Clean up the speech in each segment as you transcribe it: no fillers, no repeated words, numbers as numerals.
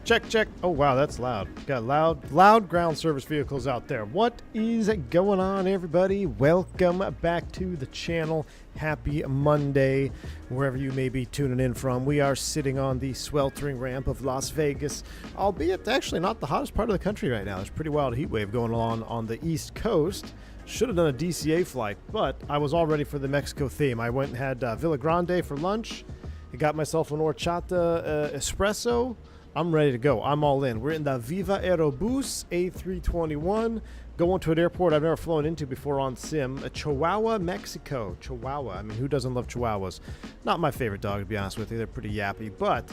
Check, check. Oh, wow, that's loud. Got loud ground service vehicles out there. What is going on, everybody? Welcome back to the channel. Happy Monday, wherever you may be tuning in from. We are sitting on the sweltering ramp of Las Vegas, albeit actually not the hottest part of the country right now. There's a pretty wild heat wave going on the East Coast. Should have done a DCA flight, but I was all ready for the Mexico theme. I went and had Villa Grande for lunch. I got myself an horchata espresso. I'm ready to go. I'm all in. We're in the Viva Aerobus A321, going to an airport I've never flown into before on sim, Chihuahua, Mexico. Chihuahua. I mean, who doesn't love Chihuahuas? Not my favorite dog, to be honest with you. They're pretty yappy, but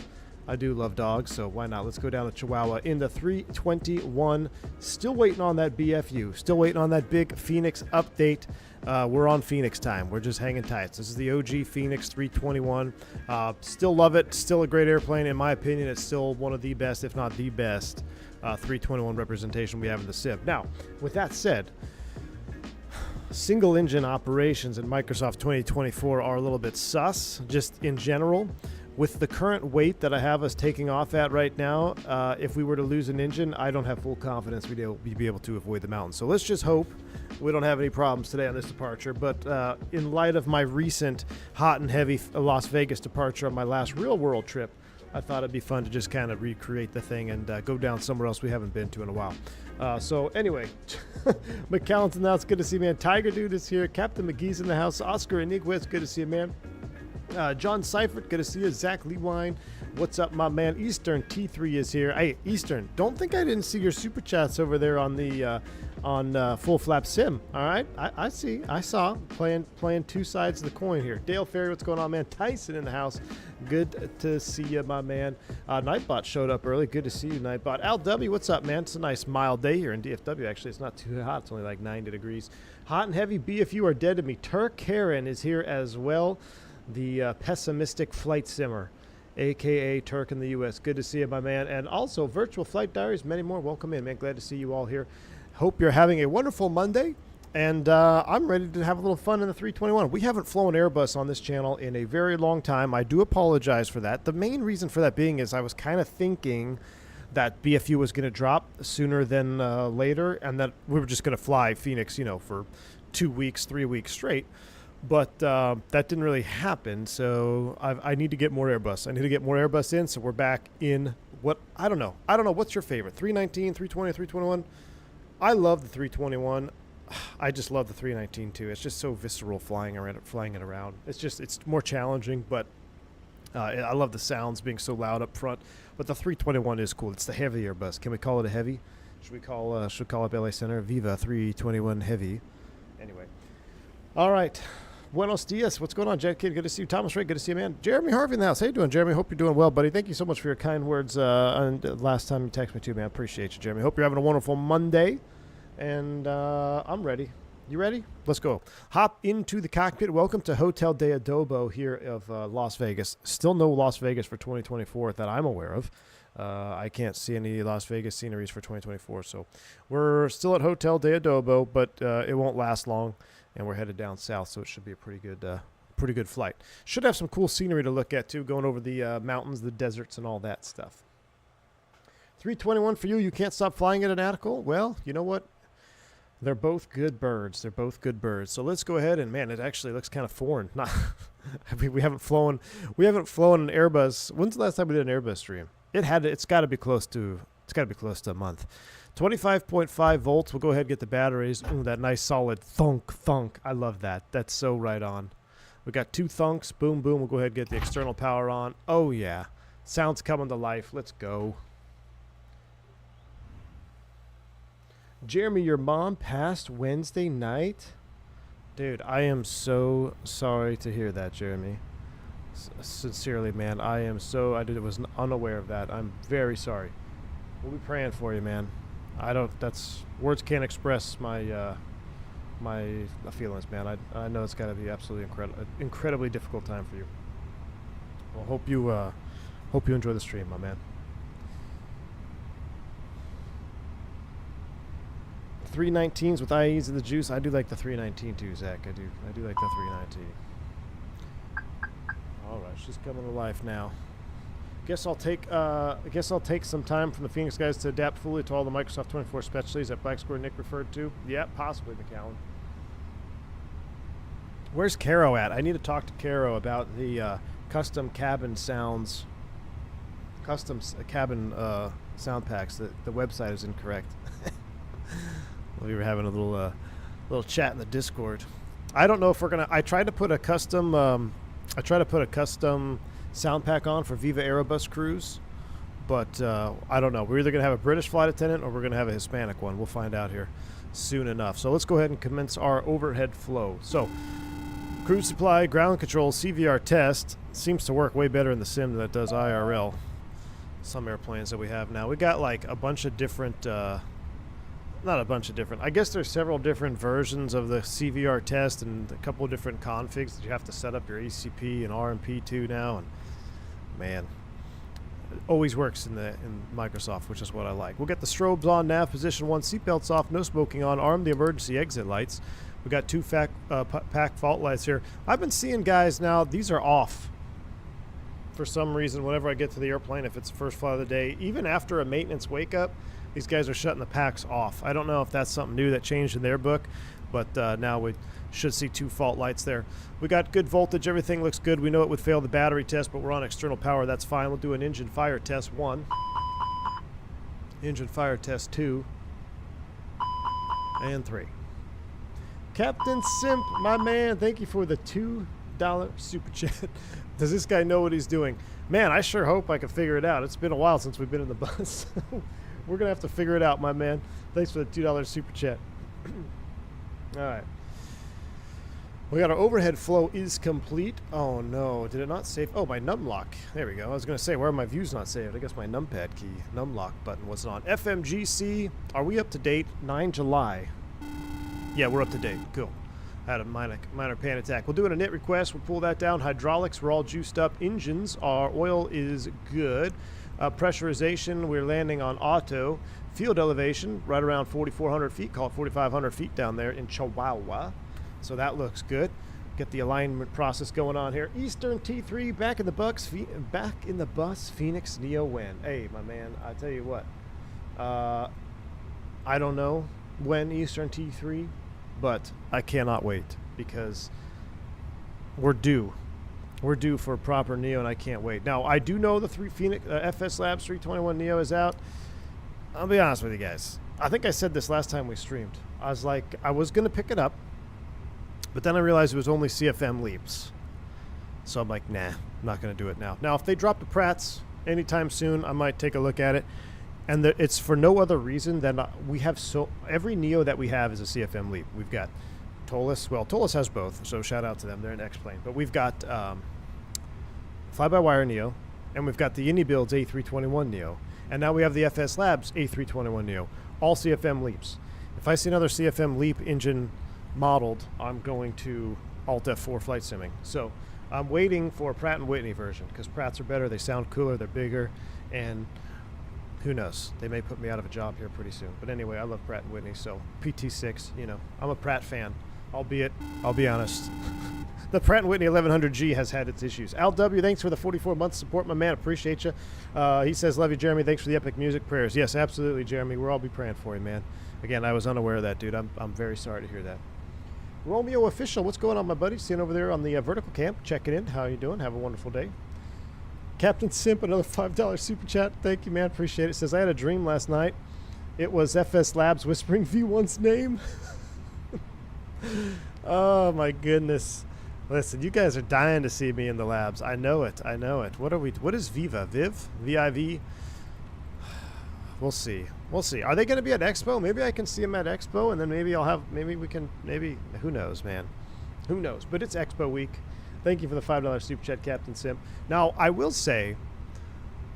I do love dogs, so why not? Let's go down to Chihuahua in the 321. Still waiting on that BFU. Still waiting on that big Fenix update. We're on Fenix time. We're just hanging tight. This is the OG Fenix 321. Still love it. Still a great airplane. In my opinion, it's still one of the best, if not the best, 321 representation we have in the sim. Now, with that said, single engine operations in Microsoft 2024 are a little bit sus, just in general. With the current weight that I have us taking off at right now, if we were to lose an engine, I don't have full confidence we'd be able to avoid the mountains. So let's just hope we don't have any problems today on this departure. But in light of my recent hot and heavy Las Vegas departure on my last real world trip, I thought it'd be fun to just kind of recreate the thing and go down somewhere else we haven't been to in a while. So anyway, McAllen's now, it's good to see you, man. Tiger Dude is here. Captain McGee's in the house. Oscar Iniguez, good to see you, man. John Seifert, good to see you. Zach Lewine, what's up, my man? Eastern T3 is here. Hey, Eastern, don't think I didn't see your super chats over there on the Full Flap Sim. All right, I see, I saw playing two sides of the coin here. Dale Ferry, what's going on, man? Tyson in the house, good to see you, my man. Nightbot showed up early. Good to see you, Nightbot. Al W, what's up, man? It's a nice mild day here in DFW. Actually, it's not too hot. It's only like 90 degrees. Hot and heavy. BFU are dead to me. Turk Heron is here as well. The pessimistic flight simmer, aka Turk in the US. Good to see you, my man. And also Virtual Flight Diaries, many more. Welcome in, man. Glad to see you all here. Hope you're having a wonderful Monday, and I'm ready to have a little fun in the 321. We haven't flown Airbus on this channel in a very long time. I do apologize for that. The main reason for that being is I was kind of thinking that BFU was going to drop sooner than later, and that we were just going to fly Phoenix, you know, for 2 weeks, 3 weeks straight. But that didn't really happen, so I need to get more Airbus. I need to get more Airbus in, so we're back in what, I don't know. I don't know. What's your favorite? 319, 320, 321? I love the 321. I just love the 319 too. It's just so visceral flying it around. It's more challenging, but I love the sounds being so loud up front. But the 321 is cool. It's the heavy Airbus. Can we call it a heavy? Should we call up LA Center Viva 321 Heavy? Anyway. All right. Buenos dias. What's going on, Jet Kid? Good to see you. Thomas Ray, good to see you, man. Jeremy Harvey in the house. How you doing, Jeremy? Hope you're doing well, buddy. Thank you so much for your kind words last time you texted me too, man. Appreciate you, Jeremy. Hope you're having a wonderful Monday. And I'm ready. You ready? Let's go. Hop into the cockpit. Welcome to Hotel de Adobo here of Las Vegas. Still no Las Vegas for 2024 that I'm aware of. I can't see any Las Vegas sceneries for 2024. So we're still at Hotel de Adobo, but it won't last long. And we're headed down south, so it should be a pretty good flight. Should have some cool scenery to look at, too, going over the mountains, the deserts, and all that stuff. 321 for you. You can't stop flying at an Attical? Well, you know what? They're both good birds. They're both good birds. So let's go ahead and, man, it actually looks kind of foreign. Not, I mean, we haven't flown an Airbus. When's the last time we did an Airbus stream? It's got to be close to a month. 25.5 volts. We'll go ahead and get the batteries. Ooh, that nice solid thunk. I love that. That's so right on. We got 2 thunks. Boom, boom. We'll go ahead and get the external power on. Oh, yeah. Sounds coming to life. Let's go. Jeremy, your mom passed Wednesday night? Dude, I am so sorry to hear that, Jeremy. Sincerely, man. I was unaware of that. I'm very sorry. We'll be praying for you, man. Words can't express my feelings, man. I know it's got to be absolutely incredibly difficult time for you. Well, hope you enjoy the stream, my man. 319s with IEs in the juice. I do like the 319 too, Zach. I do like the 319. All right, she's coming to life now. Guess I'll take some time from the Phoenix guys to adapt fully to all the Microsoft 24 specialties that Black Square Nick referred to. Yeah, possibly, McAllen. Where's Caro at? I need to talk to Caro about the custom cabin sounds. Cabin sound packs. The website is incorrect. We were having a little chat in the Discord. I don't know if we're gonna. I tried to put a custom. Sound pack on for Viva Aerobus crews, but I don't know. We're either gonna have a British flight attendant or we're gonna have a Hispanic one. We'll find out here soon enough. So let's go ahead and commence our overhead flow. So cruise supply, ground control, CVR test seems to work way better in the sim than it does IRL. Some airplanes that we have now. We got like a bunch of different. Not a bunch of different. I guess there's several different versions of the CVR test and a couple of different configs that you have to set up your ACP and RMP to now. And man, it always works in Microsoft, which is what I like. We'll get the strobes on, nav position 1, seatbelts off, no smoking on, arm the emergency exit lights. We got 2 pack fault lights here. I've been seeing guys now, these are off for some reason whenever I get to the airplane, if it's the first flight of the day. Even after a maintenance wake up, these guys are shutting the packs off. I don't know if that's something new that changed in their book, but now we should see 2 fault lights there. We got good voltage. Everything looks good. We know it would fail the battery test, but we're on external power. That's fine. We'll do an engine fire test 1. Engine fire test 2. And 3. Captain Simp, my man, thank you for the $2 super chat. Does this guy know what he's doing? Man, I sure hope I can figure it out. It's been a while since we've been in the bus. We're going to have to figure it out, my man. Thanks for the $2 super chat. All right. We got our overhead flow is complete. Oh, no. Did it not save? Oh, my numlock. There we go. I was going to say, where are my views not saved? I guess my numpad key, numlock button wasn't on. FMGC, are we up to date? 9 July. Yeah, we're up to date. Cool. Had a minor pan attack. We'll do an init request. We'll pull that down. Hydraulics, we're all juiced up. Engines, our oil is good. Pressurization, we're landing on auto. Field elevation, right around 4,400 feet, call it 4,500 feet down there in Chihuahua. So that looks good. Get the alignment process going on here. Eastern T3, back in the bus, Phoenix Neo when? Hey, my man, I tell you what. I don't know when Eastern T3, but I cannot wait because we're due. We're due for a proper Neo, and I can't wait. Now, I do know the Phoenix FS Labs 321 Neo is out. I'll be honest with you guys. I think I said this last time we streamed. I was like, I was going to pick it up, but then I realized it was only CFM leaps. So I'm like, nah, I'm not going to do it now. Now, if they drop the Pratts anytime soon, I might take a look at it. And it's for no other reason than we have every Neo that we have is a CFM leap. We've got Tolis. Well, Tolis has both, so shout out to them. They're an X-plane. But we've got fly-by-wire Neo, and we've got the Indy Builds A321 Neo, and now we have the FS Labs A321 Neo, all CFM leaps. If I see another CFM leap engine modeled, I'm going to Alt F4 flight simming. So I'm waiting for a Pratt & Whitney version because Pratts are better, they sound cooler, they're bigger, and who knows? They may put me out of a job here pretty soon. But anyway, I love Pratt & Whitney, so PT6, you know, I'm a Pratt fan, albeit, I'll be honest. The Pratt & Whitney 1100G has had its issues. Al W, thanks for the 44-month support, my man. Appreciate you. He says, love you, Jeremy. Thanks for the epic music prayers. Yes, absolutely, Jeremy. We'll all be praying for you, man. Again, I was unaware of that, dude. I'm very sorry to hear that. Romeo Official, what's going on, my buddy? Seeing over there on the vertical camp. Checking in. How you doing? Have a wonderful day. Captain Simp, another $5 super chat. Thank you, man. Appreciate it. Says, I had a dream last night. It was FS Labs whispering V1's name. Oh, my goodness. Listen, you guys are dying to see me in the labs. I know it. I know it. What is Viva? Viv? V-I-V? We'll see. We'll see. Are they going to be at Expo? Maybe I can see them at Expo, and then maybe who knows, man. Who knows? But it's Expo week. Thank you for the $5 super chat, Captain Sim. Now, I will say,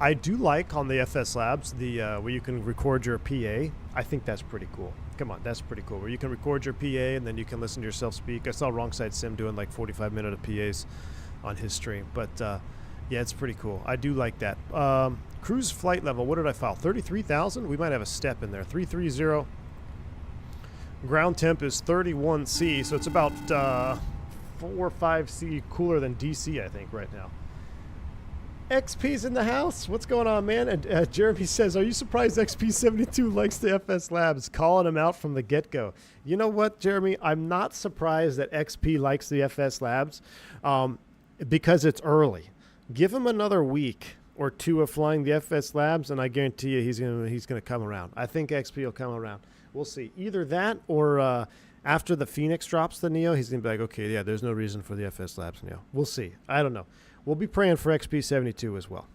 I do like on the FS Labs the where you can record your PA. I think that's pretty cool. Come on, that's pretty cool. Where you can record your PA and then you can listen to yourself speak. I saw Wrong Side Sim doing like 45-minute of PAs on his stream. But, yeah, it's pretty cool. I do like that. Cruise flight level, what did I file? 33,000? We might have a step in there. 330. Ground temp is 31C, so it's about 4 or 5 C cooler than DC, I think, right now. XP's in the house. What's going on, man? And Jeremy says, are you surprised XP72 likes the FS Labs? Calling him out from the get-go. You know what, Jeremy? I'm not surprised that XP likes the FS Labs because it's early. Give him another week or two of flying the FS Labs, and I guarantee you he's gonna come around. I think XP will come around. We'll see. Either that or after the Fenix drops the Neo, he's going to be like, okay, yeah, there's no reason for the FS Labs Neo. We'll see. I don't know. We'll be praying for XP72 as well.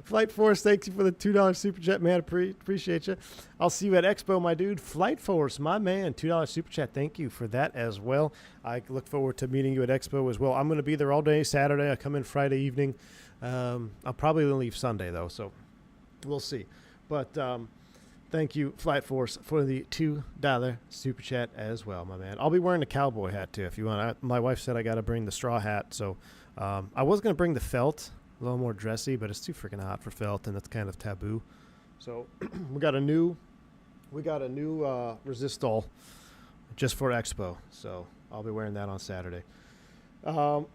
Flight Force, thank you for the $2 Super Chat, man. Appreciate you. I'll see you at Expo, my dude. Flight Force, my man, $2 Super Chat. Thank you for that as well. I look forward to meeting you at Expo as well. I'm going to be there all day Saturday. I come in Friday evening. I'll probably leave Sunday, though, so we'll see. But thank you, Flight Force, for the $2 Super Chat as well, my man. I'll be wearing a cowboy hat, too, if you want. My wife said I got to bring the straw hat, so I was going to bring the felt, a little more dressy, but it's too freaking hot for felt, and that's kind of taboo. So we got a new Resistol just for Expo, so I'll be wearing that on Saturday. By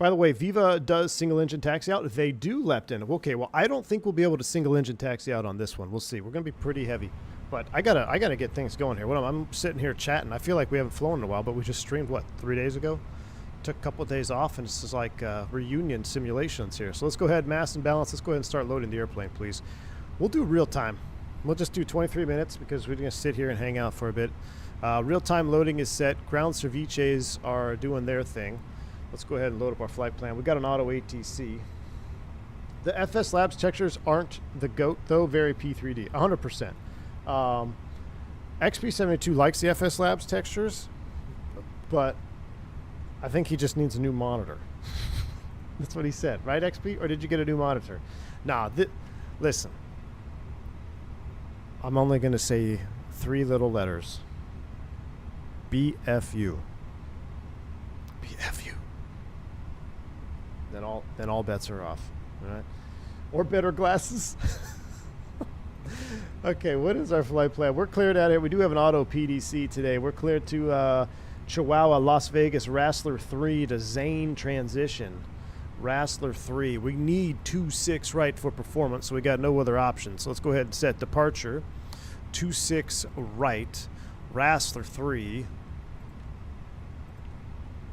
the way, Viva does single-engine taxi out. They do left in. Okay, well, I don't think we'll be able to single-engine taxi out on this one. We'll see. We're going to be pretty heavy. But I gotta get things going here. I'm sitting here chatting. I feel like we haven't flown in a while, but we just streamed, 3 days ago? Took a couple of days off, and this is like reunion simulations here. So let's go ahead, mass and balance. Let's go ahead and start loading the airplane, please. We'll do real time. We'll just do 23 minutes because we're going to sit here and hang out for a bit. Real-time loading is set. Ground ceviches are doing their thing. Let's go ahead and load up our flight plan. We've got an auto ATC. The FS Labs textures aren't the GOAT, though. Very P3D, 100%. XP72 likes the FS Labs textures, but I think he just needs a new monitor. That's what he said, right, XP? Or did you get a new monitor? Nah, listen. I'm only going to say 3 little letters. BFU. BFU. Then all bets are off. All right? Or better glasses. Okay, what is our flight plan? We're cleared out here. We do have an auto PDC today. We're cleared to Chihuahua, Las Vegas, Wrastler 3 to Zane transition. Wrastler 3. We need 26 right for performance, so we got no other options. So let's go ahead and set departure. 26 right. Wrastler 3.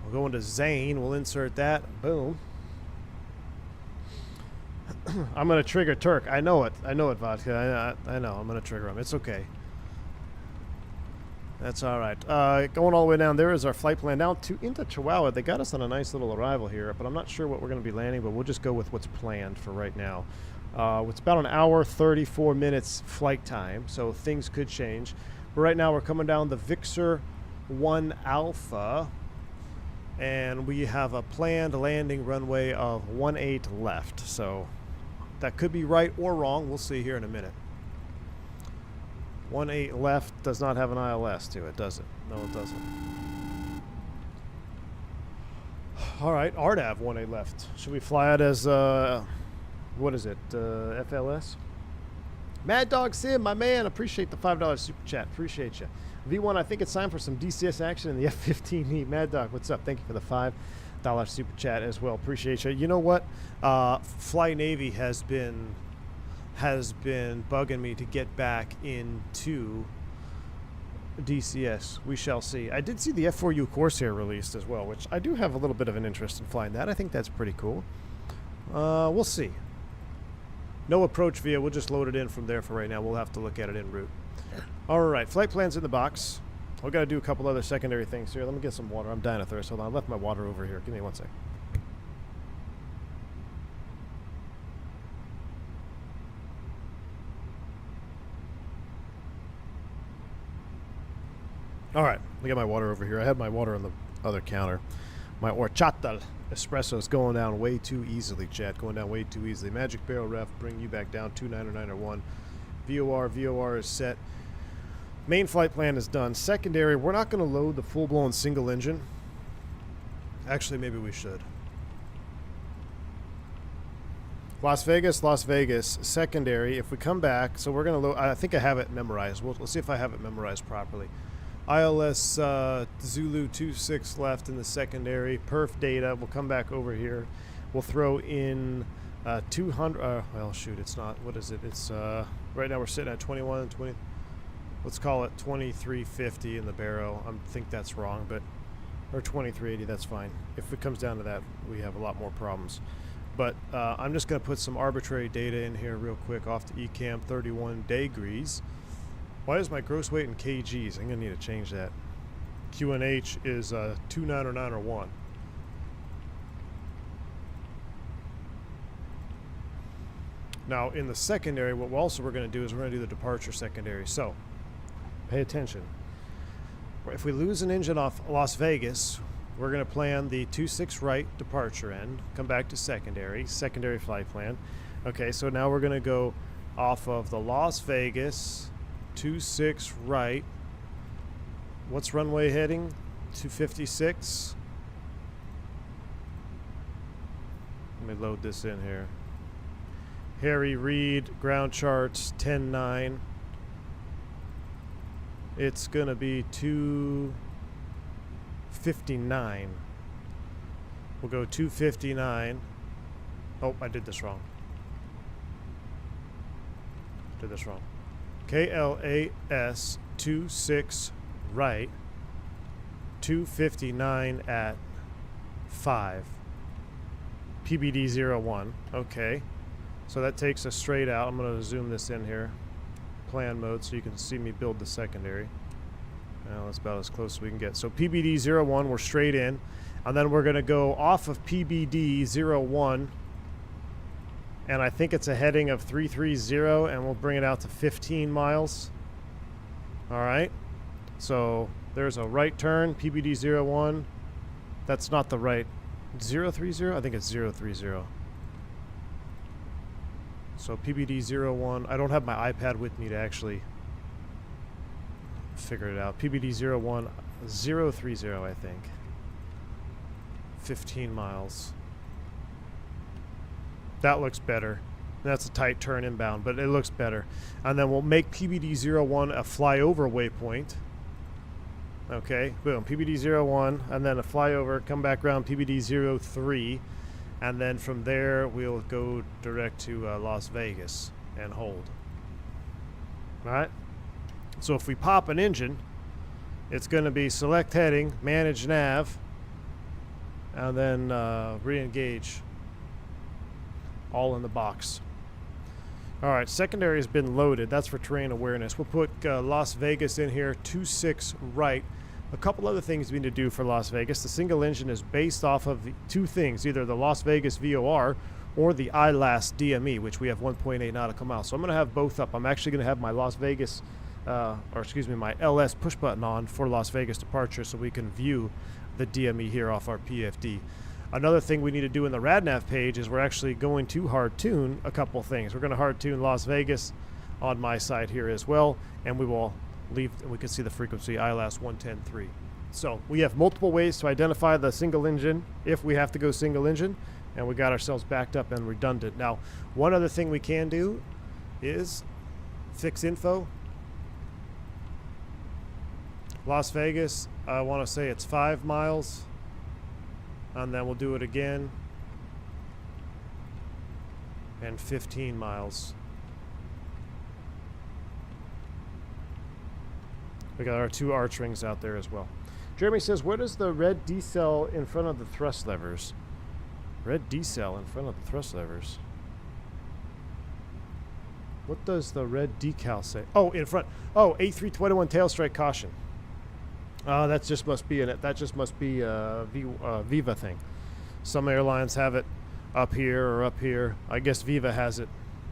We'll go into Zane. We'll insert that. Boom. I'm going to trigger Turk. I know it, Vodka. I know. I'm going to trigger him. It's okay. That's all right. Going all the way down there is our flight plan down into Chihuahua. They got us on a nice little arrival here, but I'm not sure what we're going to be landing, but we'll just go with what's planned for right now. It's about an hour, 34 minutes flight time, so things could change. But right now we're coming down the Vixer 1 Alpha, and we have a planned landing runway of 18 left. So that could be right or wrong. We'll see here in a minute. 18 left does not have an ILS to it, does it? No, it doesn't. All right, RDAV 18 left. Should we fly it as, what is it, FLS? Mad Dog Sim, my man, appreciate the $5 super chat. Appreciate you. V1, I think it's time for some DCS action in the F-15 heat. Mad Dog, what's up? Thank you for the $5 super chat as well. Appreciate you. You know what? Fly Navy has been bugging me to get back into DCS. We shall see. I did see the F4U Corsair released as well, which I do have a little bit of an interest in flying that. I think that's pretty cool. We'll see. No approach via. We'll just load it in from there for right now. We'll have to look at it en route. All right, flight plan's in the box. We've got to do a couple other secondary things here. Let me get some water. I'm dying of thirst. Hold on. I left my water over here. Give me one sec. All right, I got my water over here. I had my water on the other counter. My horchata espresso is going down way too easily, chat. Going down way too easily. Magic Barrel Ref, bring you back down 290901. VOR is set. Main flight plan is done. Secondary, we're not going to load the full-blown single engine. Actually, maybe we should. Las Vegas. Secondary, if we come back, so we're going to load. I think I have it memorized. We'll see if I have it memorized properly. ILS Zulu 26 left in the secondary. Perf data. We'll come back over here. We'll throw in 200. Well, shoot, it's not. What is it? It's right now we're sitting at 21, 20. Let's call it 2350 in the barrow. I think that's wrong, but or 2380. That's fine. If it comes down to that, we have a lot more problems. But I'm just going to put some arbitrary data in here real quick off the ECAM 31 degrees. Why is my gross weight in kgs? I'm going to need to change that. QNH is 29 or 9 or 1. Now in the secondary, what we're going to do is we're going to do the departure secondary. So pay attention. If we lose an engine off Las Vegas, we're going to plan the 26 right departure end, come back to secondary flight plan. Okay, so now we're going to go off of the Las Vegas 26 right. What's runway heading? 256. Let me load this in here. Harry Reid, ground charts 10-9. It's going to be 259. We'll go 259. Oh, I did this wrong. KLAS 26 right. 259 at 5. PBD01. Okay. So that takes us straight out. I'm going to zoom this in here. Plan mode so you can see me build the secondary. Well, that's about as close as we can get. So PBD01, we're straight in. And then we're going to go off of PBD01. And I think it's a heading of 330, and we'll bring it out to 15 miles. All right. So there's a right turn, PBD01. That's not the right. 030? I think it's 030. So PBD01, I don't have my iPad with me to actually figure it out. PBD01, 030, I think. 15 miles. That looks better. That's a tight turn inbound, but it looks better. And then we'll make PBD01 a flyover waypoint. Okay, boom, PBD01, and then a flyover, come back around PBD03. And then from there, we'll go direct to Las Vegas and hold. All right? So if we pop an engine, it's going to be select heading, manage nav, and then re-engage. All in the box. All right, secondary has been loaded. That's for terrain awareness. We'll put Las Vegas in here, 26 right. A couple other things we need to do for Las Vegas. The single engine is based off of two things, either the Las Vegas VOR or the ILAS DME, which we have 1.8 nautical miles. So I'm going to have both up. I'm actually going to have my Las Vegas, my LS push button on for Las Vegas departure so we can view the DME here off our PFD. Another thing we need to do in the RadNav page is we're actually going to hard tune a couple things. We're going to hard tune Las Vegas on my side here as well, and we will leave, we can see the frequency ILAS 110.3. So we have multiple ways to identify the single engine if we have to go single engine, and we got ourselves backed up and redundant. Now, one other thing we can do is fix info. Las Vegas, I want to say it's 5 miles, and then we'll do it again, and 15 miles. We got our two arch rings out there as well. Jeremy says, where does the red decel in front of the thrust levers? Red decel in front of the thrust levers. What does the red decal say? Oh, in front. Oh, A321 tail strike caution. That just must be That just must be a Viva thing. Some airlines have it up here or up here. I guess Viva has it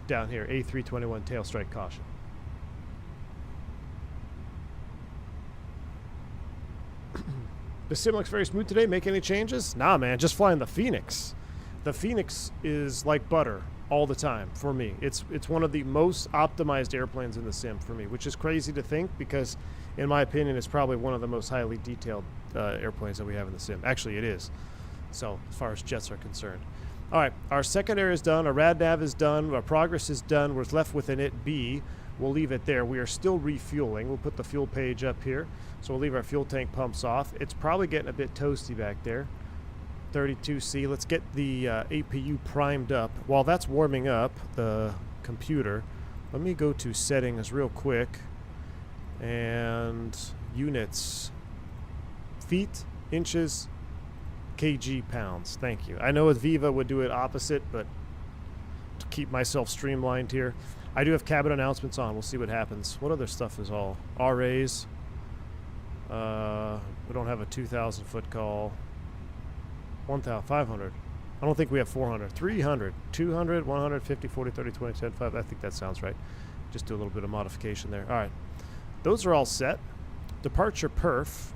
down here. A321 tail strike caution. The sim looks very smooth today. Make any changes? Nah, man. Just flying the Fenix. The Fenix is like butter all the time for me. It's one of the most optimized airplanes in the sim for me, which is crazy to think because, in my opinion, it's probably one of the most highly detailed airplanes that we have in the sim. Actually, it is. So, as far as jets are concerned. All right, our secondary is done. Our RadNav is done. Our progress is done. We're left with an IT B. We'll leave it there. We are still refueling. We'll put the fuel page up here. So we'll leave our fuel tank pumps off. It's probably getting a bit toasty back there. 32C. Let's get the APU primed up. While that's warming up the computer, let me go to settings real quick. And units. Feet, inches, kg, pounds. Thank you. I know with Viva would do it opposite, but to keep myself streamlined here, I do have cabin announcements on. We'll see what happens. What other stuff is all? RAs. We don't have a 2,000 foot call. 1,500. I don't think we have 400. 300, 200, 150, 40, 30, 20, 10, 5. I think that sounds right. Just do a little bit of modification there. All right. Those are all set. Departure perf.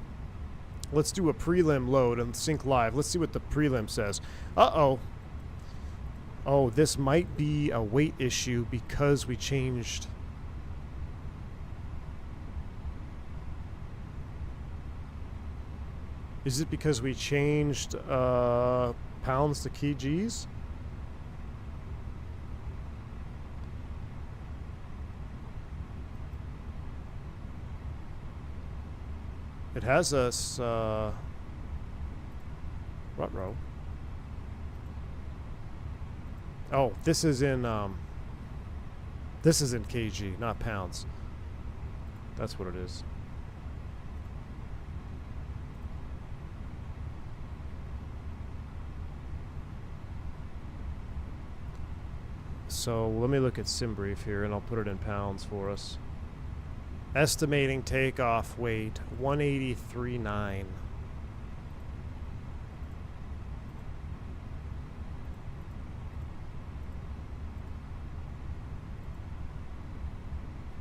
Let's do a prelim load and sync live. Let's see what the prelim says. Uh-oh. Oh, this might be a weight issue because we changed. Is it because we changed pounds to kgs? It has us Rutrow. Oh, this is in kg, not pounds. That's what it is. So let me look at SimBrief here, and I'll put it in pounds for us. Estimating takeoff weight 183.9.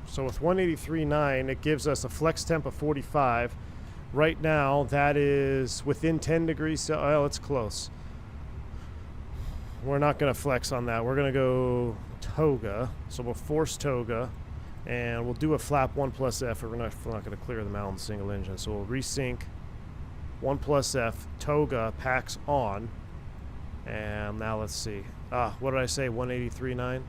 So with 183.9, it gives us a flex temp of 45. Right now, that is within 10 degrees. Oh, it's close. We're not going to flex on that. We're going to go Toga. So we'll force Toga, and we'll do a flap 1+F. We're not going to clear the mountain single engine. So we'll resync 1+F. Toga packs on. And now let's see. What did I say? 183.9?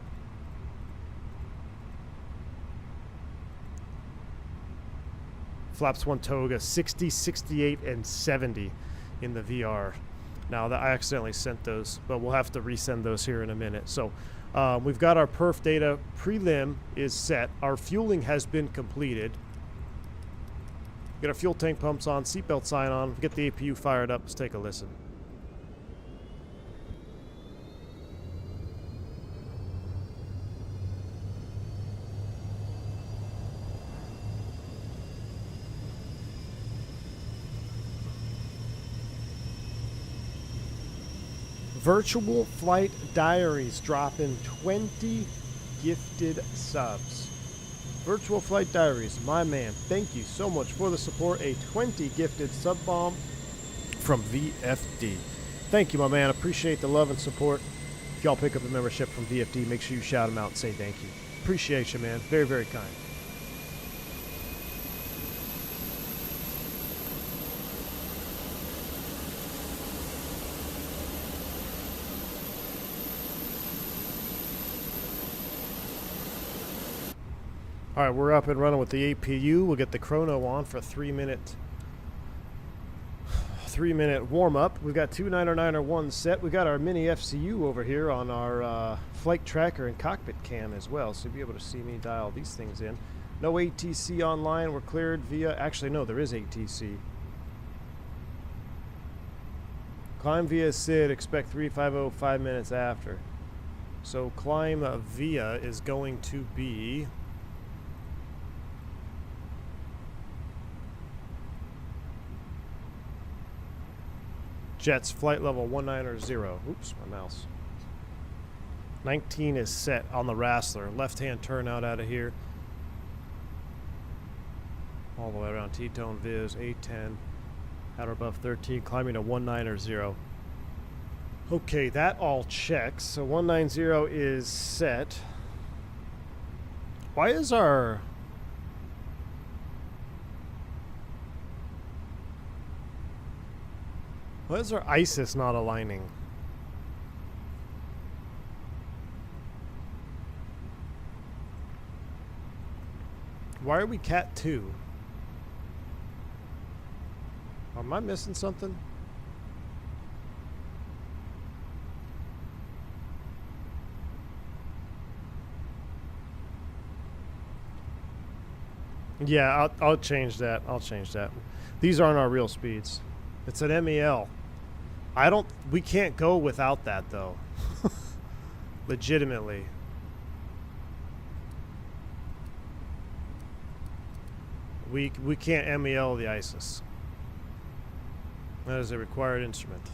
Flaps 1 Toga, 60, 68, and 70 in the VR. Now, that I accidentally sent those, but we'll have to resend those here in a minute. So we've got our perf data. Prelim is set. Our fueling has been completed. Get our fuel tank pumps on, seatbelt sign on, get the APU fired up. Let's take a listen. Virtual Flight Diaries dropping 20 gifted subs. Virtual Flight Diaries, my man, thank you so much for the support. A 20 gifted sub bomb from VFD. Thank you, my man. Appreciate the love and support. If y'all pick up a membership from VFD, make sure you shout them out and say thank you. Appreciate you, man. Very, very kind. All right, we're up and running with the APU. We'll get the chrono on for a 3-minute warm up. We've got two 909er set. We got our mini FCU over here on our flight tracker and cockpit cam as well, so you'll be able to see me dial these things in. No ATC online. We're cleared via. Actually, no, there is ATC. Climb via SID. Expect 350 5 minutes after. So climb via is going to be. Jets flight level 190. Oops, my mouse. 19 is set on the Wrastler. Left-hand turnout out of here. All the way around T-tone Viz, 810. At or above 13, climbing to 190. Okay, that all checks. So 190 is set. Why is our... Why is our ISIS not aligning? Why are we Cat 2? Am I missing something? Yeah, I'll change that. I'll change that. These aren't our real speeds. It's an MEL. We can't go without that though. Legitimately. We can't MEL the ISIS. That is a required instrument.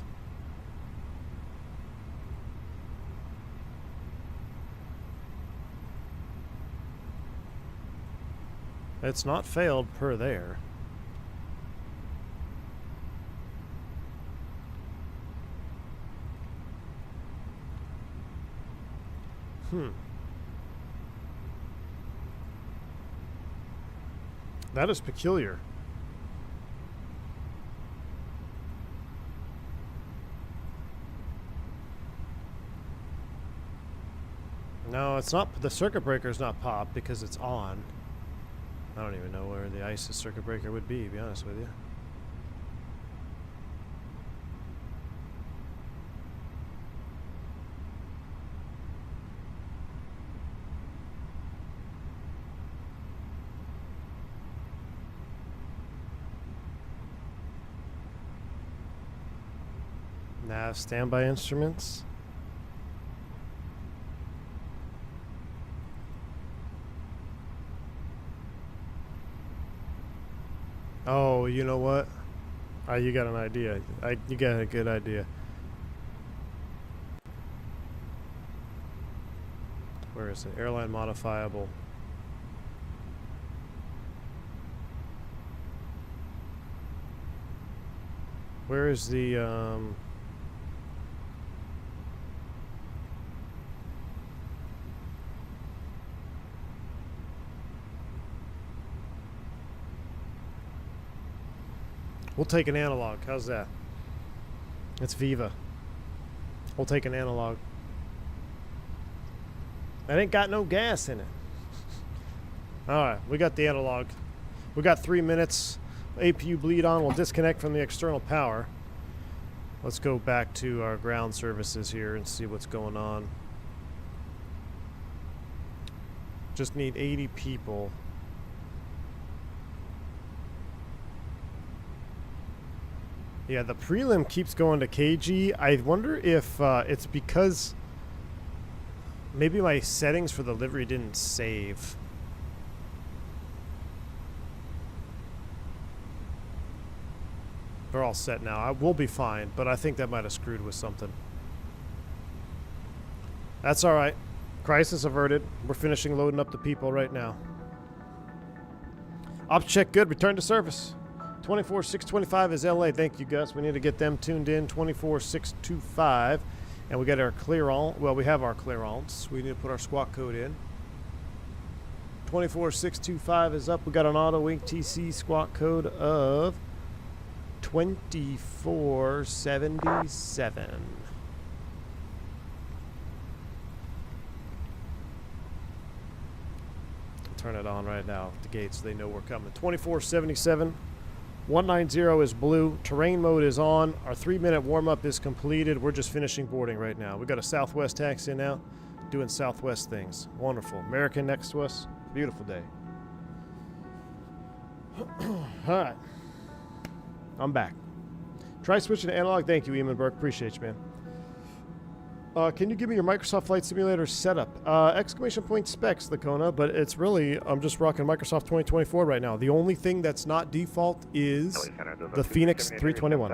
It's not failed per there. That is peculiar. No, it's not. The circuit breaker is not popped because it's on. I don't even know where the ISIS circuit breaker would be honest with you. Nav standby instruments. Oh, you know what? You got an idea. You got a good idea. Where is it? Airline modifiable. Where is the We'll take an analog. How's that? It's Viva. We'll take an analog. That ain't got no gas in it. Alright, we got the analog. We got 3 minutes. APU bleed on. We'll disconnect from the external power. Let's go back to our ground services here and see what's going on. Just need 80 people. Yeah, the prelim keeps going to KG. I wonder if it's because maybe my settings for the livery didn't save. They're all set now. We'll be fine, but I think that might have screwed with something. That's all right. Crisis averted. We're finishing loading up the people right now. Ops check good. Return to service. 24625 is LA. Thank you, Gus. We need to get them tuned in. 24625. And we got our clearance. Well, we have our clearance. We need to put our squawk code in. 24625 is up. We got an auto wing TC squawk code of 2477. Turn it on right now at the gates so they know we're coming. 2477. 190 is blue. Terrain mode is on. Our 3-minute warm-up is completed. We're just finishing boarding right now. We got a Southwest taxi in now, doing Southwest things. Wonderful. American next to us. Beautiful day. All right. I'm back. Try switching to analog. Thank you, Eamon Burke. Appreciate you, man. Can you give me your Microsoft Flight Simulator setup? Exclamation point specs, Lacona, but it's really, I'm just rocking Microsoft 2024 right now. The only thing that's not default is the Fenix 321.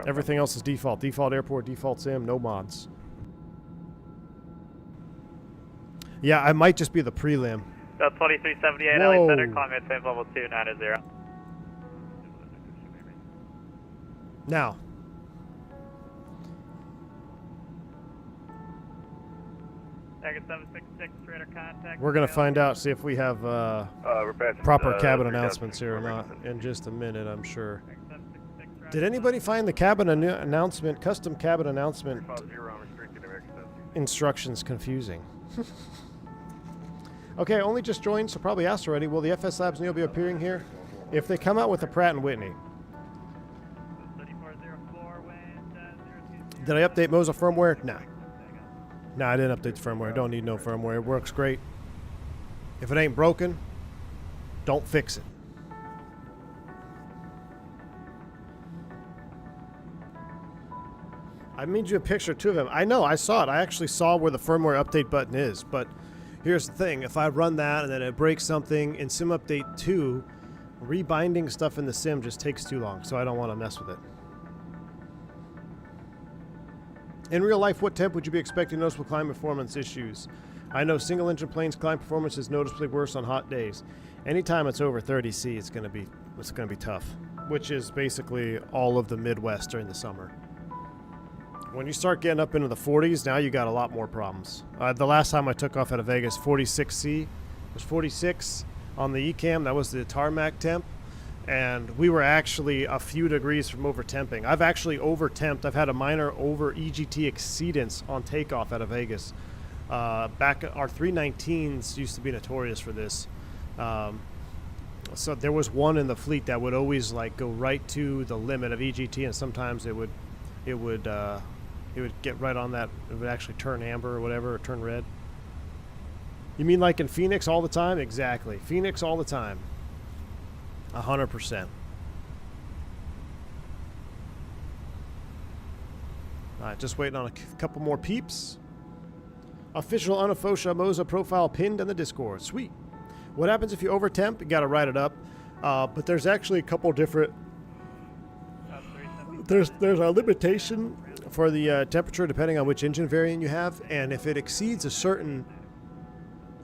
Everything else is default. Default airport, default sim, no mods. Yeah, I might just be the prelim. So 2378 LA Center, climate safe level 290. Now. We're going to find out, see if we have proper cabin announcements here or not in just a minute, I'm sure. Did anybody find the cabin announcement, custom cabin announcement instructions confusing? Okay, I only just joined, so probably asked already. Will the FS Labs Neo be appearing here? If they come out with a Pratt & Whitney. Did I update Moza firmware? Nah. Nah, I didn't update the firmware. Don't need no firmware. It works great. If it ain't broken, Don't fix it. I made you a picture too of him. I know, I saw it. I actually saw where the firmware update button is, but here's the thing. If I run that and then it breaks something in Sim Update 2, rebinding stuff in the sim just takes too long, so I don't want to mess with it. In real life, what temp would you be expecting noticeable climb performance issues? I know single engine planes climb performance is noticeably worse on hot days. Anytime it's over 30 C, it's gonna be tough, which is basically all of the Midwest during the summer. When you start getting up into the 40s, now you got a lot more problems. The last time I took off out of Vegas, 46 C, it was 46 on the ECAM. That was the tarmac temp. And we were actually a few degrees from over-temping. I've actually over-temped. I've had a minor over-EGT exceedance on takeoff out of Vegas. Back our 319s used to be notorious for this. So there was one in the fleet that would always like go right to the limit of EGT, and sometimes it would get right on that. It would actually turn amber or whatever, or turn red. You mean like in Phoenix all the time? Exactly. Phoenix all the time. 100%. Alright, just waiting on a couple more peeps. Official unofficial Moza profile pinned in the Discord. Sweet. What happens if you over-temp? You gotta write it up. But there's actually a couple different... There's a limitation for the temperature depending on which engine variant you have, and if it exceeds a certain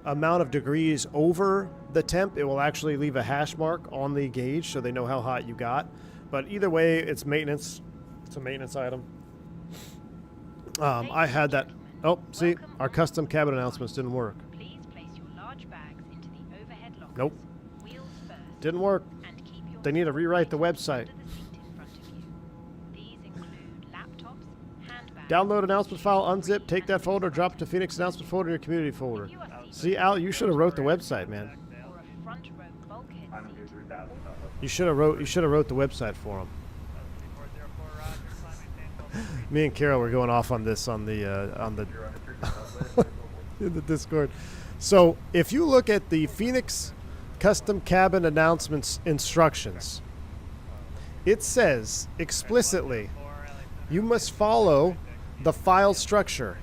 amount of degrees over the temp, it will actually leave a hash mark on the gauge so they know how hot you got. But either way, it's maintenance. It's a maintenance item. I had that. Oh, see, our custom cabin announcements didn't work. Please place your large bags into the overhead lockers. Nope. Wheels first. Didn't work. And keep your They need to rewrite the website. under the seat in front of you. These include laptops, handbags. Download announcement file, unzip, take that folder, drop it to Phoenix announcement folder in your community folder. If you are seated See, Al, you should have wrote the website, man. or a front row bulkhead seat, You should have wrote the website for him. Me and Carol were going off on this on the in the Discord. So if you look at the Phoenix custom cabin announcements instructions, it says explicitly you must follow the file structure.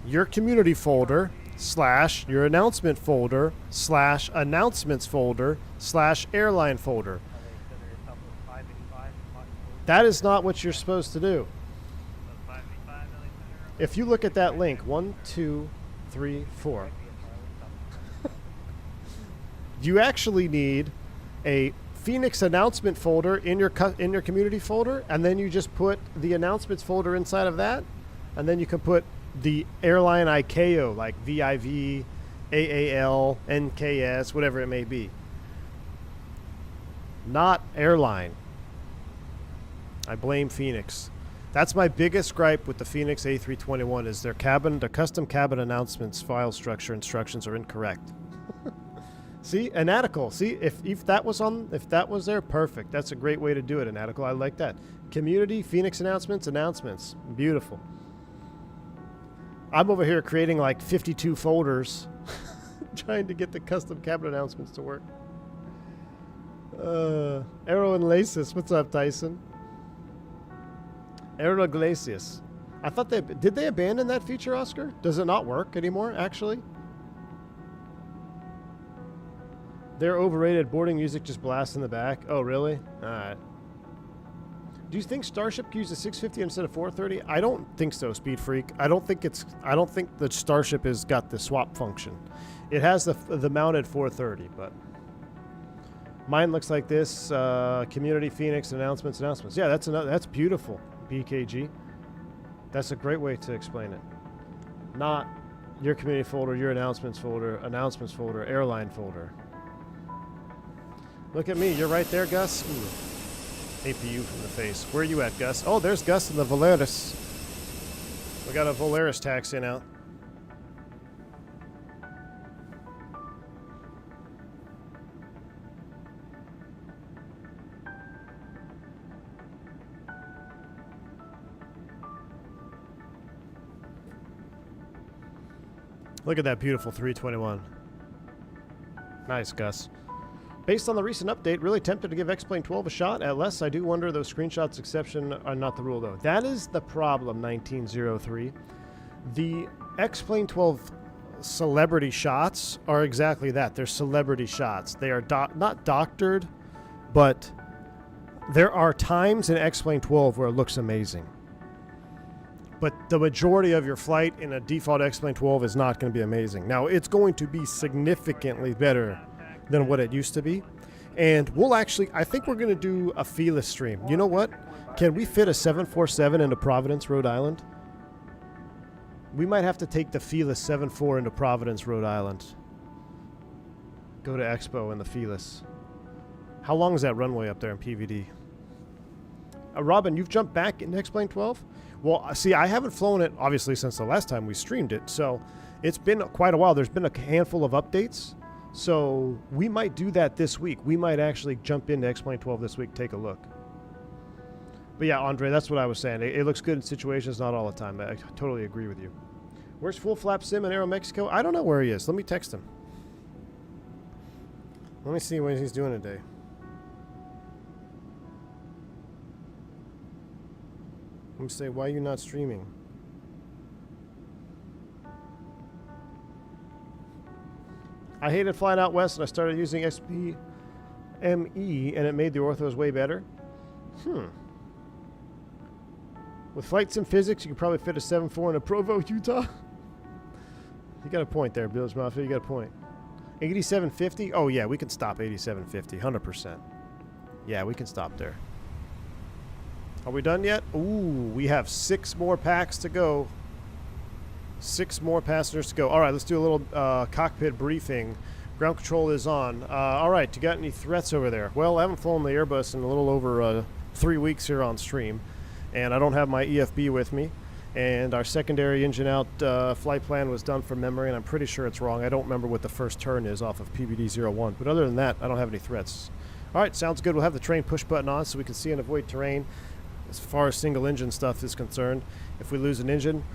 Your community folder / your announcement folder / announcements folder / airline folder. That is not what you're supposed to do. If you look at that link, 1, 2, 3, 4, you actually need a Phoenix announcement folder in your community folder, and then you just put the announcements folder inside of that, and then you can put the airline ICAO, like VIV, AAL, NKS, whatever it may be. Not airline. I blame Phoenix. That's my biggest gripe with the Phoenix A321 is their custom cabin announcements file structure instructions are incorrect. See, Anatical. See, if that was there, perfect. That's a great way to do it, Anatical. I like that. Community, Phoenix announcements. Beautiful. I'm over here creating like 52 folders trying to get the custom cabin announcements to work. Aero and Lasis. What's up, Tyson? Aero Iglesias. I thought did they abandon that feature, Oscar? Does it not work anymore, actually? They're overrated. Boarding music just blasts in the back. Oh, really? Alright. Do you think Starship can use a 650 instead of 430? I don't think so, Speed Freak. I don't think the Starship has got the swap function. It has the mounted 430, but mine looks like this. Community Phoenix announcements. Yeah, that's beautiful. BKG. That's a great way to explain it. Not your community folder, your announcements folder, airline folder. Look at me. You're right there, Gus. Ooh. APU from the face. Where are you at, Gus? Oh, there's Gus in the Volaris. We got a Volaris taxi now. Look at that beautiful 321. Nice, Gus. Based on the recent update, really tempted to give X-Plane 12 a shot. At less, I do wonder those screenshots exception are not the rule, though. That is the problem, 1903. The X-Plane 12 celebrity shots are exactly that. They're celebrity shots. They are not doctored, but there are times in X-Plane 12 where it looks amazing. But the majority of your flight in a default X-Plane 12 is not going to be amazing. Now, it's going to be significantly better than what it used to be. And we'll actually, I think we're going to do a feeless stream. You know what? Can we fit a 747 into Providence, Rhode Island? We might have to take the feeless 7.4 into Providence, Rhode Island. Go to Expo in the feeless. How long is that runway up there in PVD? Robin, you've jumped back in X-Plane 12? Well, see, I haven't flown it, obviously, since the last time we streamed it, so it's been quite a while. There's been a handful of updates, so we might do that this week. We might actually jump into X-Plane 12 this week, take a look. But yeah, Andre, that's what I was saying. It looks good in situations, not all the time. I totally agree with you. Where's Full Flap Sim in Aero Mexico? I don't know where he is. Let me text him. Let me see what he's doing today. Let me say, why are you not streaming? I hated flying out west and I started using SPME and it made the orthos way better. With Flight Sim Physics, you could probably fit a 7.4 in a Provo, Utah. You got a point there, Bilge Mafia. You got a point. 8750? Oh, yeah, we can stop 8750, 100%. Yeah, we can stop there. Are we done yet? Ooh, we have 6 more packs to go. 6 more passengers to go. All right, let's do a little cockpit briefing. Ground control is on. All right, you got any threats over there? Well, I haven't flown the Airbus in a little over 3 weeks here on stream, and I don't have my EFB with me. And our secondary engine out flight plan was done from memory, and I'm pretty sure it's wrong. I don't remember what the first turn is off of PBD-01. But other than that, I don't have any threats. All right, sounds good. We'll have the train push button on so we can see and avoid terrain. As far as single engine stuff is concerned, if we lose an engine,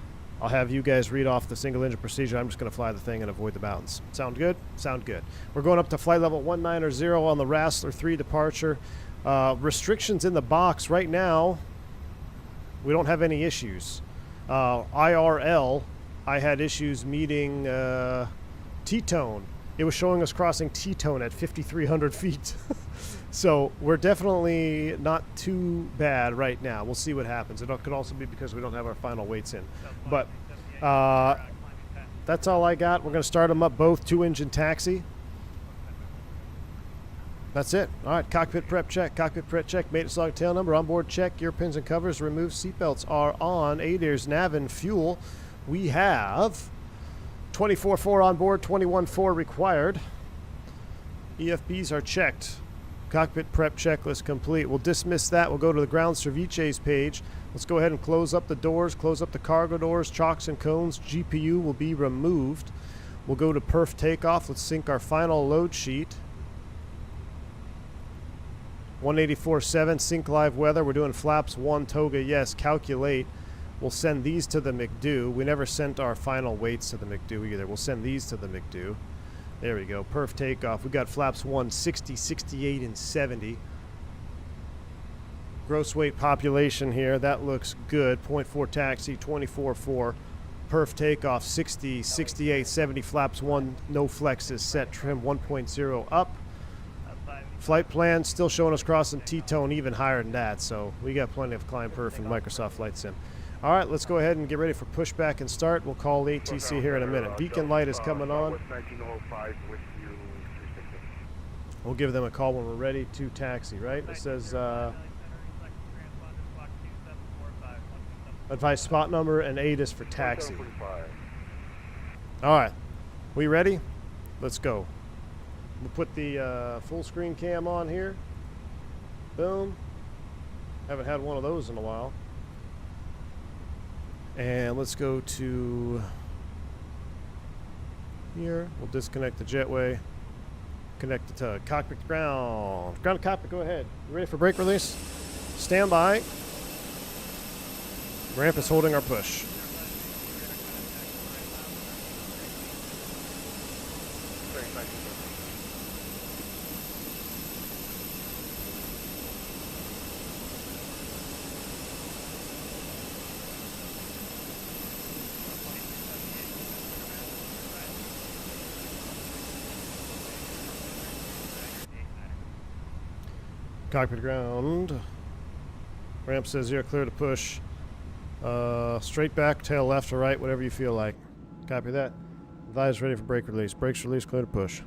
I'll have you guys read off the single engine procedure. I'm just going to fly the thing and avoid the mountains. Sound good? Sound good. We're going up to flight level 190 on the Wrastler 3 departure. Restrictions in the box right now, we don't have any issues. IRL, I had issues meeting T-Tone. It was showing us crossing T-Tone at 5,300 feet. So we're definitely not too bad right now. We'll see what happens. It could also be because we don't have our final weights in. But that's all I got. We're going to start them up both 2-engine taxi. That's it. All right, cockpit prep check. Cockpit prep check. Maintenance log tail number. Onboard check. Gear pins and covers removed. Seatbelts are on. ADIRS, nav, and fuel. We have 24.4 on board, 21.4 required. EFBs are checked. Cockpit prep checklist complete. We'll dismiss that. We'll go to the ground services page. Let's go ahead and close up the doors, close up the cargo doors, chocks and cones. GPU will be removed. We'll go to perf takeoff. Let's sync our final load sheet. 184.7 sync live weather. We're doing flaps 1 Toga. Yes, calculate. We'll send these to the McDo. We never sent our final weights to the McDo either. We'll send these to the McDo. There we go. Perf takeoff. We got flaps 1, 60, 68, and 70. Gross weight population here. That looks good. 0.4 taxi, 24.4. Perf takeoff 60, 68, 70. Flaps 1, no flexes. Set trim 1.0 up. Flight plan still showing us crossing T-Tone even higher than that. So we got plenty of climb perf in Microsoft Flight Sim. All right, let's go ahead and get ready for pushback and start. We'll call the ATC here in a minute. Beacon light is coming on. We'll give them a call when we're ready to taxi, right? It says advise spot number and ATIS for taxi. All right, we ready? Let's go. We'll put the full screen cam on here. Boom. Haven't had one of those in a while. And let's go to here. We'll disconnect the jetway. Connect it to cockpit to ground. Ground to cockpit, go ahead. You ready for brake release? Stand by. Ramp is holding our push. Cockpit ground. Ramp says you're clear to push. Straight back, tail left or right, whatever you feel like. Copy that. Advise ready for brake release. Brakes release, clear to push.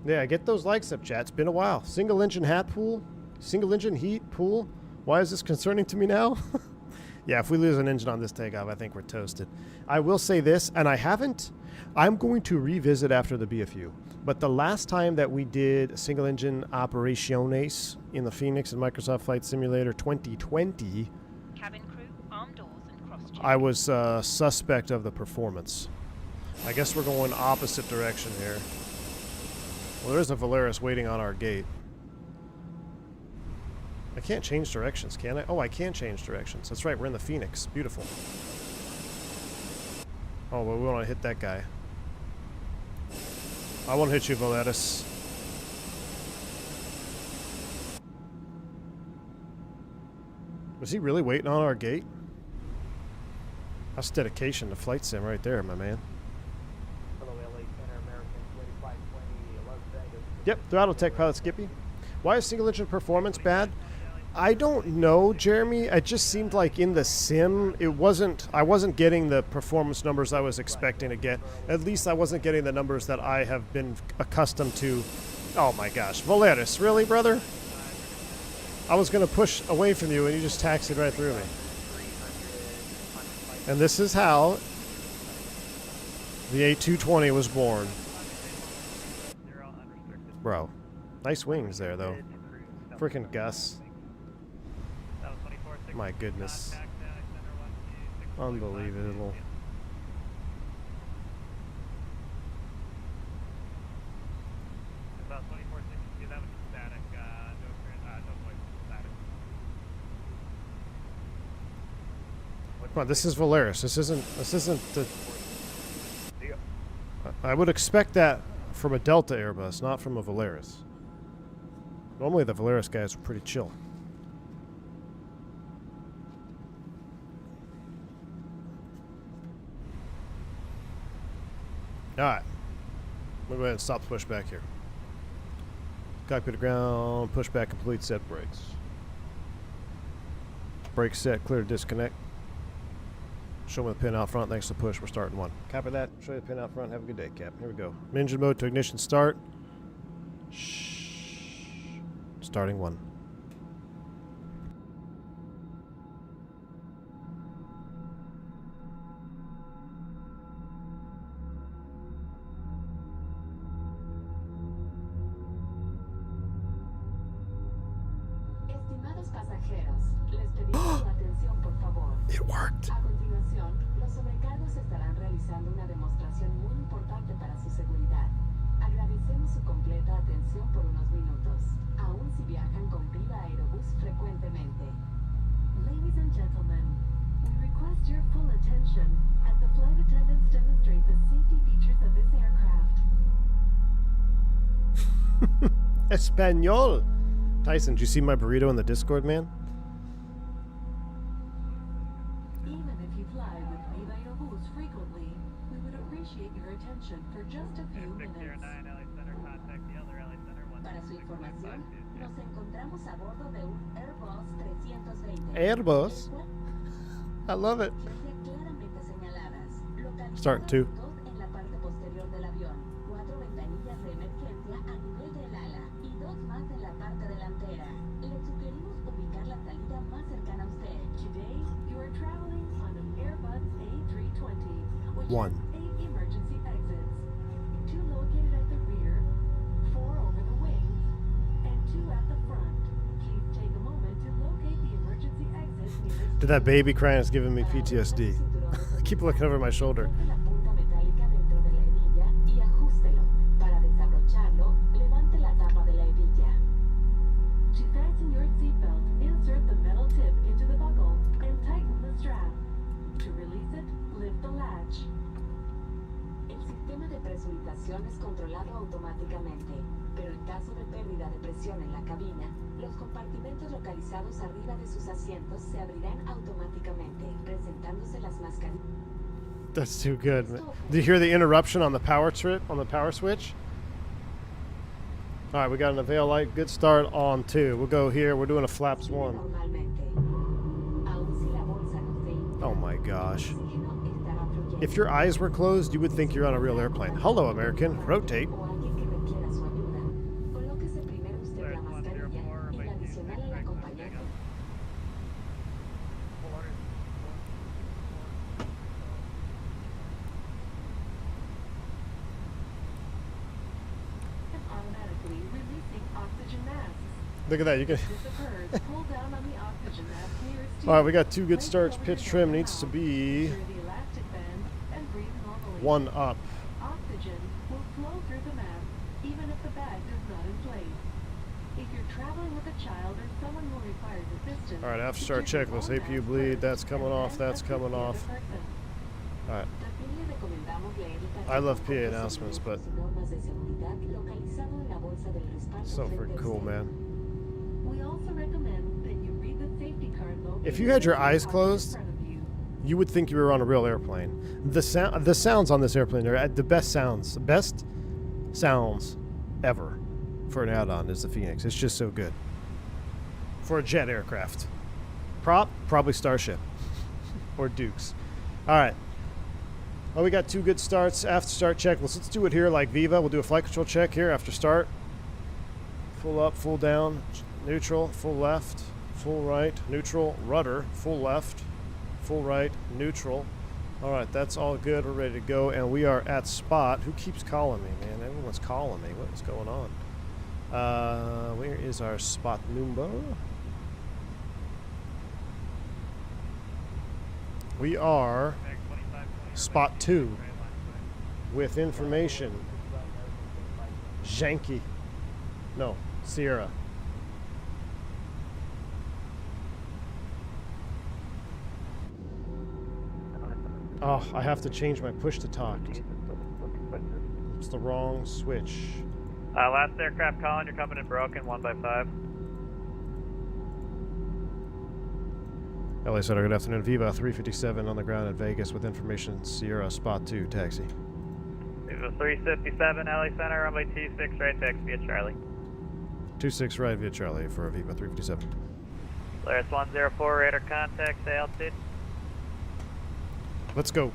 Yeah, get those likes up, chat. It's been a while. Single engine hat pool? Single engine heat pool? Why is this concerning to me now? Yeah, if we lose an engine on this takeoff, I think we're toasted. I will say this, and I'm going to revisit after the BFU. But the last time that we did single engine operaciones in the Fenix and Microsoft Flight Simulator 2020, Cabin crew, arm doors and cross-check. I was suspect of the performance. I guess we're going opposite direction here. Well, there's a Volaris waiting on our gate. I can't change directions, can I? Oh, I can change directions. That's right, we're in the Fenix. Beautiful. Oh, well, we want to hit that guy. I want to hit you, Volaris. Was he really waiting on our gate? That's dedication to flight sim right there, my man. Yep, Throttletek pilot Skippy. Why is single engine performance bad? I don't know, Jeremy. It just seemed like in the sim, I wasn't getting the performance numbers I was expecting to get. At least I wasn't getting the numbers that I have been accustomed to. Oh my gosh. Volaris, really, brother? I was going to push away from you and you just taxied right through me. And this is how the A320 was born. Bro, nice wings there, though. Freaking Gus. My goodness. Unbelievable. Come on, this is Volaris. This isn't the... I would expect that from a Delta Airbus, not from a Volaris. Normally the Volaris guys are pretty chill. Alright. We'll go ahead and stop the pushback here. Cockpit to ground, pushback complete, set brakes. Brakes set, clear to disconnect. Show me the pin out front, thanks to push, we're starting one. Copy that, show you the pin out front, have a good day, Cap. Here we go. Engine mode to ignition start. Shh. Starting one. Estimados pasajeros, les pedimos su atención, por favor. It worked. A continuación, los sobrecargos estarán realizando una demostración muy importante para su seguridad. Agradecemos su completa atención por unos minutos, aun si viajan con Viva Aerobús frecuentemente. Ladies and gentlemen, we request your full attention as the flight attendants demonstrate the safety features of this aircraft. Espanol. Tyson, did you see my burrito in the Discord, man? Even if you fly with Viva Aerobús frequently, we would appreciate your attention for just a few minutes. Para su información, nos encontramos a bordo de un Airbus 320. Airbus? I love it. Claramente señaladas. Starting two. Dos en la parte posterior del avión, 4 ventanillas de emergencia a nivel del ala y 2 más en la parte delantera. Le sugerimos ubicar la salida más cercana a usted. Today, you are traveling on an Airbus A320, which One. has 8 emergency exits. 2 located at the rear, 4 over the wings, and 2 at the front. Please take a moment to locate the emergency exit nearest. Dude, that baby crying is giving me PTSD. I keep looking over my shoulder. Coloque la punta metálica dentro de la hebilla y ajústelo. Para desabrocharlo, levante la tapa de la hebilla. To fasten your seatbelt, insert the metal tip into the buckle and tighten the strap. To release it, lift the latch. El sistema de presurización es controlado automáticamente, pero en caso de pérdida de presión en la cabina, los compartimentos localizados arriba de sus asientos se abrirán automáticamente, presentándose las mascarillas. That's too good. Man. Do you hear the interruption on the power trip, on the power switch? All right, we got an Avail light. Good start on 2. We'll go here. We're doing a flaps 1. Normalmente. Aun si la bolsa nos dé Oh my gosh. oxígeno estará fluyendo. If your eyes were closed, you would think you're on a real airplane. Hello, American. Rotate. O alguien que requiera su ayuda. Colóquese primero usted la mascarilla y la adicional al acompañante. And automatically releasing oxygen masks. Look at that. You can. This occurs, pull down on the oxygen mask nearest to All right, you. we got 2 good Place it starts. over Pitch your trim belly needs to valve. be Secure the elastic band and breathe normally. 1 up. Oxygen will flow through the mask even if the bag does not inflate. If you're traveling with a child or someone who requires assistance, All right, after start secure checklist. all APU masks bleed. first, That's coming and off. then That's assist coming the other off. person. All right. También le recomendamos leer el I love cachecol PA con announcements, but procedimientos y normas de seguridad localizado en la bolsa del respaldo so frente freaking a cool, usted. man. We also recommend that you read the safety card located If you had your in the eyes pocket in closed, front of you. you would think you were on a real airplane. The sounds on this airplane are the best sounds ever for an add-on is the Phoenix. It's just so good for a jet aircraft. Prop, probably Starship or Dukes. All right. Well, we got 2 good starts. After start checklist. Let's do it here like Viva. We'll do a flight control check here after start. Full up, full down, neutral, full left, full right, neutral, rudder, full left, full right, neutral. All right, that's all good. We're ready to go, and we are at spot. Who keeps calling me, man? Everyone's calling me. What is going on? Where is our spot number? We are spot 2 with information. Janky. No, Sierra. Oh, I have to change my push to talk. It's the wrong switch. Last aircraft calling, you're coming in broken, 1 by 5. LA Center, good afternoon. Viva 357 on the ground in Vegas with information. Sierra, spot 2, taxi. Viva 357, LA Center, runway 26, right taxi via Charlie. 26 right via Charlie for Viva 357. Polaris 104, radar contact, stay altitude. Let's go.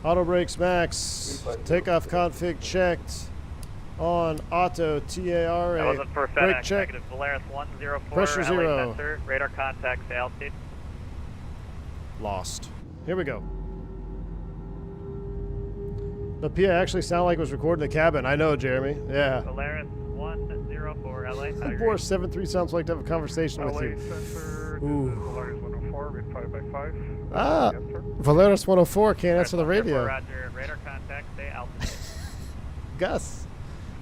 Auto brakes max. Takeoff config checked. On auto TARA. That wasn't for Brake FedEx, check. negative Polaris 104, Pressure LA 0. Center, radar contact, stay altitude. Lost. Here we go. The PA actually sounded like it was recorded in the cabin. I know, Jeremy. Yeah. Polaris 104, LA. Boris 73 sounds like to have a conversation with you. Center, Ooh. this is Polaris 104 with 5 by 5. Ah, Yes, sir. Valeris 104 can't answer the Polaris 104, radio. Roger, radar contact, stay altitude. Gus.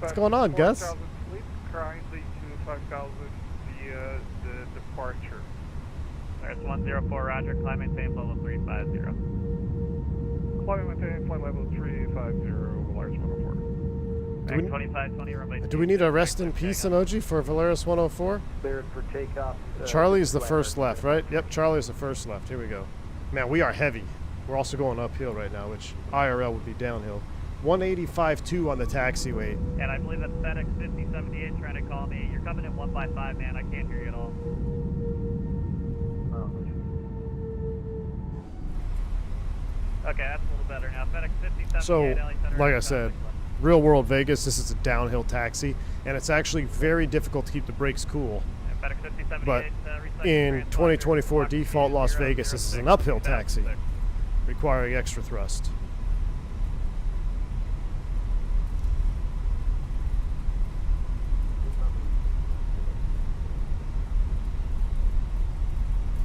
What's Dispatch going on, Gus? 4,000 fleet, currently to 5,000 via the departure. Polaris 104, Roger, climb maintain level 350. Climb maintain flight level 350, Polaris 104. Do we- 2520, runway Do we need a 26, rest in right peace takeoff. emoji for Valeris 104? Cleared for takeoff. Charlie's the first left, right? Yep, Charlie's the first left. Here we go. Man, we are heavy. We're also going uphill right now, which IRL would be downhill. 185.2 on the taxiway. And I believe that's FedEx 5078 trying to call me. You're coming in 1 by 5, man. I can't hear you at all. Okay, that's a little better now. FedEx 5078, So, LA Center, like I contact said, left. real world Vegas, this is a downhill taxi, and it's actually very difficult to keep the brakes cool. And FedEx 5078, But recycling in transponder, 2024 Fox default Las 006, Vegas, this is an uphill taxi, 2006. requiring extra thrust.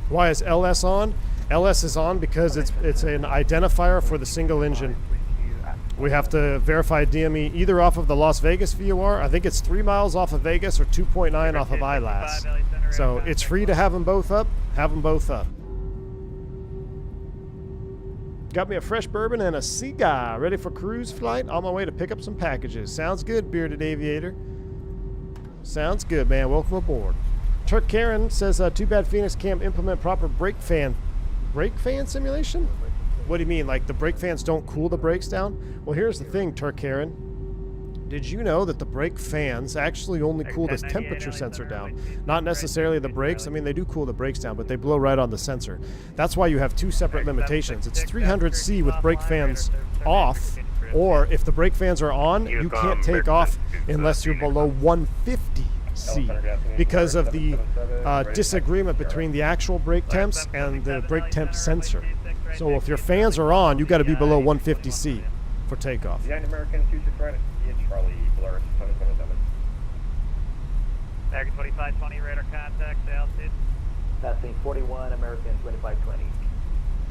Why is LS on? LS is on because it's an identifier for the single engine. We have to verify DME either off of the Las Vegas VOR. I think it's 3 miles off of Vegas or 2.9 off of ILAS. So it's free to have them both up. Have them both up. Got me a fresh bourbon and a cigar. Ready for cruise flight. On my way to pick up some packages. Sounds good, bearded aviator. Sounds good, man. Welcome aboard. Turk Karen says, too bad Phoenix can't implement proper brake fan simulation? What do you mean? Like the brake fans don't cool the brakes down? Well, here's the thing, Turk Karen. Did you know that the brake fans actually only cool the temperature sensor down? Not necessarily the brakes. I mean, they do cool the brakes down, but they blow right on the sensor. That's why you have two separate limitations. It's 300C with brake fans off, or if the brake fans are on, you can't take off unless you're below 150C because of the disagreement between the actual brake temps and the brake temp sensor. So if your fans are on, you got to be below 150C for takeoff. United American 26 right, Charlie, Polaris 2027. American 2520, radar contact, altitude. Passing 41, American 2520.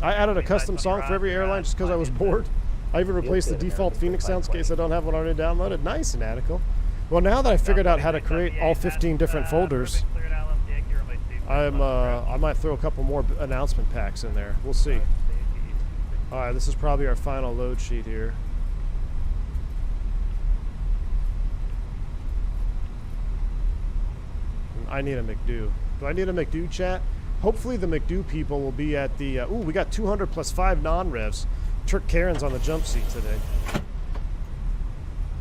I added a custom song for every airline just because I was bored. I even replaced the default Phoenix sounds in case I don't have one already downloaded. Nice, Fanatical. Well, now that I figured out how to create all 15 different folders, I might throw a couple more announcement packs in there. We'll see. All right, this is probably our final load sheet here. I need a McDo. Do I need a McDo, chat? Hopefully the McDo people will be at the... ooh, we got 200 plus 5 non-revs. Turk Karen's on the jump seat today.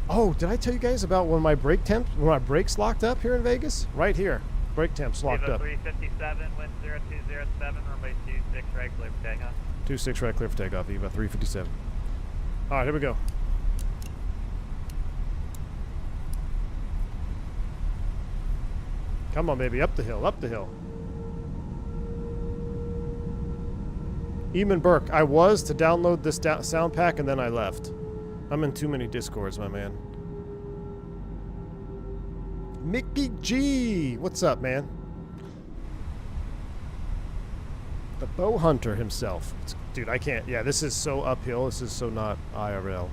Oh, did I tell you guys about when my brakes locked up here in Vegas? Right here. Brake temps locked up. 357, wind 0207, runway 26 right, clear for takeoff. 26 right, clear for takeoff, EVA 357. All right, here we go. Come on, baby, up the hill, up the hill. Eamon Burke, I was to download this sound pack and then I left. I'm in too many Discords, my man. Mickey G, what's up, man? The bow hunter himself. Dude, I can't. Yeah, this is so uphill. This is so not IRL.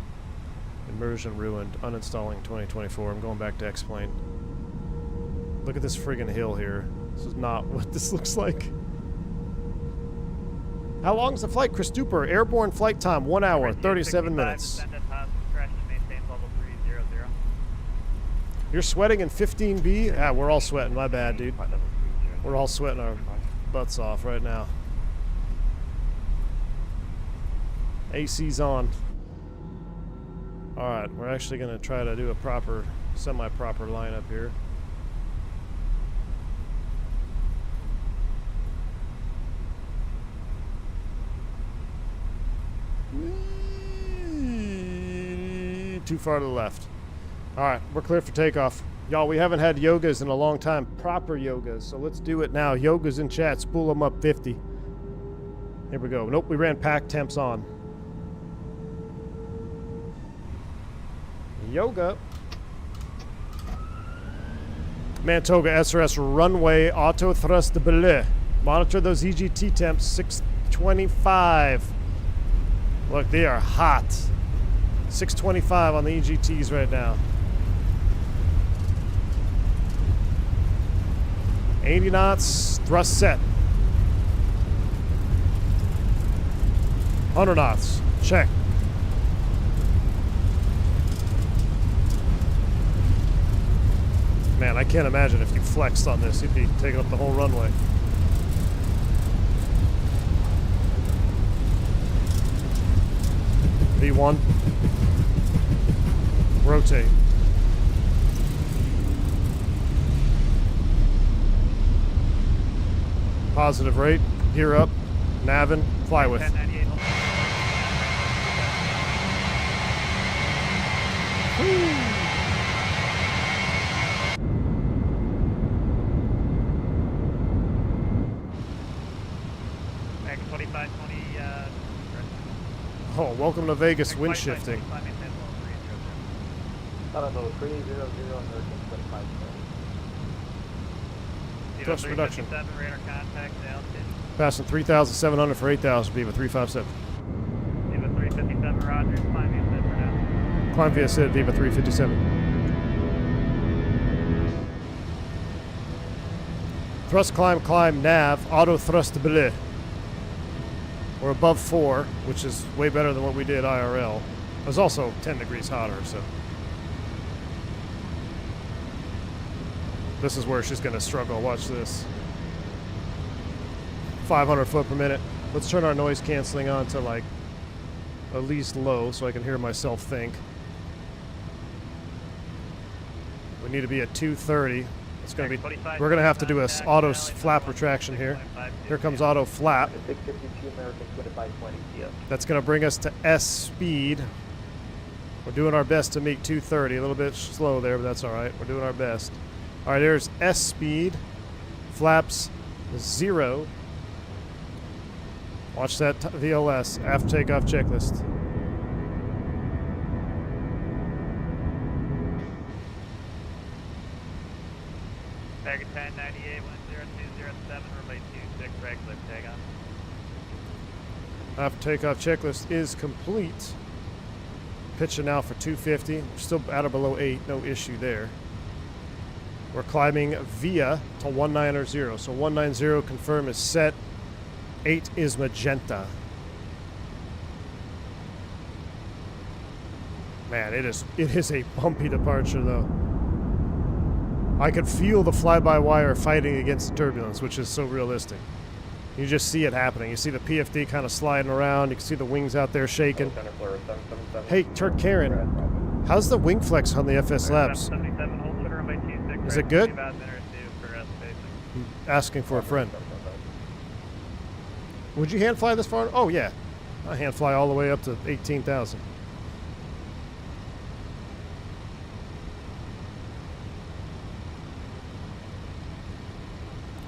Immersion ruined. Uninstalling 2024. I'm going back to X-Plane. Look at this friggin' hill here. This is not what this looks like. How long is the flight, Chris Duper? Airborne flight time, 1 hour, 37 minutes. You're sweating in 15B? Ah, we're all sweating. My bad, dude. We're all sweating our butts off right now. AC's on. Alright, we're actually going to try to do a proper, semi-proper lineup here. Too far to the left. Alright, we're clear for takeoff. Y'all, we haven't had yogas in a long time. Proper yogas, so let's do it now. Yogas in chat, spool them up 50. Here we go. Nope, we ran pack temps on. Yoga. Man, Toga, SRS runway auto thrustable. Monitor those EGT temps, 625. Look, they are hot. 625 on the EGTs right now. 80 knots, thrust set. 100 knots, check. Man, I can't imagine if you flexed on this, you'd be taking up the whole runway. V1. Rotate. Positive rate. Gear up. Navin. Fly with. 1098. Max 2520. Oh, welcome to Vegas wind shifting. Level 300, American 2520. Thrust reduction. Radar contact, altitude. Passing 3,700 for 8,000, Viva 357. Viva 357, roger. Climb via SID for now. Climb via SID, Viva 357. Thrust climb, nav, auto thrustable. We're above 4, which is way better than what we did IRL. It was also 10 degrees hotter, so. This is where she's going to struggle. Watch this. 500 foot per minute. Let's turn our noise canceling on to like at least low so I can hear myself think. We need to be at 230. It's going to be. We're going to have to do a auto flap retraction here. Here comes auto flap. 652 American 2520 TS. That's going to bring us to S speed. We're doing our best to meet 230. A little bit slow there, but that's all right. We're doing our best. All right, there's S speed. Flaps 0. Watch that VLS. After takeoff checklist. Target 1098, 10207, runway 26, regular takeoff. After takeoff checklist is complete. Pitching now for 250. We're still at or below 8. No issue there. We're climbing via to 190. So 190 confirm is set. 8 is magenta. Man, it is a bumpy departure though. I could feel the fly-by-wire fighting against the turbulence, which is so realistic. You just see it happening. You see the PFD kind of sliding around. You can see the wings out there shaking. Hey, Turk Karen, how's the wing flex on the FS Labs? Is it good? Asking for a friend. Would you hand fly this far? Oh yeah, I hand fly all the way up to 18,000.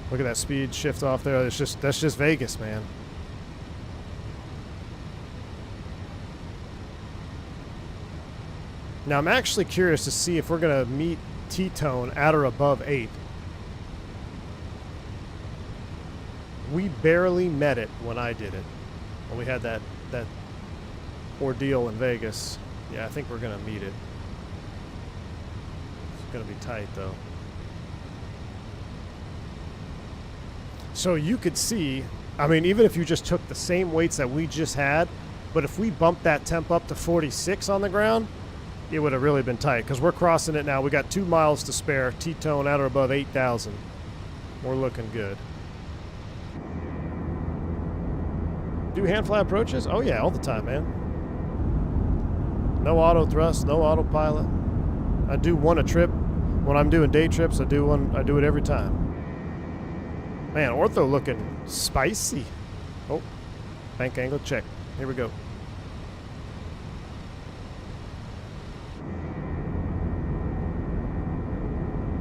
Look at that speed shift off there. That's just Vegas, man. Now I'm actually curious to see if we're gonna meet T-tone at or above 8. We barely met it when I did it. When we had that ordeal in Vegas. Yeah, I think we're gonna meet it. It's gonna be tight though. So you could see, I mean, even if you just took the same weights that we just had, but if we bumped that temp up to 46 on the ground, it would have really been tight because we're crossing it now. We got 2 miles to spare. T-tone at or above 8,000. We're looking good. Do hand fly approaches? Oh yeah, all the time, man. No auto thrust, no autopilot. I do one a trip. When I'm doing day trips, I do it every time. Man, ortho looking spicy. Oh, bank angle check. Here we go.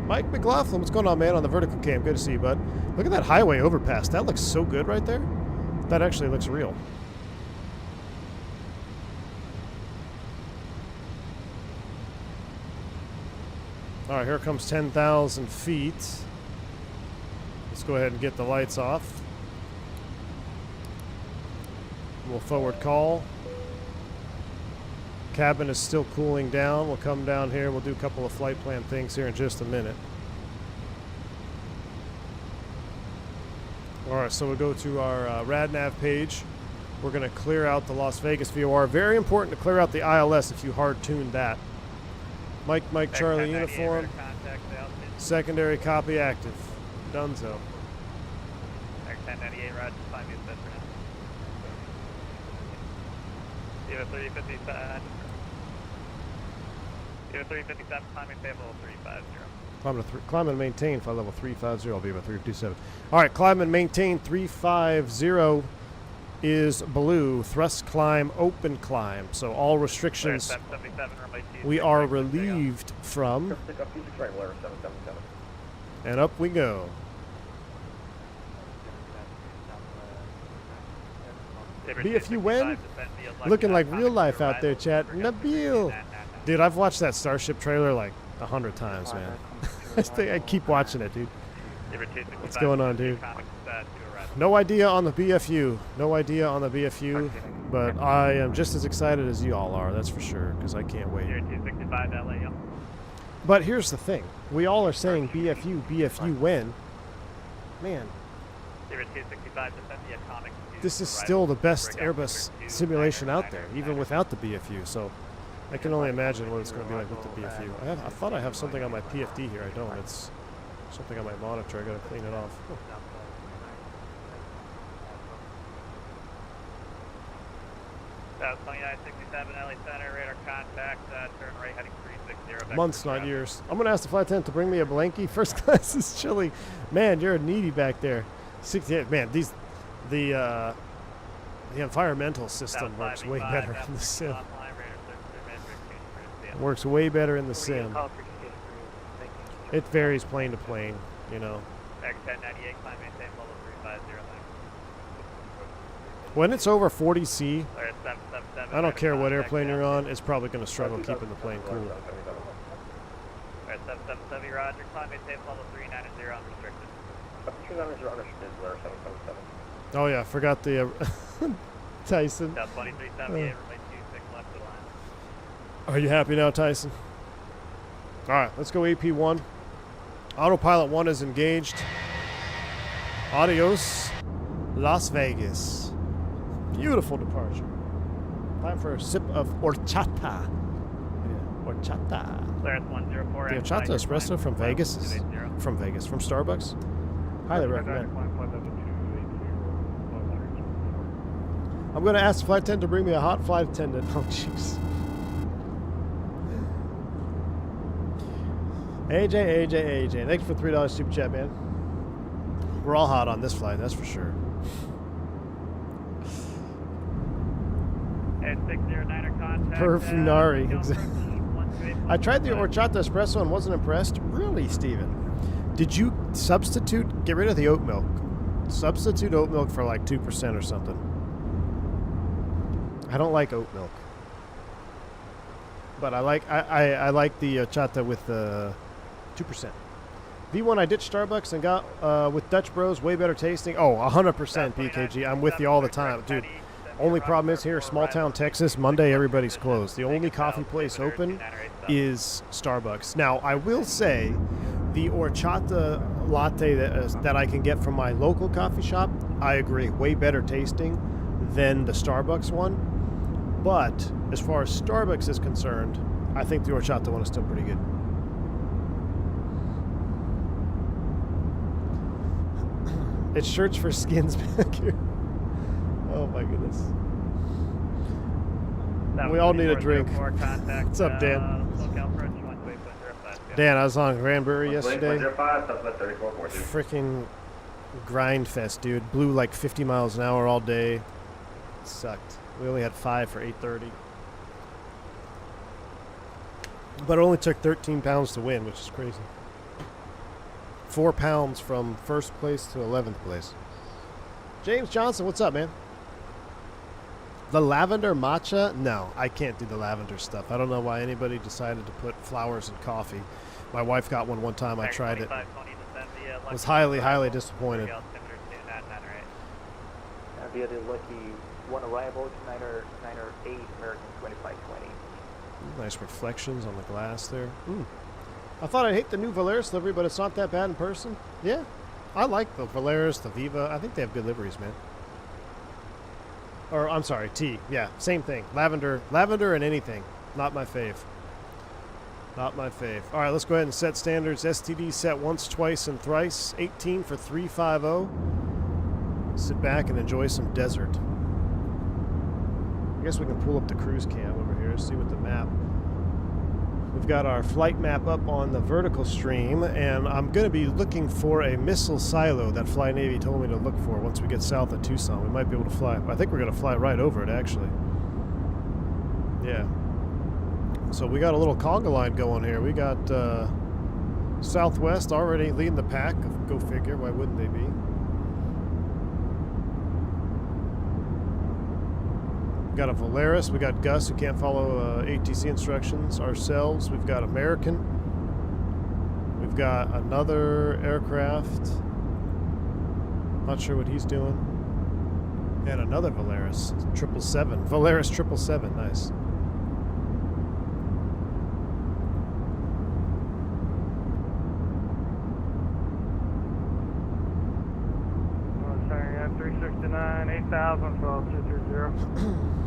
Mike McLaughlin, what's going on, man, on the vertical cam? Good to see you, bud. Look at that highway overpass. That looks so good right there. That actually looks real. All right, here comes 10,000 feet. Let's go ahead and get the lights off. We'll forward call. Cabin is still cooling down. We'll come down here. We'll do a couple of flight plan things here in just a minute. All right, so we'll go to our RadNav page. We're going to clear out the Las Vegas VOR. Very important to clear out the ILS if you hard-tuned that. Mike, Charlie, uniform. Secondary copy active. Dunzo. 1098, Roger, find me a set for now. You have a 357. You have a 357, climbing table 350. Climb and maintain flight level 350. I'll be about 327. All right, climb and maintain 350 is blue. Thrust climb, open climb. So all restrictions we are relieved from. And up we go. BFU win? Looking like real life out there, chat. Nabil. Dude, I've watched that Starship trailer like 100 times, man. I keep watching it, dude. What's going on, dude? No idea on the BFU. No idea on the BFU. But I am just as excited as you all are, that's for sure, because I can't wait. But here's the thing. We all are saying BFU win. Man. This is still the best Airbus simulation out there, even without the BFU. So I can only imagine what it's going to be like with the BFU. I thought I have something on my PFD here. I don't. It's something on my monitor. I got to clean it off. Oh. South 2967 LA Center, radar contact, turn right heading 36. Months, not years. I'm gonna ask the flight attendant to bring me a blankie. First class is chilly. Man, you're needy back there. 68. Man, the environmental system works way better in the sim. Works way better in the sim. It varies plane to plane, you know. When it's over 40C, I don't care what airplane you're on, it's probably going to struggle keeping the plane cool. 777 Roger, climb maintain level 390 unrestricted. 390 unrestricted, Blair 777. Oh yeah, forgot the Tyson. 2378, runway 26 left of the line. Are you happy now, Tyson? Alright, let's go AP1. Autopilot 1 is engaged. Adios, Las Vegas. Beautiful departure. Time for a sip of horchata. Yeah, horchata. Clearance 104. The horchata espresso from Vegas is from Starbucks. Highly recommend. I'm going to ask the flight attendant to bring me a hot flight attendant. Oh, jeez. AJ. Thanks for $3 super chat, man. We're all hot on this flight, that's for sure. 609er contact. Perfunari, exactly. I tried the horchata espresso and wasn't impressed. Really, Steven? Did you get rid of the oat milk? Substitute oat milk for like 2% or something. I don't like oat milk. But I like the horchata with 2%. V1, I ditched Starbucks and got with Dutch Bros, way better tasting. Oh, 100% PKG. I'm with you all the time. Dude, only problem is here, small town Texas, Monday everybody's closed. The only coffee place open is Starbucks. Now, I will say the horchata latte that I can get from my local coffee shop, I agree, way better tasting than the Starbucks one. But as far as Starbucks is concerned, I think the horchata one is still pretty good. It's shirts for skins back here. Oh my goodness. We all need a drink. What's up, Dan? Dan, I was on Granbury yesterday. Freaking grind fest, dude. Blew like 50 miles an hour all day. It sucked. We only had 5 for 8:30. But it only took 13 pounds to win, which is crazy. 4 pounds from first place to 11th place. James Johnson, what's up, man? The lavender matcha? No, I can't do the lavender stuff. I don't know why anybody decided to put flowers in coffee. My wife got one time. I tried it. Was highly disappointed. Via the lucky one arrival, 908 American 2520. Nice reflections on the glass there. I thought I'd hate the new Volaris livery, but it's not that bad in person. Yeah, I like the Volaris, the Viva. I think they have good liveries, man. Or, I'm sorry, T. Yeah, same thing. Lavender and anything. Not my fave. Not my fave. All right, let's go ahead and set standards. STD set once, twice, and thrice. 18 for 350. Sit back and enjoy some desert. I guess we can pull up the cruise cam over here, see what the map. We've got our flight map up on the vertical stream, and I'm going to be looking for a missile silo that Fly Navy told me to look for once we get south of Tucson. We might be able to fly. I think we're going to fly right over it, actually. Yeah. So we got a little conga line going here. We got Southwest already leading the pack. Go figure. Why wouldn't they be? We got a Volaris. We got Gus, who can't follow ATC instructions. Ourselves. We've got American. We've got another aircraft. Not sure what he's doing. And another Volaris. 777. Volaris 777. Nice. Sorry, 369, 8,000 for 230.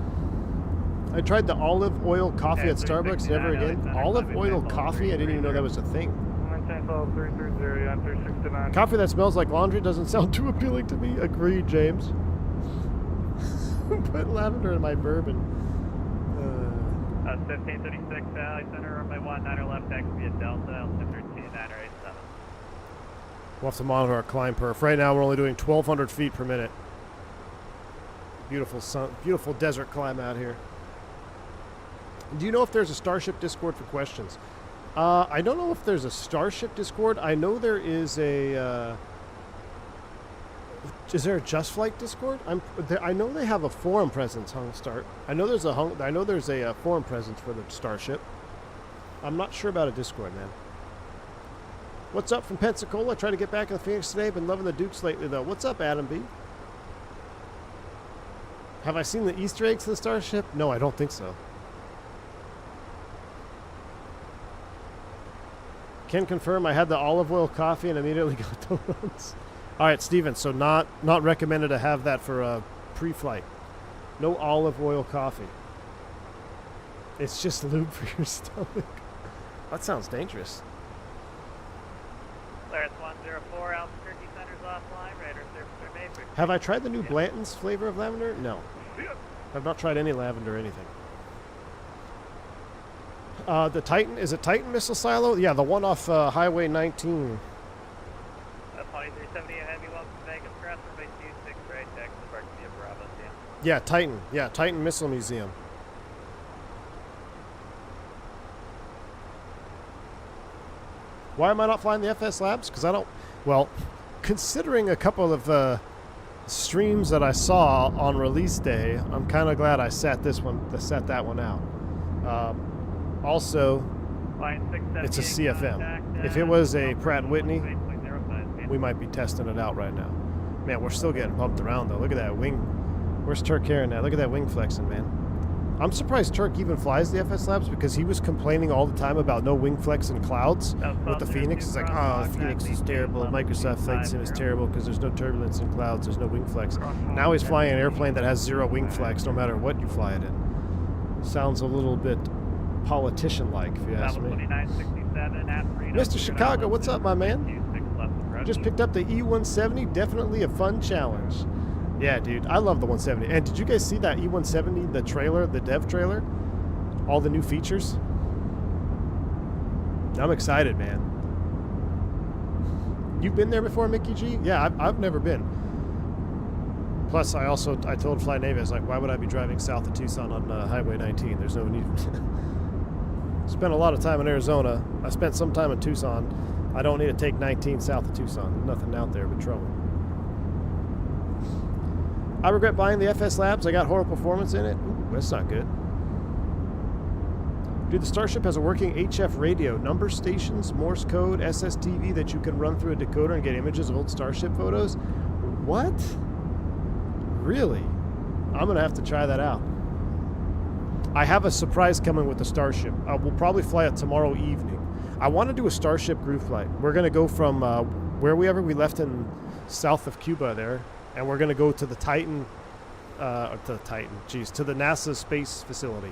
I tried the olive oil coffee at Starbucks, never again. Olive oil coffee? I didn't even know that was a thing. Coffee that smells like laundry doesn't sound too appealing to me. Agreed, James. Put lavender in my bourbon. 1536 Valley Center, runway 19 left, taxi via Delta, altimeter 2987. We'll have to monitor our climb perf. Right now we're only doing 1,200 feet per minute. Beautiful sun, beautiful desert climb out here. Do you know if there's a Starship Discord for questions? I don't know if there's a Starship Discord. I know there is a... is there a Just Flight Discord? I know they have a forum presence. Start. I know there's a forum presence for the Starship. I'm not sure about a Discord, man. What's up from Pensacola? Trying to get back in the Phoenix today. Been loving the Dukes lately, though. What's up, Adam B? Have I seen the Easter eggs to the Starship? No, I don't think so. Can confirm I had the olive oil coffee and immediately got donuts. All right, Steven, so not recommended to have that for pre-flight. No olive oil coffee. It's just lube for your stomach. That sounds dangerous. Clarence 104, Albuquerque Center's offline, radar service or matrix. Have I tried the new Blanton's flavor of lavender? No. I've not tried any lavender or anything. The Titan, is it Titan missile silo? Yeah, the one off Highway 19. 2370 heavy, welcome to Vegas, cross runway 26 right, taxi park via Bravo, Yeah, Titan. Yeah, Titan Missile Museum. Why am I not flying the FS Labs? Because I don't... Well, considering a couple of streams that I saw on release day, I'm kind of glad I sat that one out. Also, it's a CFM. If it was a Pratt & Whitney, we might be testing it out right now. Man, we're still getting bumped around, though. Look at that wing. Where's Turk carrying that? Look at that wing flexing, man. I'm surprised Turk even flies the FS Labs because he was complaining all the time about no wing flex in clouds with the Phoenix. It's like, oh, Phoenix is terrible. Microsoft Flight Sim is terrible because there's no turbulence in clouds. There's no wing flex. Now he's flying an airplane that has zero wing flex no matter what you fly it in. Sounds a little bit politician-like, if you ask me. Mr. Chicago, what's up, my man? Just picked up the E170. Definitely a fun challenge. Yeah, dude, I love the 170. And did you guys see that E170, the trailer, the dev trailer? All the new features? I'm excited, man. You've been there before, Mickey G? Yeah, I've never been. Plus, I told Fly Navy, I was like, why would I be driving south of Tucson on Highway 19? There's no need. Spent a lot of time in Arizona. I spent some time in Tucson. I don't need to take 19 south of Tucson. There's nothing out there but trouble. I regret buying the FS Labs. I got horrible performance in it. Ooh, that's not good. Dude, the Starship has a working HF radio, number stations, Morse code, SSTV that you can run through a decoder and get images of old Starship photos. What? Really? I'm going to have to try that out. I have a surprise coming with the Starship. We'll probably fly it tomorrow evening. I want to do a Starship groove flight. We're going to go from wherever we left in south of Cuba there, and we're going to go to the Titan, to the NASA space facility.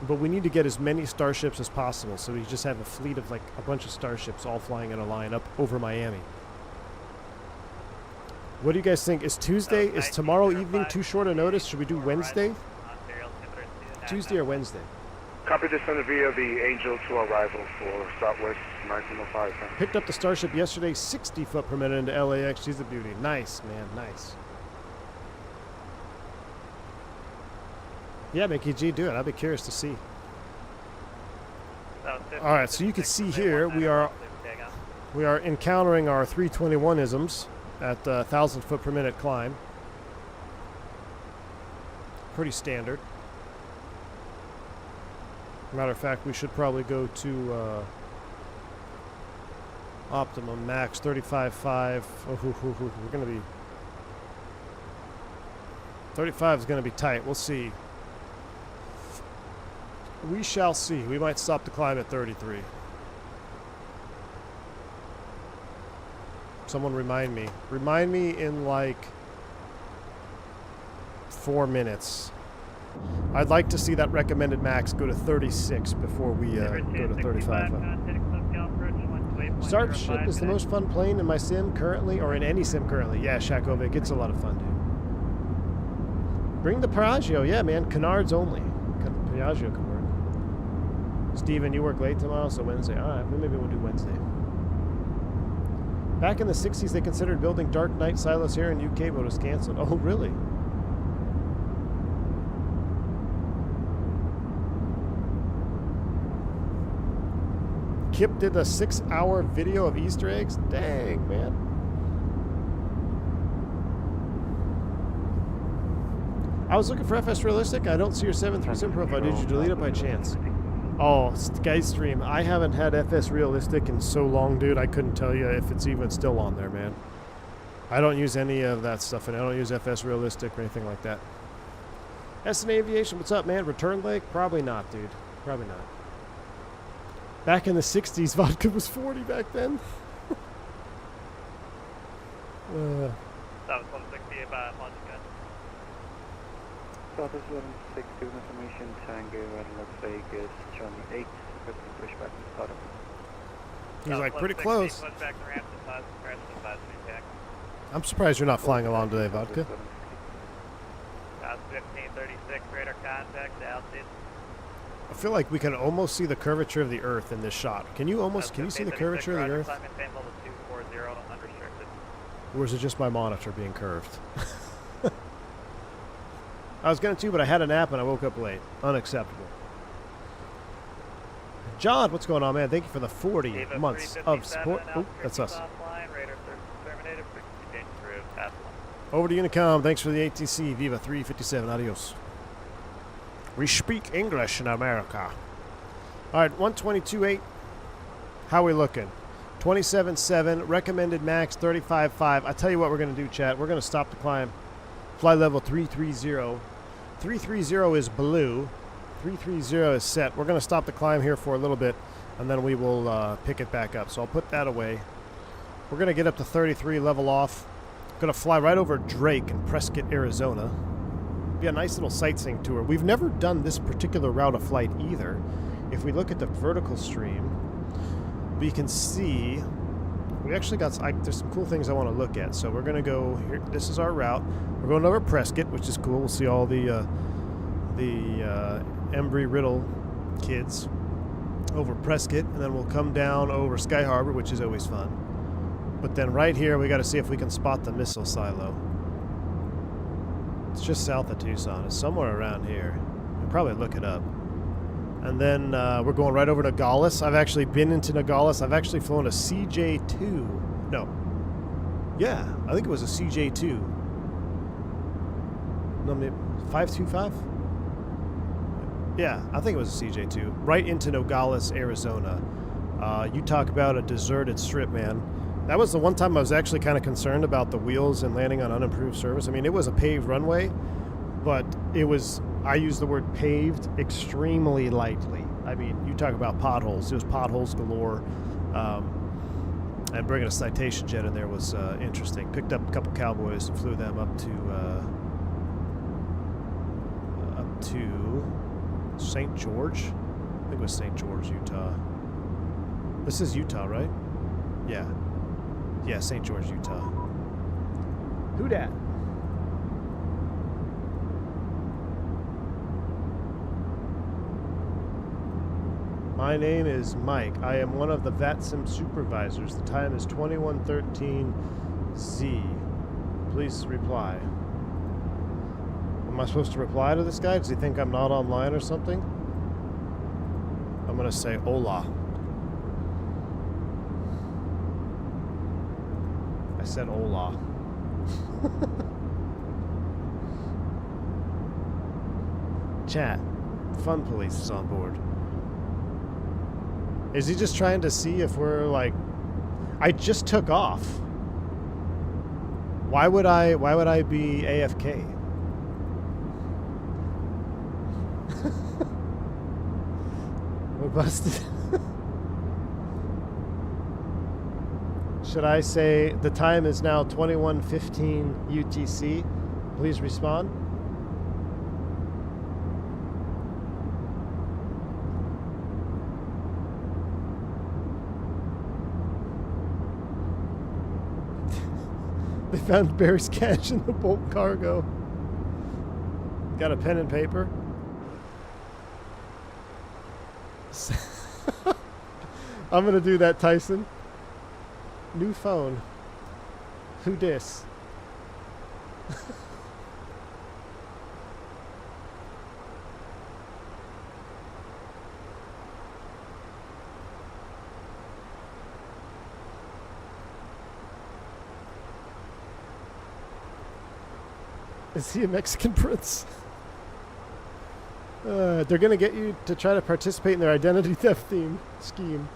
But we need to get as many Starships as possible, so we just have a fleet of like a bunch of Starships all flying in a line up over Miami. What do you guys think? Is tomorrow evening too short a notice? Should we do Wednesday? Tuesday or Wednesday? Copy this on the via the Angel to arrival for Southwest 1905. Picked up the Starship yesterday, 60 foot per minute into LAX. She's a beauty. Nice, man, nice. Yeah, Mickey G, do it. I'd be curious to see. All right, so you can see here we are encountering our 321-isms at 1,000 foot per minute climb. Pretty standard. Matter of fact, we should probably go to optimum max 35.5. We're going to be 35 is going to be tight. We'll see. We shall see. We might stop the climb at 33. Someone remind me. Remind me in like 4 minutes. I'd like to see that recommended max go to 36 before we go to 35. Starship is the most fun plane in my sim currently, or in any sim currently. Yeah, Shakovic, it's a lot of fun, dude. Bring the Piaggio. Yeah, man, canards only. Piaggio can work. Steven, you work late tomorrow, so Wednesday. All right, well, maybe we'll do Wednesday. Back in the 60s, they considered building Dark Knight silos here in UK, but it was canceled. Oh, really? Kip did a 6-hour video of Easter eggs? Dang, man. I was looking for FS Realistic. I don't see your 737 profile. Did you delete it by chance? Oh, Skystream. I haven't had FS Realistic in so long, dude. I couldn't tell you if it's even still on there, man. I don't use any of that stuff, and I don't use FS Realistic or anything like that. SN Aviation, what's up, man? Return leg? Probably not, dude. Probably not. Back in the 60s, vodka was 40 back then. That was 160 about launch gun. Southwest 162 information, Tango at Las Vegas, Johnny 8, 50 pushback to start up. He's like pretty close. Pushback the ramp to crash the passenger deck. I'm surprised you're not flying along today, vodka. 1536, radar contact, altitude. I feel like we can almost see the curvature of the Earth in this shot. Can you see the curvature of the Earth? Or is it just my monitor being curved? I was going to, but I had a nap and I woke up late. Unacceptable. John, what's going on, man? Thank you for the 40 months of support. Oh, that's us. Over to Unicom. Thanks for the ATC. Viva 357. Adios. We speak English in America. All right, 122.8. How we looking? 27.7. Recommended max 35.5. I tell you what we're going to do, chat. We're going to stop the climb. Fly level 330. 330 is blue. 330 is set. We're going to stop the climb here for a little bit, and then we will pick it back up. So I'll put that away. We're going to get up to 33, level off. Going to fly right over Drake in Prescott, Arizona. Be a nice little sightseeing tour. We've never done this particular route of flight either. If we look at the vertical stream, we can see we actually got there's some cool things I want to look at. So we're going to go here. This is our route. We're going over Prescott, which is cool. We'll see all the Embry-Riddle kids over Prescott, and then we'll come down over Sky Harbor, which is always fun. But then right here, we got to see if we can spot the missile silo. It's just south of Tucson. It's somewhere around here. We'll probably look it up. And then we're going right over to Nogales. I've actually been into Nogales. I've actually flown a CJ2. No. Yeah, I think it was a CJ2. No, maybe 525? Yeah, I think it was a CJ2. Right into Nogales, Arizona. You talk about a deserted strip, man. That was the one time I was actually kind of concerned about the wheels and landing on unimproved surface. I mean, it was a paved runway, but it was, I use the word paved extremely lightly. I mean, you talk about potholes. There was potholes galore. And bringing a Citation jet in there was interesting. Picked up a couple Cowboys and flew them up to St. George. I think it was St. George, Utah. This is Utah, right? Yeah. Yeah, St. George, Utah. Who dat? My name is Mike. I am one of the VATSIM supervisors. The time is 2113Z. Please reply. Am I supposed to reply to this guy? Does he think I'm not online or something? I'm going to say hola. I said hola. Chat. Fun Police is on board. Is he just trying to see if we're like... I just took off. Why would I be AFK? We're busted. Should I say the time is now 21:15 UTC? Please respond. They found Barry's cash in the bulk cargo. Got a pen and paper? I'm gonna do that, Tyson. New phone. Who dis? Is he a Mexican prince? They're going to get you to try to participate in their identity theft scheme.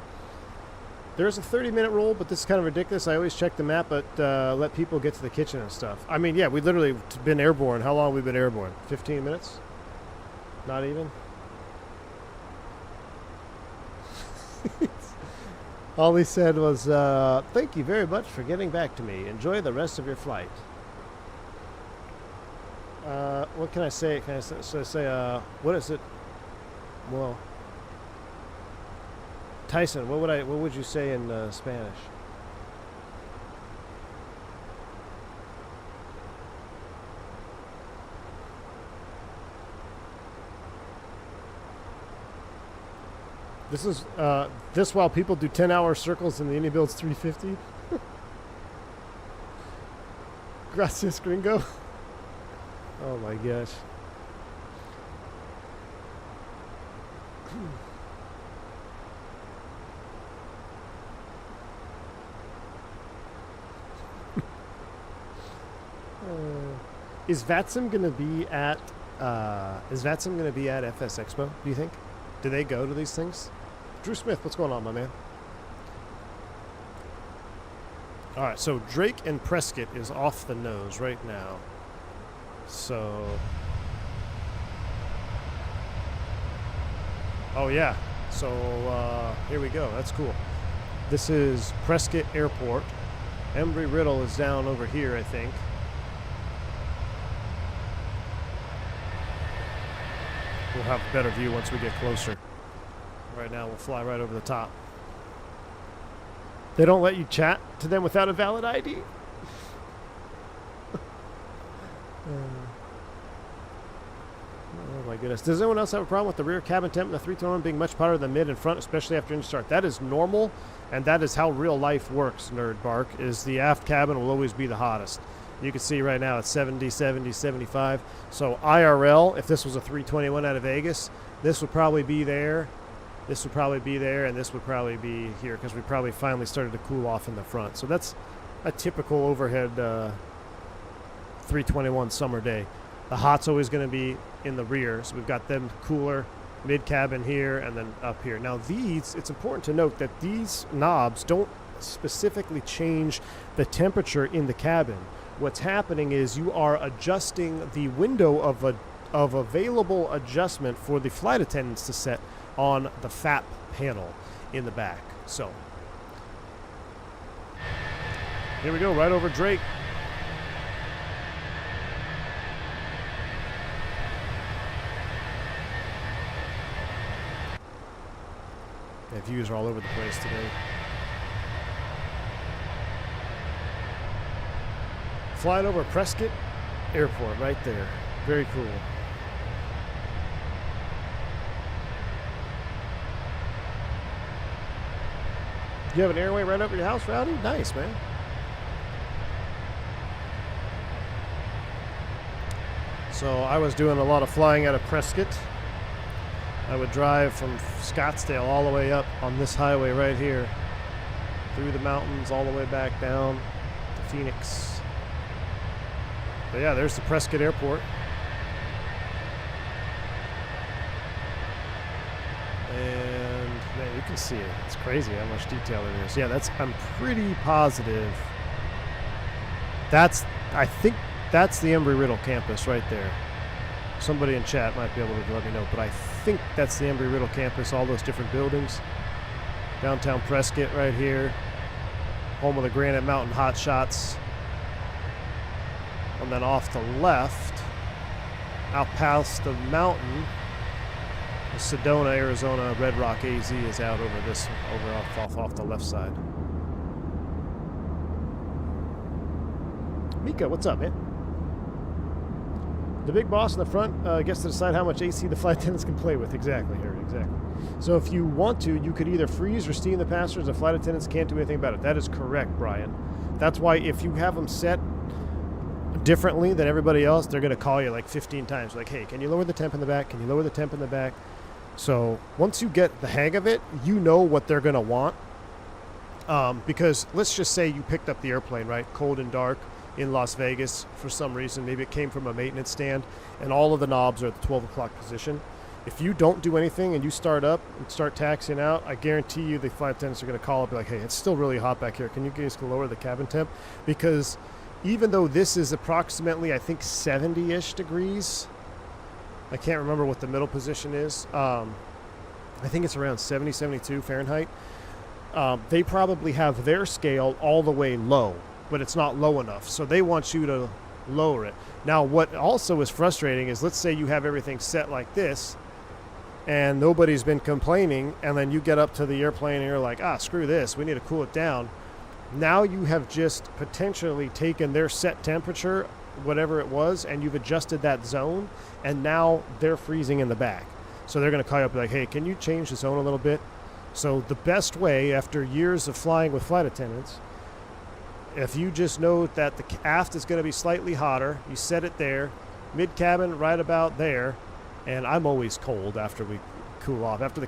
There's a 30-minute rule, but this is kind of ridiculous. I always check the map, but let people get to the kitchen and stuff. I mean, yeah, we literally been airborne. How long have we been airborne? 15 minutes? Not even? All he said was, thank you very much for getting back to me. Enjoy the rest of your flight. What can I say? Can I say, what is it? Well, Tyson, what would you say in Spanish? This is this while people do 10-hour circles and the Indy builds 350. Gracias, gringo. Oh my gosh. Is Vatsum gonna be at FS Expo, do you think? Do they go to these things? Drew Smith, what's going on, my man? Alright, so Drake and Prescott is off the nose right now. So, oh yeah, so here we go. That's cool. This is Prescott Airport. Embry-Riddle is down over here, I think. We'll have a better view once we get closer. Right now, we'll fly right over the top. They don't let you chat to them without a valid ID? Oh my goodness. Does anyone else have a problem with the rear cabin temp and the 321 being much hotter than mid and front, especially after engine start? That is normal, and that is how real life works, Nerd Bark, is the aft cabin will always be the hottest. You can see right now it's 70, 70, 75. So IRL, if this was a 321 out of Vegas, this would probably be there. This would probably be there, and this would probably be here because we probably finally started to cool off in the front. So that's a typical overhead 321 summer day. The hot's always going to be in the rear, so we've got them cooler, mid-cabin here, and then up here. Now these, it's important to note that these knobs don't specifically change the temperature in the cabin. What's happening is you are adjusting the window of available adjustment for the flight attendants to set on the FAP panel in the back. So here we go, right over Drake. The views are all over the place today. Flying over Prescott Airport right there. Very cool. You have an airway right over your house, Rowdy? Nice, man. So I was doing a lot of flying out of Prescott. I would drive from Scottsdale all the way up on this highway right here, through the mountains, all the way back down to Phoenix. But yeah, there's the Prescott Airport. And man, you can see it. It's crazy how much detail it is. Yeah, I'm pretty positive. I think that's the Embry-Riddle campus right there. Somebody in chat might be able to let me know, but I think that's the Embry-Riddle campus, all those different buildings. Downtown Prescott right here. Home of the Granite Mountain Hot Shots. And then off the left, out past the mountain, Sedona, Arizona, Red Rock AZ is out over off the left side. Mika, what's up, man? The big boss in the front gets to decide how much AC the flight attendants can play with. Exactly, Harry, exactly. So if you want to, you could either freeze or steam the passengers. The flight attendants can't do anything about it. That is correct, Brian. That's why if you have them set differently than everybody else, they're going to call you like 15 times. Like, hey, can you lower the temp in the back? Can you lower the temp in the back? So once you get the hang of it, you know what they're going to want. Because let's just say you picked up the airplane, right? Cold and dark in Las Vegas for some reason. Maybe it came from a maintenance stand and all of the knobs are at the 12 o'clock position. If you don't do anything and you start up and start taxiing out, I guarantee you the flight attendants are going to call up and be like, hey, it's still really hot back here. Can you guys lower the cabin temp? Because even though this is approximately, I think, 70-ish degrees, I can't remember what the middle position is. I think it's around 70, 72 Fahrenheit. They probably have their scale all the way low, but it's not low enough. So they want you to lower it. Now, what also is frustrating is, let's say you have everything set like this, and nobody's been complaining, and then you get up to the airplane and you're like, screw this, we need to cool it down. Now you have just potentially taken their set temperature, whatever it was, and you've adjusted that zone, and now they're freezing in the back. So they're going to call you up and be like, hey, can you change the zone a little bit? So the best way, after years of flying with flight attendants, if you just know that the aft is going to be slightly hotter, you set it there, mid-cabin right about there, and I'm always cold after we cool off. After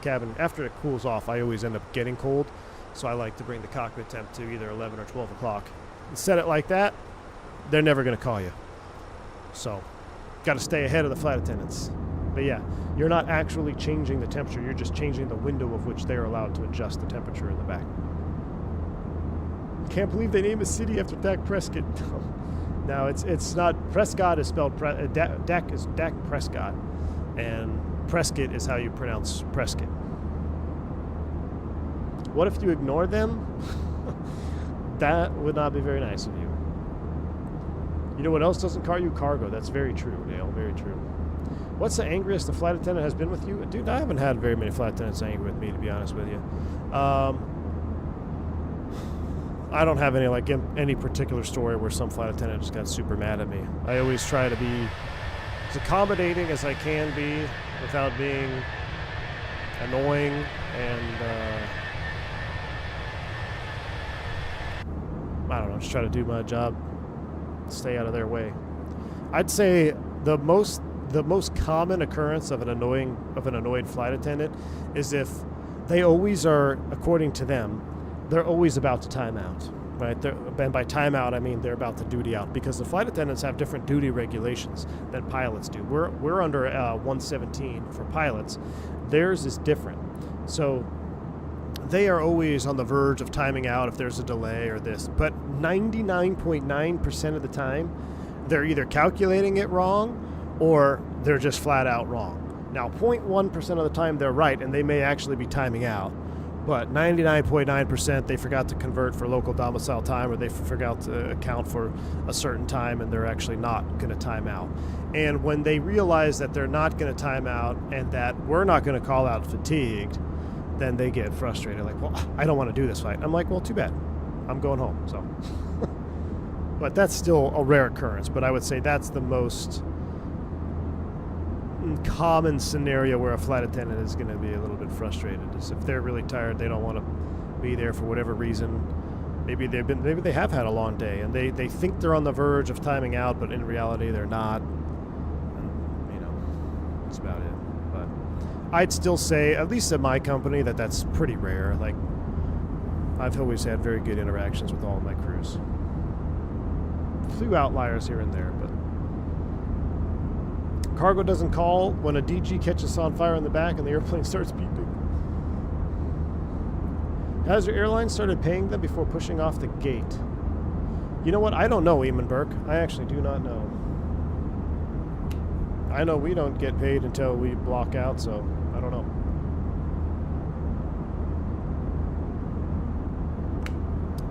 it cools off, I always end up getting cold, so I like to bring the cockpit temp to either 11 or 12 o'clock. And set it like that, they're never going to call you. So, got to stay ahead of the flight attendants. But yeah, you're not actually changing the temperature, you're just changing the window of which they're allowed to adjust the temperature in the back. Can't believe they named a city after Dak Prescott. No, it's not. Prescott is spelled Dak is Dak Prescott, and Prescott is how you pronounce Prescott. What if you ignore them? That would not be very nice of you. You know what else doesn't call you? Cargo. That's very true, Dale. Very true. What's the angriest the flight attendant has been with you? Dude, I haven't had very many flight attendants angry with me, to be honest with you. I don't have any particular story where some flight attendant just got super mad at me. I always try to be as accommodating as I can be without being annoying, and I don't know, just try to do my job, stay out of their way. I'd say the most common occurrence of an annoyed flight attendant is if they always are, according to them, they're always about to time out, right? And by time out, I mean they're about to duty out, because the flight attendants have different duty regulations than pilots do. We're under 117 for pilots. Theirs is different. So they are always on the verge of timing out if there's a delay or this. But 99.9% of the time, they're either calculating it wrong or they're just flat out wrong. Now, 0.1% of the time they're right, and they may actually be timing out. But 99.9% they forgot to convert for local domicile time, or they forgot to account for a certain time, and they're actually not going to time out. And when they realize that they're not going to time out and that we're not going to call out fatigued, then they get frustrated. Like, well, I don't want to do this flight. I'm like, well, too bad. I'm going home. So, but that's still a rare occurrence. But I would say that's the most common scenario where a flight attendant is going to be a little bit frustrated, is if they're really tired, they don't want to be there for whatever reason. Maybe they have had a long day and they think they're on the verge of timing out, but in reality they're not. And, you know, that's about it. But I'd still say, at least at my company, that's pretty rare. Like, I've always had very good interactions with all of my crews. A few outliers here and there, but cargo doesn't call when a DG catches on fire in the back and the airplane starts beeping. Has your airline started paying them before pushing off the gate? You know what? I don't know, Eamon Burke. I actually do not know. I know we don't get paid until we block out, so I don't know.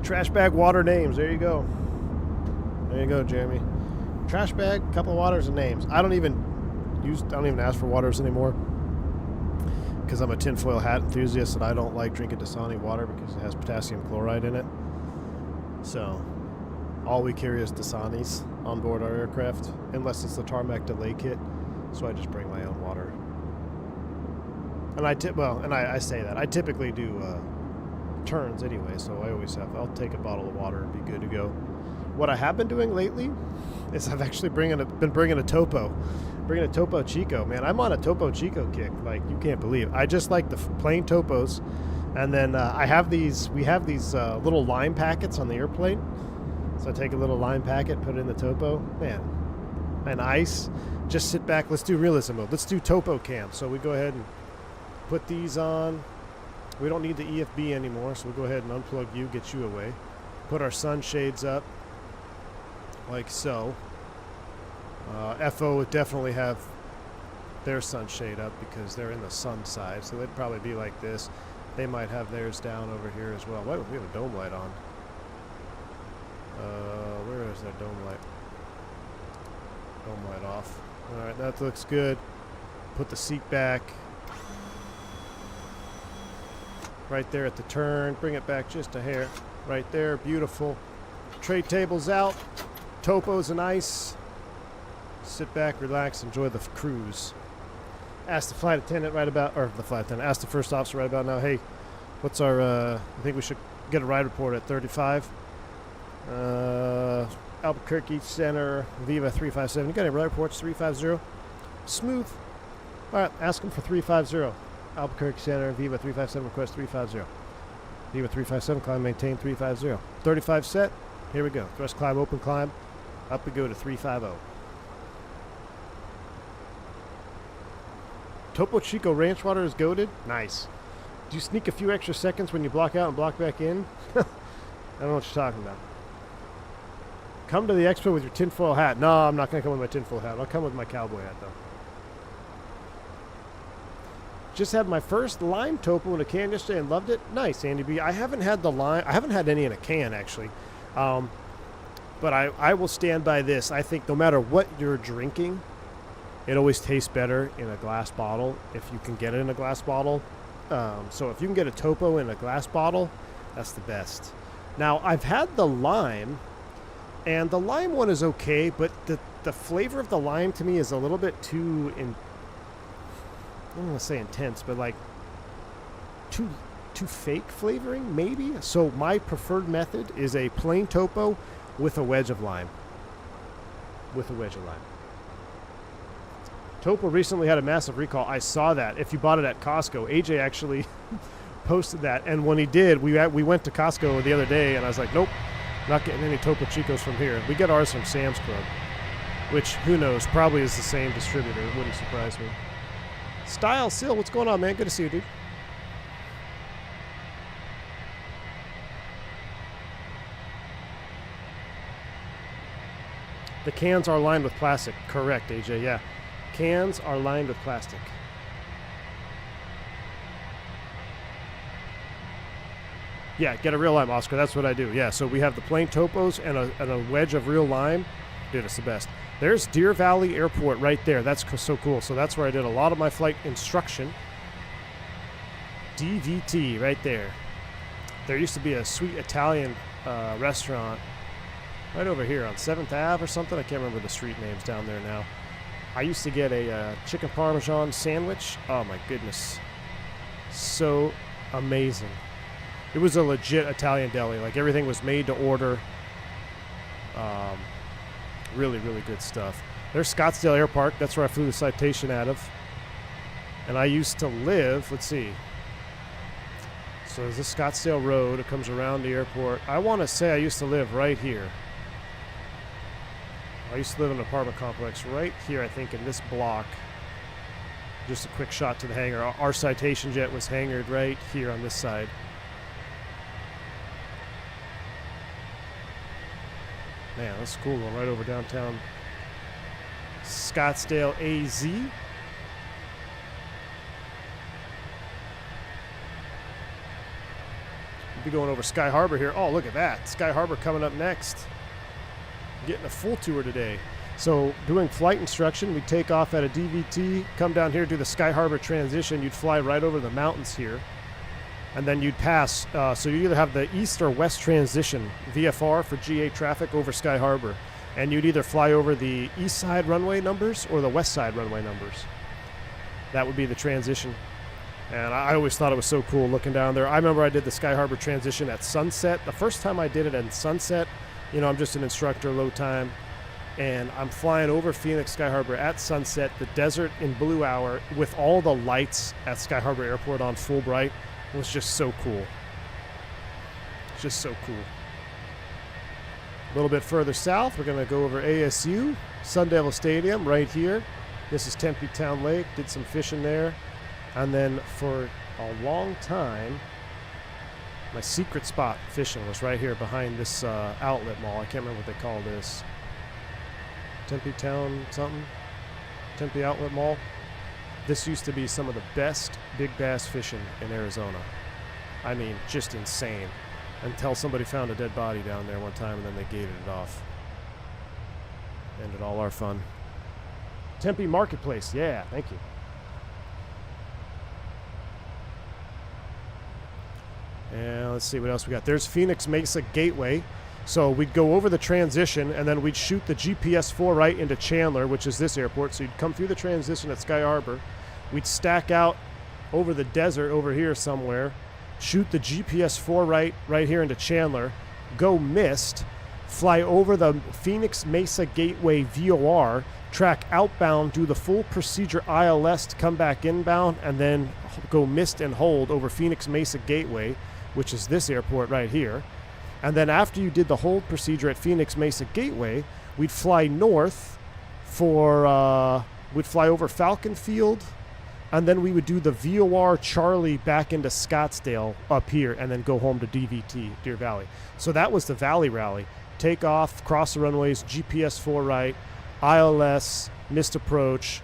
Trash bag water names. There you go. There you go, Jeremy. Trash bag, couple of waters and names. I don't even ask for waters anymore, because I'm a tinfoil hat enthusiast and I don't like drinking Dasani water because it has potassium chloride in it. So all we carry is Dasanis. on board our aircraft, unless it's the tarmac delay kit. So I just bring my own water. And I say that I typically do turns anyway, so I always have. I'll take a bottle of water and be good to go. What I have been doing lately is I've actually been bringing a Topo Chico. Man, I'm on a Topo Chico kick, like you can't believe. I just like the plain Topos, and then we have these little lime packets on the airplane. So I take a little lime packet, put it in the Topo. Man, and ice. Just sit back. Let's do realism mode. Let's do Topo cam. So we go ahead and put these on. We don't need the EFB anymore, so we'll go ahead and unplug you, get you away. Put our sunshades up, like so. FO would definitely have their sunshade up because they're in the sun side, so they'd probably be like this. They might have theirs down over here as well. Why don't we have a dome light on? Where is that dome light? Dome light off. Alright, that looks good. Put the seat back. Right there at the turn. Bring it back just a hair. Right there. Beautiful. Tray tables out. Topos and ice. Sit back, relax, enjoy the cruise. Ask the flight attendant ask the first officer right about now, hey, what's our, I think we should get a ride report at 35. Albuquerque Center, Viva 357. You got any ride reports? 350? Smooth. All right, ask them for 350. Albuquerque Center, Viva 357, request 350. Viva 357, climb, maintain 350. 35 set. Here we go. Thrust climb, open climb. Up we go to 350. Topo Chico Ranch water is goated. Nice. Do you sneak a few extra seconds when you block out and block back in? I don't know what you're talking about. Come to the expo with your tinfoil hat. No, I'm not going to come with my tinfoil hat. I'll come with my cowboy hat, though. Just had my first lime Topo in a can yesterday and loved it. Nice, Andy B. I haven't had the lime. I haven't had any in a can, actually. But I will stand by this. I think no matter what you're drinking, it always tastes better in a glass bottle if you can get it in a glass bottle. So if you can get a Topo in a glass bottle, that's the best. Now, I've had the lime, and the lime one is okay, but the flavor of the lime to me is a little bit too, I don't want to say intense, but like too fake flavoring, maybe? So my preferred method is a plain Topo with a wedge of lime. Topo recently had a massive recall. I saw that. If you bought it at Costco, AJ actually posted that. And when he did, we went to Costco the other day, and I was like, nope, not getting any Topo Chicos from here. We get ours from Sam's Club, which, who knows, probably is the same distributor. It wouldn't surprise me. Style Seal, what's going on, man? Good to see you, dude. The cans are lined with plastic. Correct, AJ, yeah. Cans are lined with plastic. Yeah, get a real lime, Oscar. That's what I do. Yeah, so we have the plain Topos and a wedge of real lime. Dude, it's the best. There's Deer Valley Airport right there. That's so cool. So that's where I did a lot of my flight instruction. DVT right there. There used to be a sweet Italian restaurant right over here on 7th Ave or something. I can't remember the street names down there now. I used to get a chicken parmesan sandwich. Oh my goodness. So amazing. It was a legit Italian deli. Like everything was made to order. Really, really good stuff. There's Scottsdale Air Park. That's where I flew the Citation out of. And I used to live, let's see. So there's this Scottsdale Road. It comes around the airport. I want to say I used to live right here. I used to live in an apartment complex right here, I think, in this block. Just a quick shot to the hangar. Our Citation jet was hangared right here on this side. Man, that's cool. Going right over downtown Scottsdale, AZ. We'll be going over Sky Harbor here. Oh, look at that. Sky Harbor coming up next. Getting a full tour today. So doing flight instruction, we take off at a DVT, come down here, do the Sky Harbor transition. You'd fly right over the mountains here. And then you'd pass. So you either have the east or west transition, VFR for GA traffic over Sky Harbor. and you'd either fly over the east side runway numbers or the west side runway numbers. That would be the transition. And I always thought it was so cool looking down there. I remember I did the Sky Harbor transition at sunset. The first time I did it at sunset, you know, I'm just an instructor, low time, and I'm flying over Phoenix Sky Harbor at sunset, the desert in blue hour, with all the lights at Sky Harbor Airport on full bright. It was just so cool. Just so cool. A little bit further south, we're going to go over ASU, Sun Devil Stadium right here. This is Tempe Town Lake, did some fishing there. And then for a long time, my secret spot fishing was right here behind this outlet mall. I can't remember what they call this. Tempe Town something? Tempe Outlet Mall. This used to be some of the best big bass fishing in Arizona. I mean, just insane. Until somebody found a dead body down there one time and then they gated it off. Ended all our fun. Tempe Marketplace, yeah, thank you. And let's see what else we got. There's Phoenix Mesa Gateway. So we'd go over the transition and then we'd shoot the GPS 4 right into Chandler, which is this airport. So you'd come through the transition at Sky Harbor. We'd stack out over the desert over here somewhere, shoot the GPS 4 right here into Chandler, go missed, fly over the Phoenix Mesa Gateway VOR, track outbound, do the full procedure ILS to come back inbound, and then go missed and hold over Phoenix Mesa Gateway, which is this airport right here. And then after you did the hold procedure at Phoenix Mesa Gateway, we'd fly north for, we'd fly over Falcon Field, and then we would do the VOR Charlie back into Scottsdale up here, and then go home to DVT, Deer Valley. So that was the Valley Rally. Take off, cross the runways, GPS 4 right, ILS, missed approach,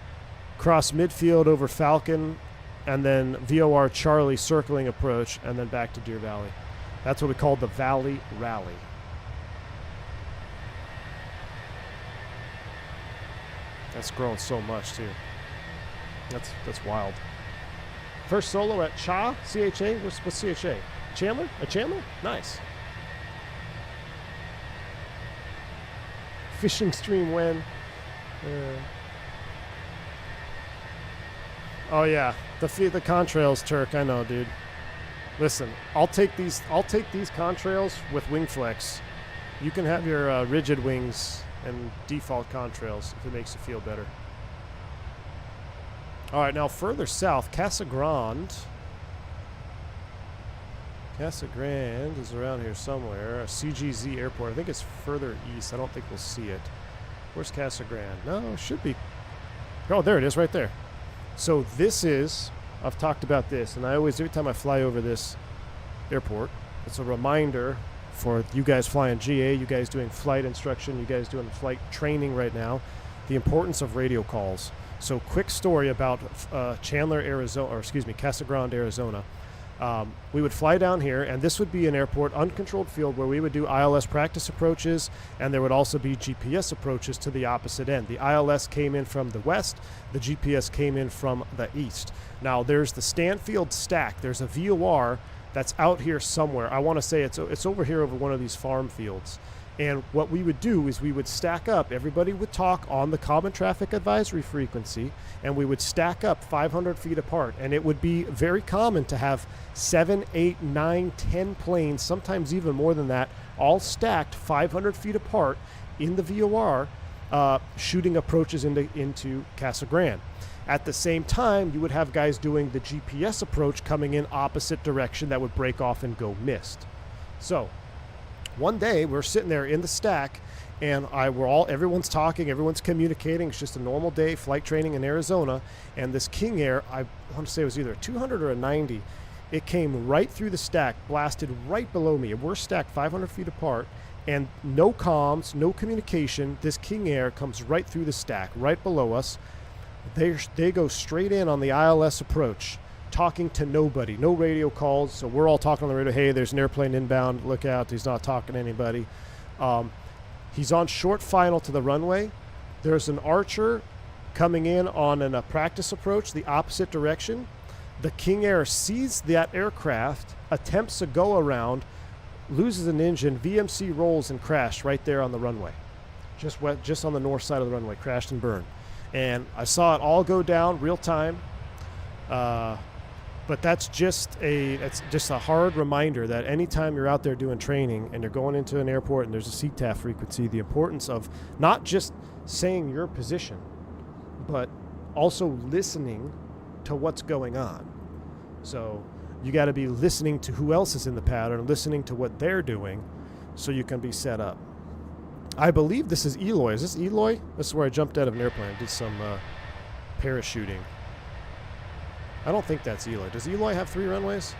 cross midfield over Falcon, and then VOR Charlie circling approach, and then back to Deer Valley. That's what we called the Valley Rally. That's grown so much too. That's wild. First solo at CHA, CHA. What's CHA? Chandler? At Chandler? Nice. Fishing stream when? Oh yeah, the contrails, Turk. I know, dude. Listen, I'll take these contrails with wing flex. You can have your rigid wings and default contrails if it makes you feel better. All right, now further south, Casa Grande. Casa Grande is around here somewhere. CGZ Airport. I think it's further east. I don't think we'll see it. Where's Casa Grande? No, it should be. Oh, there it is right there. So this is, I've talked about this, and I always, every time I fly over this airport, it's a reminder for you guys flying GA, you guys doing flight instruction, you guys doing flight training right now, the importance of radio calls. So quick story about Chandler, Arizona, or excuse me, Casa Grande, Arizona. We would fly down here, and this would be an airport, uncontrolled field, where we would do ILS practice approaches, and there would also be GPS approaches to the opposite end. The ILS came in from the west, the GPS came in from the east. Now, there's the Stanfield stack. There's a VOR that's out here somewhere. I want to say it's over here over one of these farm fields. And what we would do is we would stack up. Everybody would talk on the common traffic advisory frequency, and we would stack up 500 feet apart. And it would be very common to have 7, 8, 9, 10 planes, sometimes even more than that, all stacked 500 feet apart in the VOR, shooting approaches into Casa Grande. At the same time, you would have guys doing the GPS approach coming in opposite direction that would break off and go missed. So one day we're sitting there in the stack, and everyone's talking, everyone's communicating. It's just a normal day flight training in Arizona, and this King Air, I want to say it was either a 200 or a 90, it came right through the stack, blasted right below me. We're stacked 500 feet apart, and no comms, no communication. This King Air comes right through the stack, right below us. They go straight in on the ILS approach, talking to nobody, no radio calls. So we're all talking on the radio, hey, there's an airplane inbound, look out. He's not talking to anybody. He's on short final to the runway. There's an Archer coming in on a practice approach the opposite direction. The King Air sees that aircraft, attempts to go around, loses an engine, VMC rolls and crashed right there on the runway. just on the north side of the runway, crashed and burned. And I saw it all go down real time. But that's just a hard reminder that anytime you're out there doing training and you're going into an airport and there's a CTAF frequency, the importance of not just saying your position, but also listening to what's going on. So you got to be listening to who else is in the pattern, listening to what they're doing, so you can be set up. I believe this is Eloy. Is this Eloy? This is where I jumped out of an airplane, did some parachuting. I don't think that's Eloy. Does Eloy have 3 runways?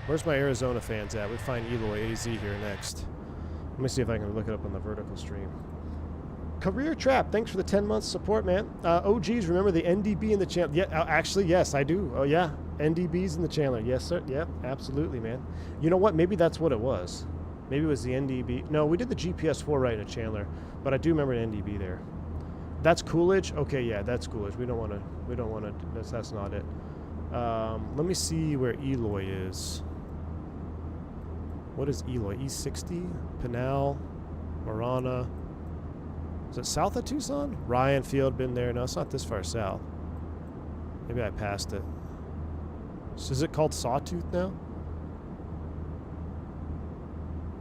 Where's my Arizona fans at? We find Eloy AZ here next. Let me see if I can look it up on the vertical stream. Career Trap, thanks for the 10 months support, man. OGs, remember the NDB in the channel? Yeah, actually, yes, I do. Oh, yeah. NDB's in the channel. Yes, sir. Yep, absolutely, man. You know what? Maybe that's what it was. Maybe it was the NDB. No, we did the GPS4 right in Chandler, but I do remember an NDB there. That's Coolidge? Okay, yeah, that's Coolidge. We don't want to, that's not it. Let me see where Eloy is. What is Eloy? E60? Pinal? Marana? Is it south of Tucson? Ryan Field, been there. No, it's not this far south. Maybe I passed it. So is it called Sawtooth now?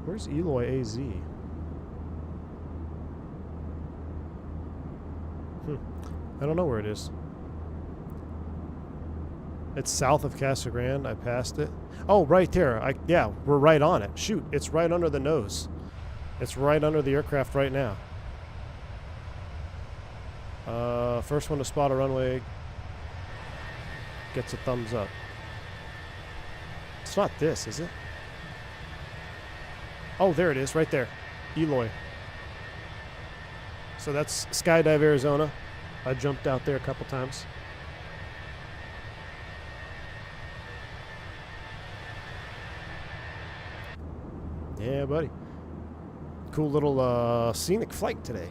Where's Eloy AZ? I don't know where it is. It's south of Casa Grande. I passed it. Oh, right there. Yeah, we're right on it. Shoot, it's right under the nose. It's right under the aircraft right now. First one to spot a runway gets a thumbs up. It's not this, is it? Oh, there it is, right there. Eloy. So that's Skydive Arizona. I jumped out there a couple times. Yeah, buddy. Cool little scenic flight today.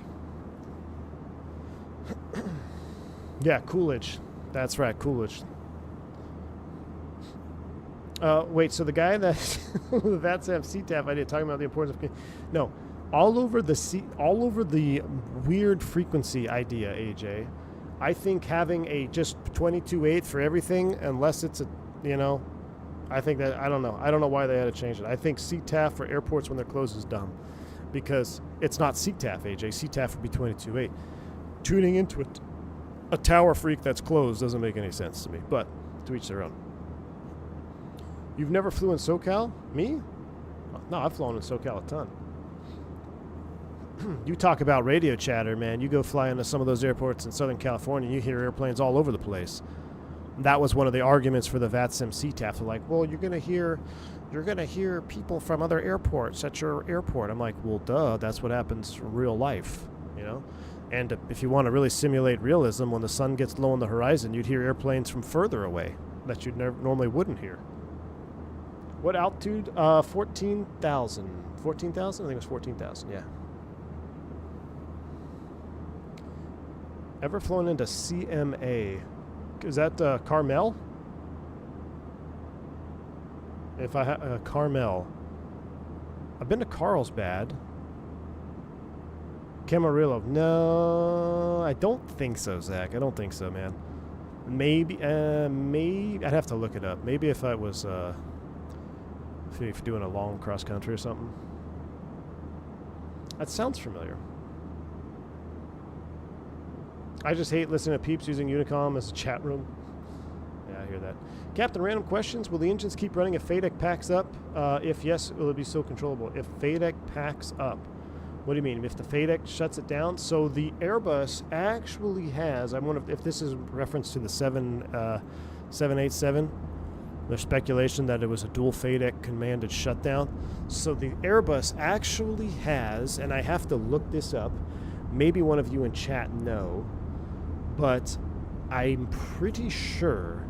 Yeah, Coolidge. That's right, Coolidge. Wait, so the guy that the VATSAM CTAF idea talking about the importance of no, all over the weird frequency idea, AJ. I think having a just 22.8 for everything, unless it's a, you know, I think that I don't know why they had to change it. I think CTAF for airports when they're closed is dumb, because it's not CTAF, AJ. CTAF would be 22.8. Tuning into a tower freak that's closed doesn't make any sense to me, but to each their own. You've never flew in SoCal? Me? No, I've flown in SoCal a ton. You talk about radio chatter, man. You go fly into some of those airports in Southern California, you hear airplanes all over the place. That was one of the arguments for the VATSIM CTAF. They're like, well, you're gonna hear people from other airports at your airport. I'm like, well, duh, that's what happens in real life, you know? And if you want to really simulate realism, when the sun gets low on the horizon, you'd hear airplanes from further away that you normally wouldn't hear. What altitude? 14,000. 14,000? I think it was 14,000, yeah. Ever flown into CMA? Is that Carmel? If I Carmel. I've been to Carlsbad. Camarillo. No, I don't think so, Zach. I don't think so, man. Maybe, maybe. I'd have to look it up. Maybe if I was, if you're doing a long cross country or something. That sounds familiar. I just hate listening to peeps using Unicom as a chat room. Yeah, I hear that. Captain, random questions. Will the engines keep running if FADEC packs up? If yes, will it be so controllable? If FADEC packs up. What do you mean? If the FADEC shuts it down? So the Airbus actually has, I wonder if this is reference to the 787. There's speculation that it was a dual FADEC commanded shutdown. So the Airbus actually has, and I have to look this up, maybe one of you in chat know, but I'm pretty sure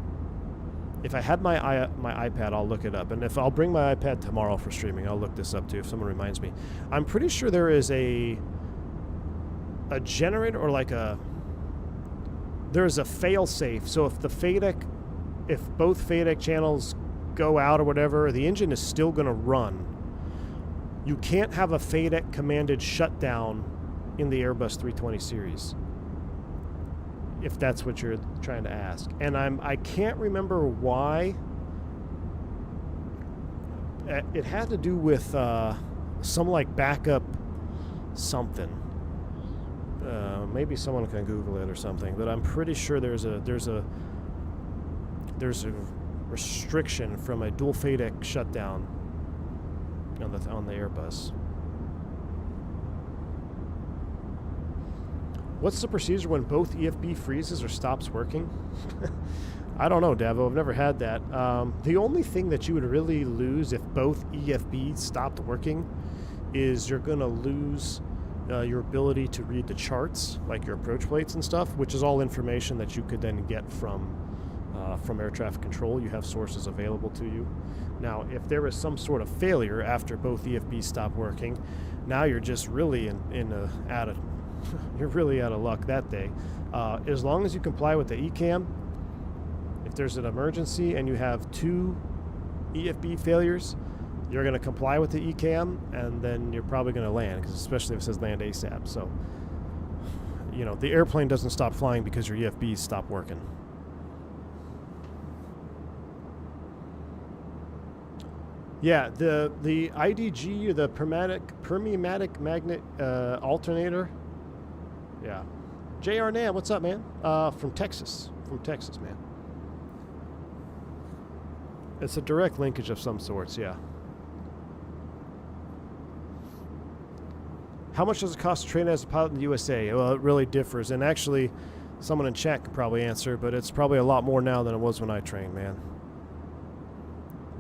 if I had my iPad, I'll look it up. And if I'll bring my iPad tomorrow for streaming, I'll look this up too if someone reminds me. I'm pretty sure there is a generator or like there's a fail-safe. So if the FADEC, if both FADEC channels go out or whatever, the engine is still going to run. You can't have a FADEC commanded shutdown in the Airbus 320 series, if that's what you're trying to ask. And I can't remember why. It had to do with some like backup something. Maybe someone can Google it or something, but I'm pretty sure there's a restriction from a dual FADEC shutdown on the Airbus. What's the procedure when both EFB freezes or stops working? I don't know, Davo. I've never had that. The only thing that you would really lose if both EFBs stopped working is you're going to lose your ability to read the charts, like your approach plates and stuff, which is all information that you could then get from air traffic control. You have sources available to you. Now, if there is some sort of failure after both EFBs stop working, now you're just really you're really out of luck that day. As long as you comply with the ECAM, if there's an emergency and you have 2 EFB failures, you're going to comply with the ECAM, and then you're probably going to land, because especially if it says land ASAP. So, you know, the airplane doesn't stop flying because your EFBs stop working. Yeah, the IDG, or the Permimatic Magnet Alternator. Yeah. JR Nam, what's up, man? From Texas. From Texas, man. It's a direct linkage of some sorts, yeah. How much does it cost to train as a pilot in the USA? Well, it really differs. And actually, someone in chat could probably answer, but it's probably a lot more now than it was when I trained, man.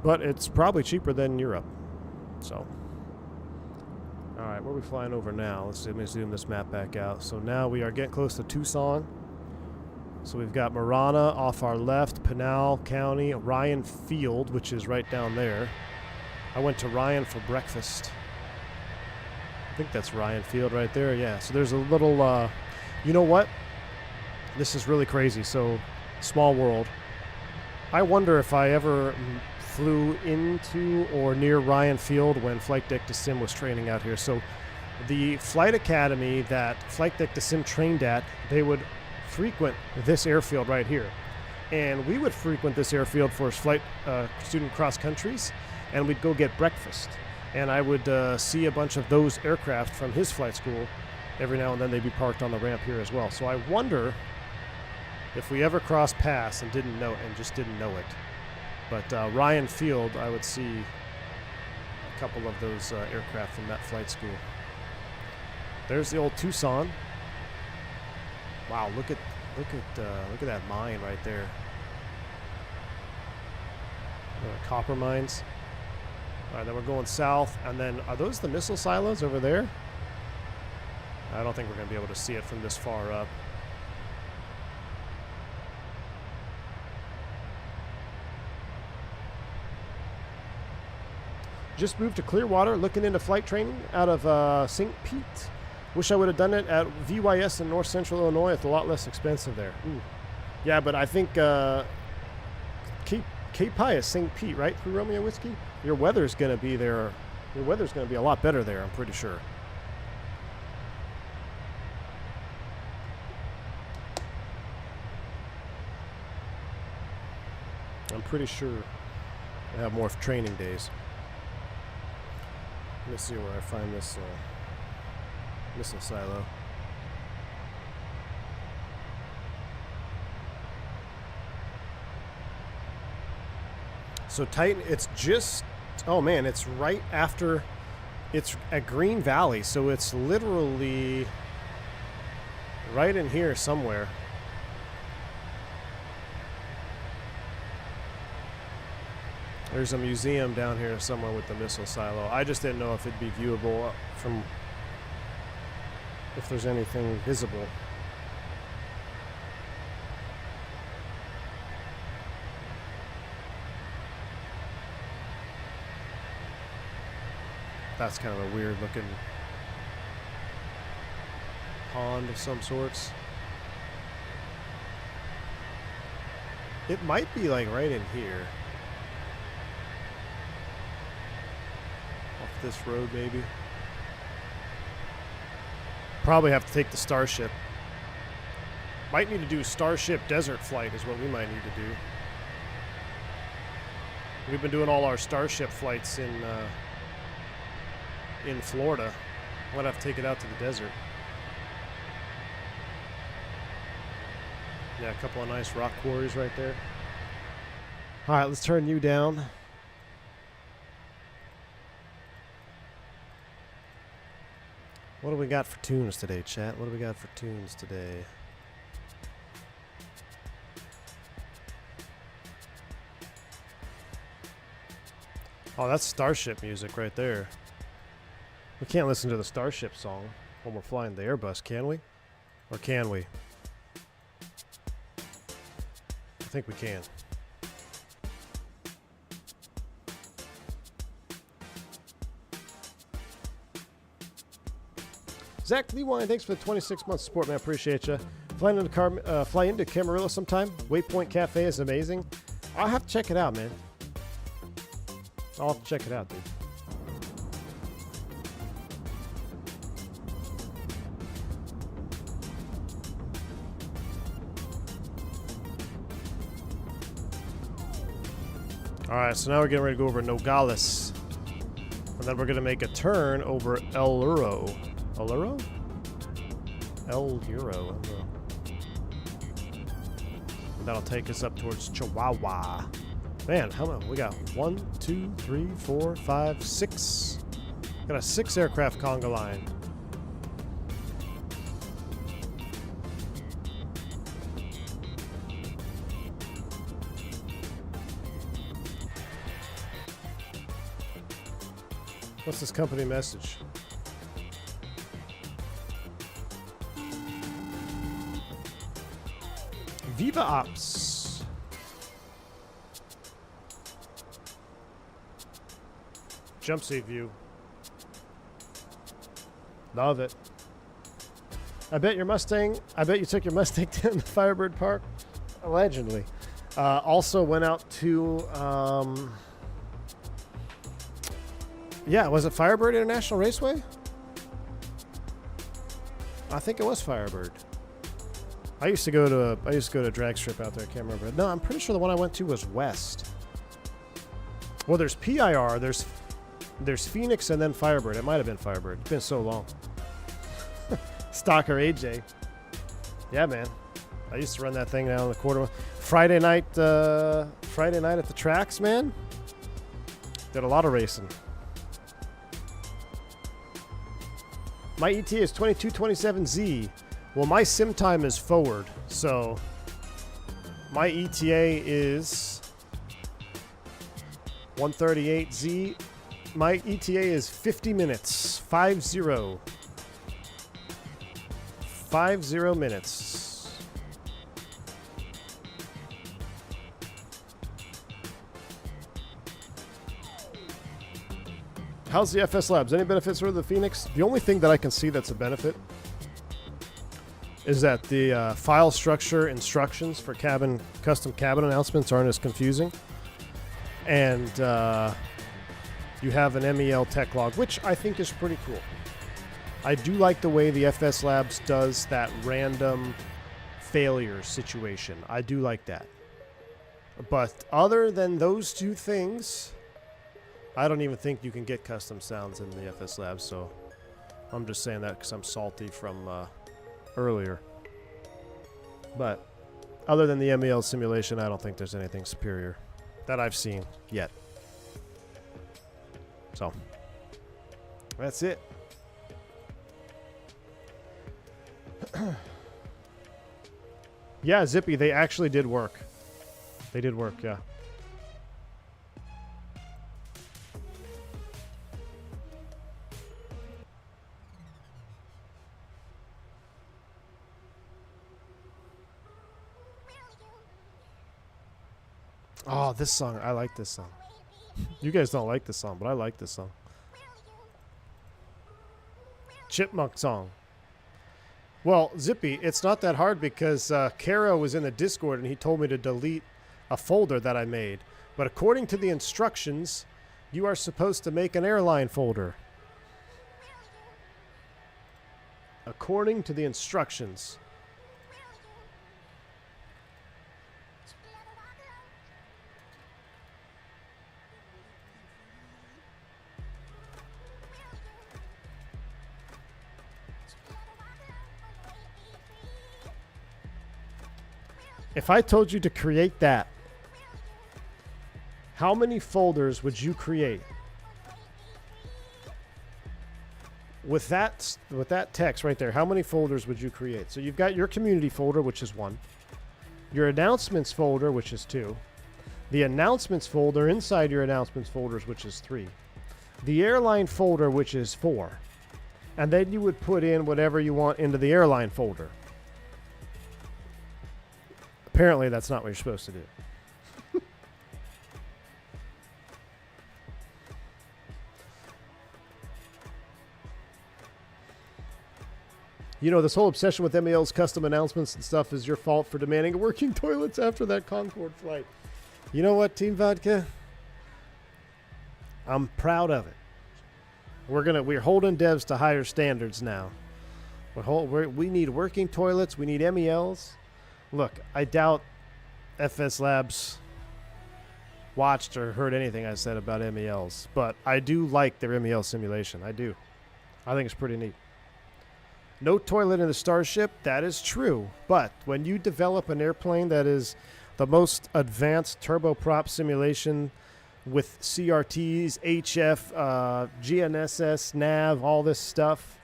But it's probably cheaper than Europe. So. Alright, where are we flying over now? Let me zoom this map back out. So now we are getting close to Tucson. So we've got Marana off our left, Pinal County, Ryan Field, which is right down there. I went to Ryan for breakfast. I think that's Ryan Field right there, yeah. So there's a little, you know what? This is really crazy. So, small world. I wonder if I ever flew into or near Ryan Field when Flight Deck to Sim was training out here. So the flight academy that Flight Deck to Sim trained at, they would frequent this airfield right here. And we would frequent this airfield for flight student cross countries, and we'd go get breakfast. And I would see a bunch of those aircraft from his flight school. Every now and then they'd be parked on the ramp here as well. So I wonder if we ever crossed paths and just didn't know it. But Ryan Field, I would see a couple of those aircraft from that flight school. There's the old Tucson. Wow, look at that mine right there. Copper mines. All right, then we're going south, and then are those the missile silos over there? I don't think we're going to be able to see it from this far up. Just moved to Clearwater, looking into flight training out of St. Pete. Wish I would have done it at VYS in North Central Illinois. It's a lot less expensive there. Ooh. Yeah, but I think Cape High is St. Pete, right? Through Romeo Whiskey? Your weather's going to be there. Your weather's going to be a lot better there, I'm pretty sure. I'm pretty sure I have more training days. Let me see where I find this missile silo. So Titan, it's just, oh man, it's right after, it's at Green Valley, so it's literally right in here somewhere. There's a museum down here somewhere with the missile silo. I just didn't know if it'd be viewable from, if there's anything visible. That's kind of a weird looking pond of some sorts. It might be like right in here. Off this road maybe. Probably have to take the Starship. Might need to do Starship Desert Flight is what we might need to do. We've been doing all our Starship flights in Florida. Might have to take it out to the desert. Yeah, a couple of nice rock quarries right there. All right, let's turn you down. What do we got for tunes today, chat? What do we got for tunes today? Oh, that's Starship music right there. We can't listen to the Starship song when we're flying the Airbus, can we? Or can we? I think we can. Zach Lewine, thanks for the 26-month support, man. Appreciate you. Fly into Camarillo sometime. Waypoint Cafe is amazing. I'll have to check it out, man. I'll have to check it out, dude. Alright, so now we're getting ready to go over Nogales. And then we're going to make a turn over El Uro. El Uro? El Uro. That'll take us up towards Chihuahua. Man, how many? We got 1, 2, 3, 4, 5, 6. Got a 6 aircraft conga line. What's this company message? Viva Ops. Jump seat view. Love it. I bet you took your Mustang down to Firebird Park. Allegedly. Also went out to yeah, was it Firebird International Raceway? I think it was Firebird. I used to go to a drag strip out there. I can't remember. No, I'm pretty sure the one I went to was West. Well, there's PIR, there's Fenix, and then Firebird. It might have been Firebird. It's been so long. Stalker AJ. Yeah, man. I used to run that thing down in the quarter. Friday night at the tracks, man. Did a lot of racing. My ETA is 2227Z. Well, my sim time is forward, so my ETA is 138Z. My ETA is 50 minutes. 50. 50 minutes. How's the FS Labs? Any benefits for the Fenix? The only thing that I can see that's a benefit is that the file structure instructions for custom cabin announcements aren't as confusing. And you have an MEL tech log, which I think is pretty cool. I do like the way the FS Labs does that random failure situation. I do like that. But other than those two things, I don't even think you can get custom sounds in the FS Labs, so I'm just saying that because I'm salty from earlier. But other than the MEL simulation, I don't think there's anything superior that I've seen yet. So that's it. Yeah, Zippy, they actually did work. They did work, yeah. Oh, this song. I like this song. You guys don't like this song, but I like this song. Chipmunk song. Well, Zippy, it's not that hard because Kara was in the Discord and he told me to delete a folder that I made. But according to the instructions, You are supposed to make an airline folder. According to the instructions. If I told you to create that, how many folders would you create? With that text right there, how many folders would you create? So you've got your community folder, which is 1. Your announcements folder, which is 2. The announcements folder inside your announcements folders, which is 3. The airline folder, which is 4. And then you would put in whatever you want into the airline folder. Apparently, that's not what you're supposed to do. You know, this whole obsession with MEL's custom announcements and stuff is your fault for demanding working toilets after that Concorde flight. You know what, Team Vodka? I'm proud of it. We're holding devs to higher standards now. We need working toilets. We need MELs. Look, I doubt FS Labs watched or heard anything I said about MELs, but I do like their MEL simulation. I do. I think it's pretty neat. No toilet in the Starship, that is true. But when you develop an airplane that is the most advanced turboprop simulation with CRTs, HF, GNSS, nav, all this stuff,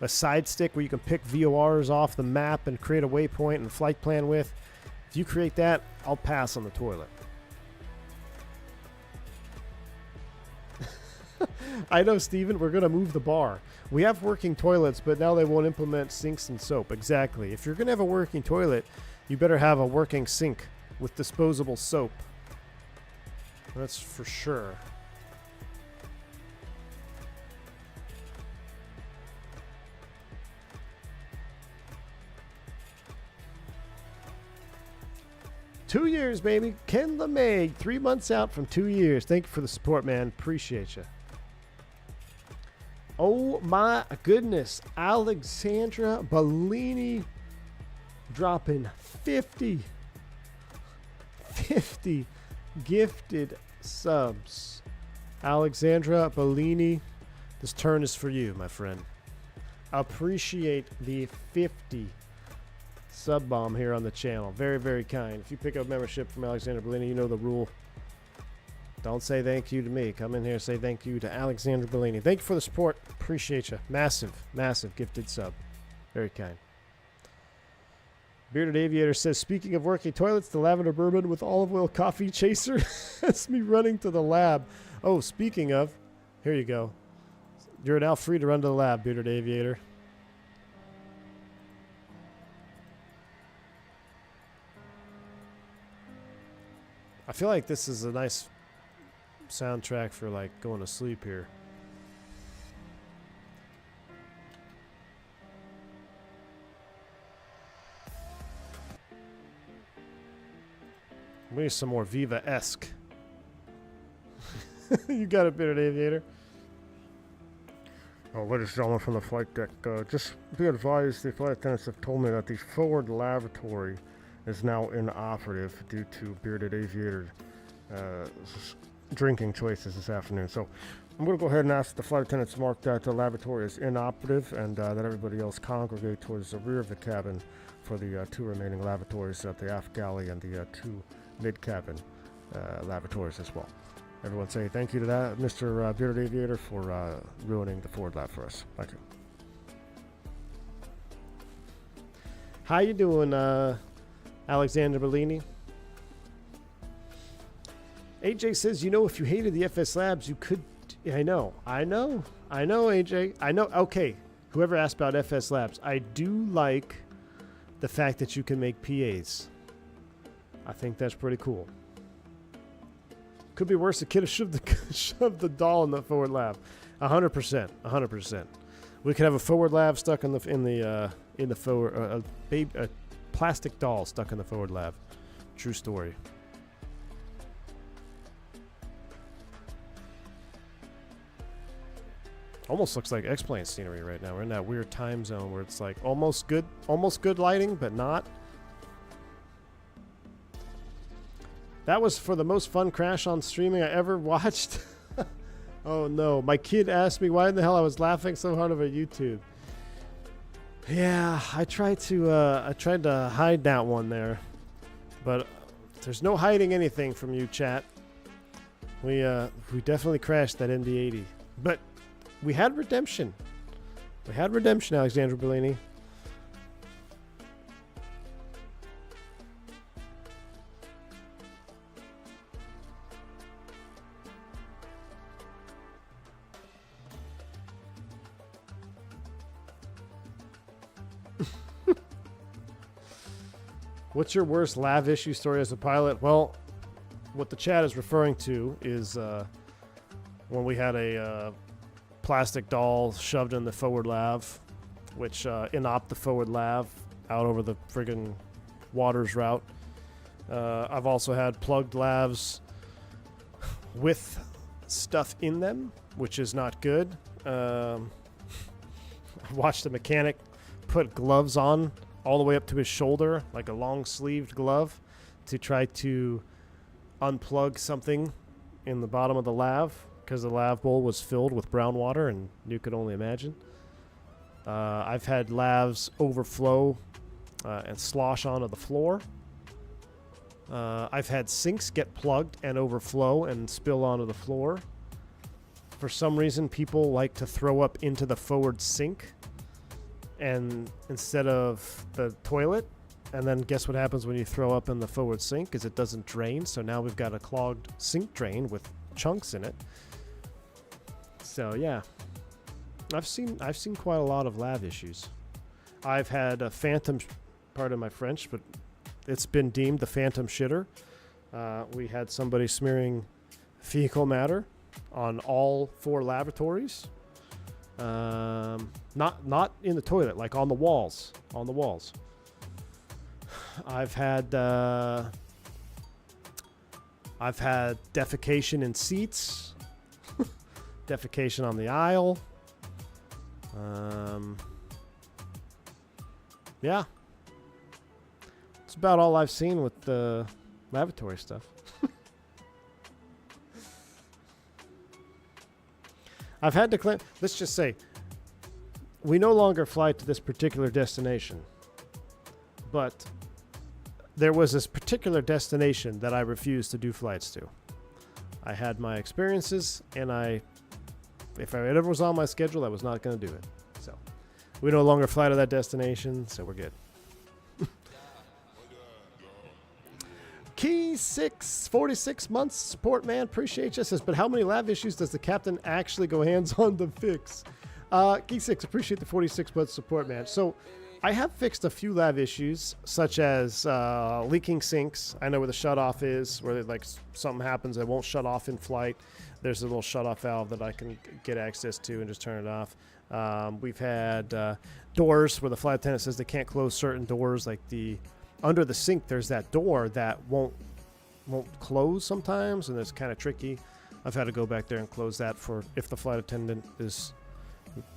a side stick where you can pick VORs off the map and create a waypoint and flight plan with, if you create that, I'll pass on the toilet. I know, Steven, we're going to move the bar. We have working toilets, but now they won't implement sinks and soap. Exactly. If you're going to have a working toilet, you better have a working sink with disposable soap. That's for sure. Two years, baby. Ken LeMay, 3 months out from 2 years. Thank you for the support, man. Appreciate you. Oh my goodness. Alexandra Bellini dropping 50 gifted subs. Alexandra Bellini, this turn is for you, my friend. Appreciate the 50 sub bomb here on the channel. Very, very kind. If you pick up membership from Alexandra Bellini, you know the rule. Don't say thank you to me. Come in here and say thank you to Alexandra Bellini. Thank you for the support. Appreciate you. Massive, massive gifted sub. Very kind. Bearded Aviator says, speaking of working toilets, the lavender bourbon with olive oil coffee chaser has me running to the lab. Oh, speaking of, here you go. You're now free to run to the lab, Bearded Aviator. I feel like this is a nice soundtrack for like going to sleep here. We need some more Viva-esque. You got it, Bearded Aviator. Oh, ladies and gentlemen from the flight deck, just be advised, the flight attendants have told me that the forward lavatory is now inoperative due to Bearded Aviator drinking choices this afternoon. So I'm going to go ahead and ask the flight attendants to mark that the lavatory is inoperative and that everybody else congregate towards the rear of the cabin for the 2 remaining lavatories at the aft galley and the 2 mid-cabin lavatories as well. Everyone say thank you to that, Mr. Bearded Aviator, for ruining the forward lab for us. Thank you. How you doing, Alexander Bellini? AJ says, you know, if you hated the FS Labs, you could... I know, AJ. I know. Okay, whoever asked about FS Labs, I do like the fact that you can make PAs. I think that's pretty cool. Could be worse. The kid shoved the doll in the forward lab. 100%. 100%. We could have a forward lab stuck in the forward a plastic doll stuck in the forward lab. True story. Almost looks like X-plane scenery right now. We're in that weird time zone where it's like almost good lighting, but not. That was for the most fun crash on streaming I ever watched. Oh no, my kid asked me why in the hell I was laughing so hard over YouTube. Yeah, I tried to hide that one there, but there's no hiding anything from you, chat. We definitely crashed that MD-80, but we had redemption. We had redemption, Alexandra Bellini. What's your worst lav issue story as a pilot? Well, what the chat is referring to is when we had a plastic doll shoved in the forward lav, which inopped the forward lav out over the friggin' waters route. I've also had plugged lavs with stuff in them, which is not good. I watched a mechanic put gloves on all the way up to his shoulder, like a long-sleeved glove, to try to unplug something in the bottom of the lav because the lav bowl was filled with brown water, and you could only imagine. I've had lavs overflow and slosh onto the floor. I've had sinks get plugged and overflow and spill onto the floor. For some reason, people like to throw up into the forward sink and instead of the toilet, and then guess what happens when you throw up in the forward sink is it doesn't drain, so now we've got a clogged sink drain with chunks in it. So yeah, I've seen quite a lot of lav issues. I've had a phantom, pardon my French, but it's been deemed the phantom shitter. We had somebody smearing fecal matter on all 4 lavatories. Not in the toilet, like on the walls. I've had defecation in seats, defecation on the aisle. Yeah, it's about all I've seen with the lavatory stuff. I've had to claim, let's just say, we no longer fly to this particular destination, but there was this particular destination that I refused to do flights to. I had my experiences, and if I ever was on my schedule, I was not going to do it. So we no longer fly to that destination, so we're good. Key 6, 46 months support, man. Appreciate you. Says, but how many lav issues does the captain actually go hands-on to fix? Key 6, appreciate the 46 months support, man. So I have fixed a few lav issues, such as leaking sinks. I know where the shutoff is, where like something happens that won't shut off in flight. There's a little shutoff valve that I can get access to and just turn it off. We've had doors where the flight attendant says they can't close certain doors, like under the sink, there's that door that won't close sometimes, and it's kind of tricky. I've had to go back there and close that for if the flight attendant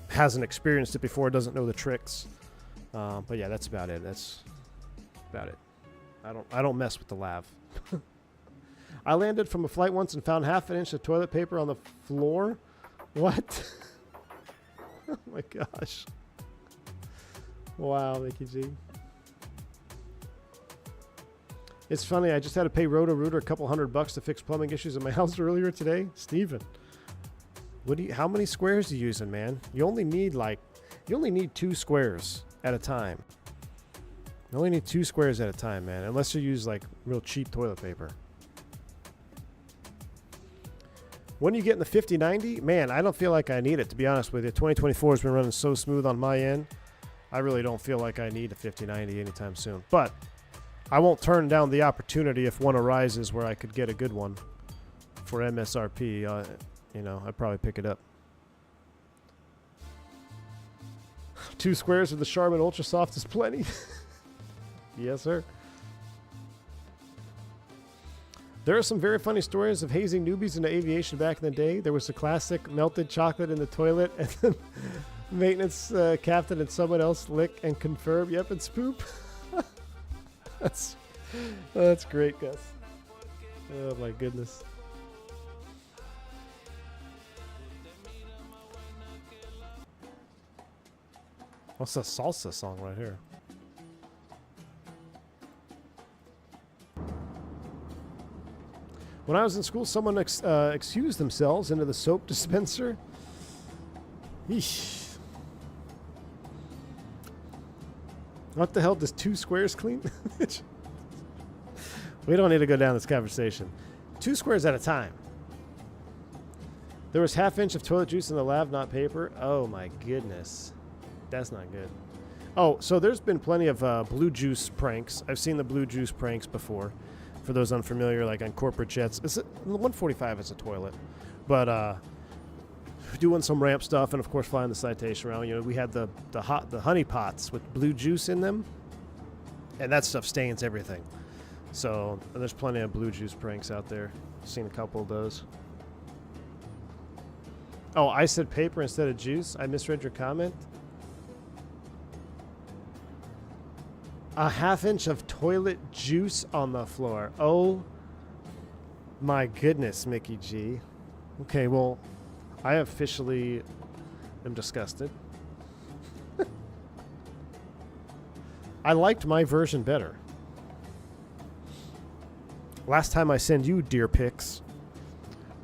hasn't experienced it before, doesn't know the tricks. But yeah, that's about it. That's about it. I don't mess with the lav. I landed from a flight once and found half an inch of toilet paper on the floor. What? Oh my gosh. Wow, Mickey G. It's funny, I just had to pay Roto-Rooter a couple $100 to fix plumbing issues in my house earlier today. Steven, how many squares are you using, man? You only need 2 squares at a time. You only need 2 squares at a time, man, unless you use like real cheap toilet paper. When you get in the 5090, man, I don't feel like I need it, to be honest with you. 2024 has been running so smooth on my end. I really don't feel like I need a 5090 anytime soon. But I won't turn down the opportunity if one arises where I could get a good one for MSRP. I'd probably pick it up. 2 squares of the Charmin Ultra Soft is plenty. Yes, sir. There are some very funny stories of hazing newbies into aviation back in the day. There was the classic melted chocolate in the toilet, and then maintenance captain and someone else lick and confirm, yep, it's poop. That's great, Gus. Oh my goodness. What's a salsa song right here? When I was in school, someone excused themselves into the soap dispenser. Eesh. What the hell does 2 squares clean? We don't need to go down this conversation. 2 squares at a time. There was ½ inch of toilet juice in the lab, not paper. Oh my goodness. That's not good. Oh, so there's been plenty of blue juice pranks. I've seen the blue juice pranks before. For those unfamiliar, like on corporate jets. The 145 is a toilet. But doing some ramp stuff and, of course, flying the citation around. You know, we had the honey pots with blue juice in them. And that stuff stains everything. So there's plenty of blue juice pranks out there. I've seen a couple of those. Oh, I said paper instead of juice. I misread your comment. A ½ inch of toilet juice on the floor. Oh my goodness, Mickey G. Okay, well, I officially am disgusted. I liked my version better. Last time I send you deer pics.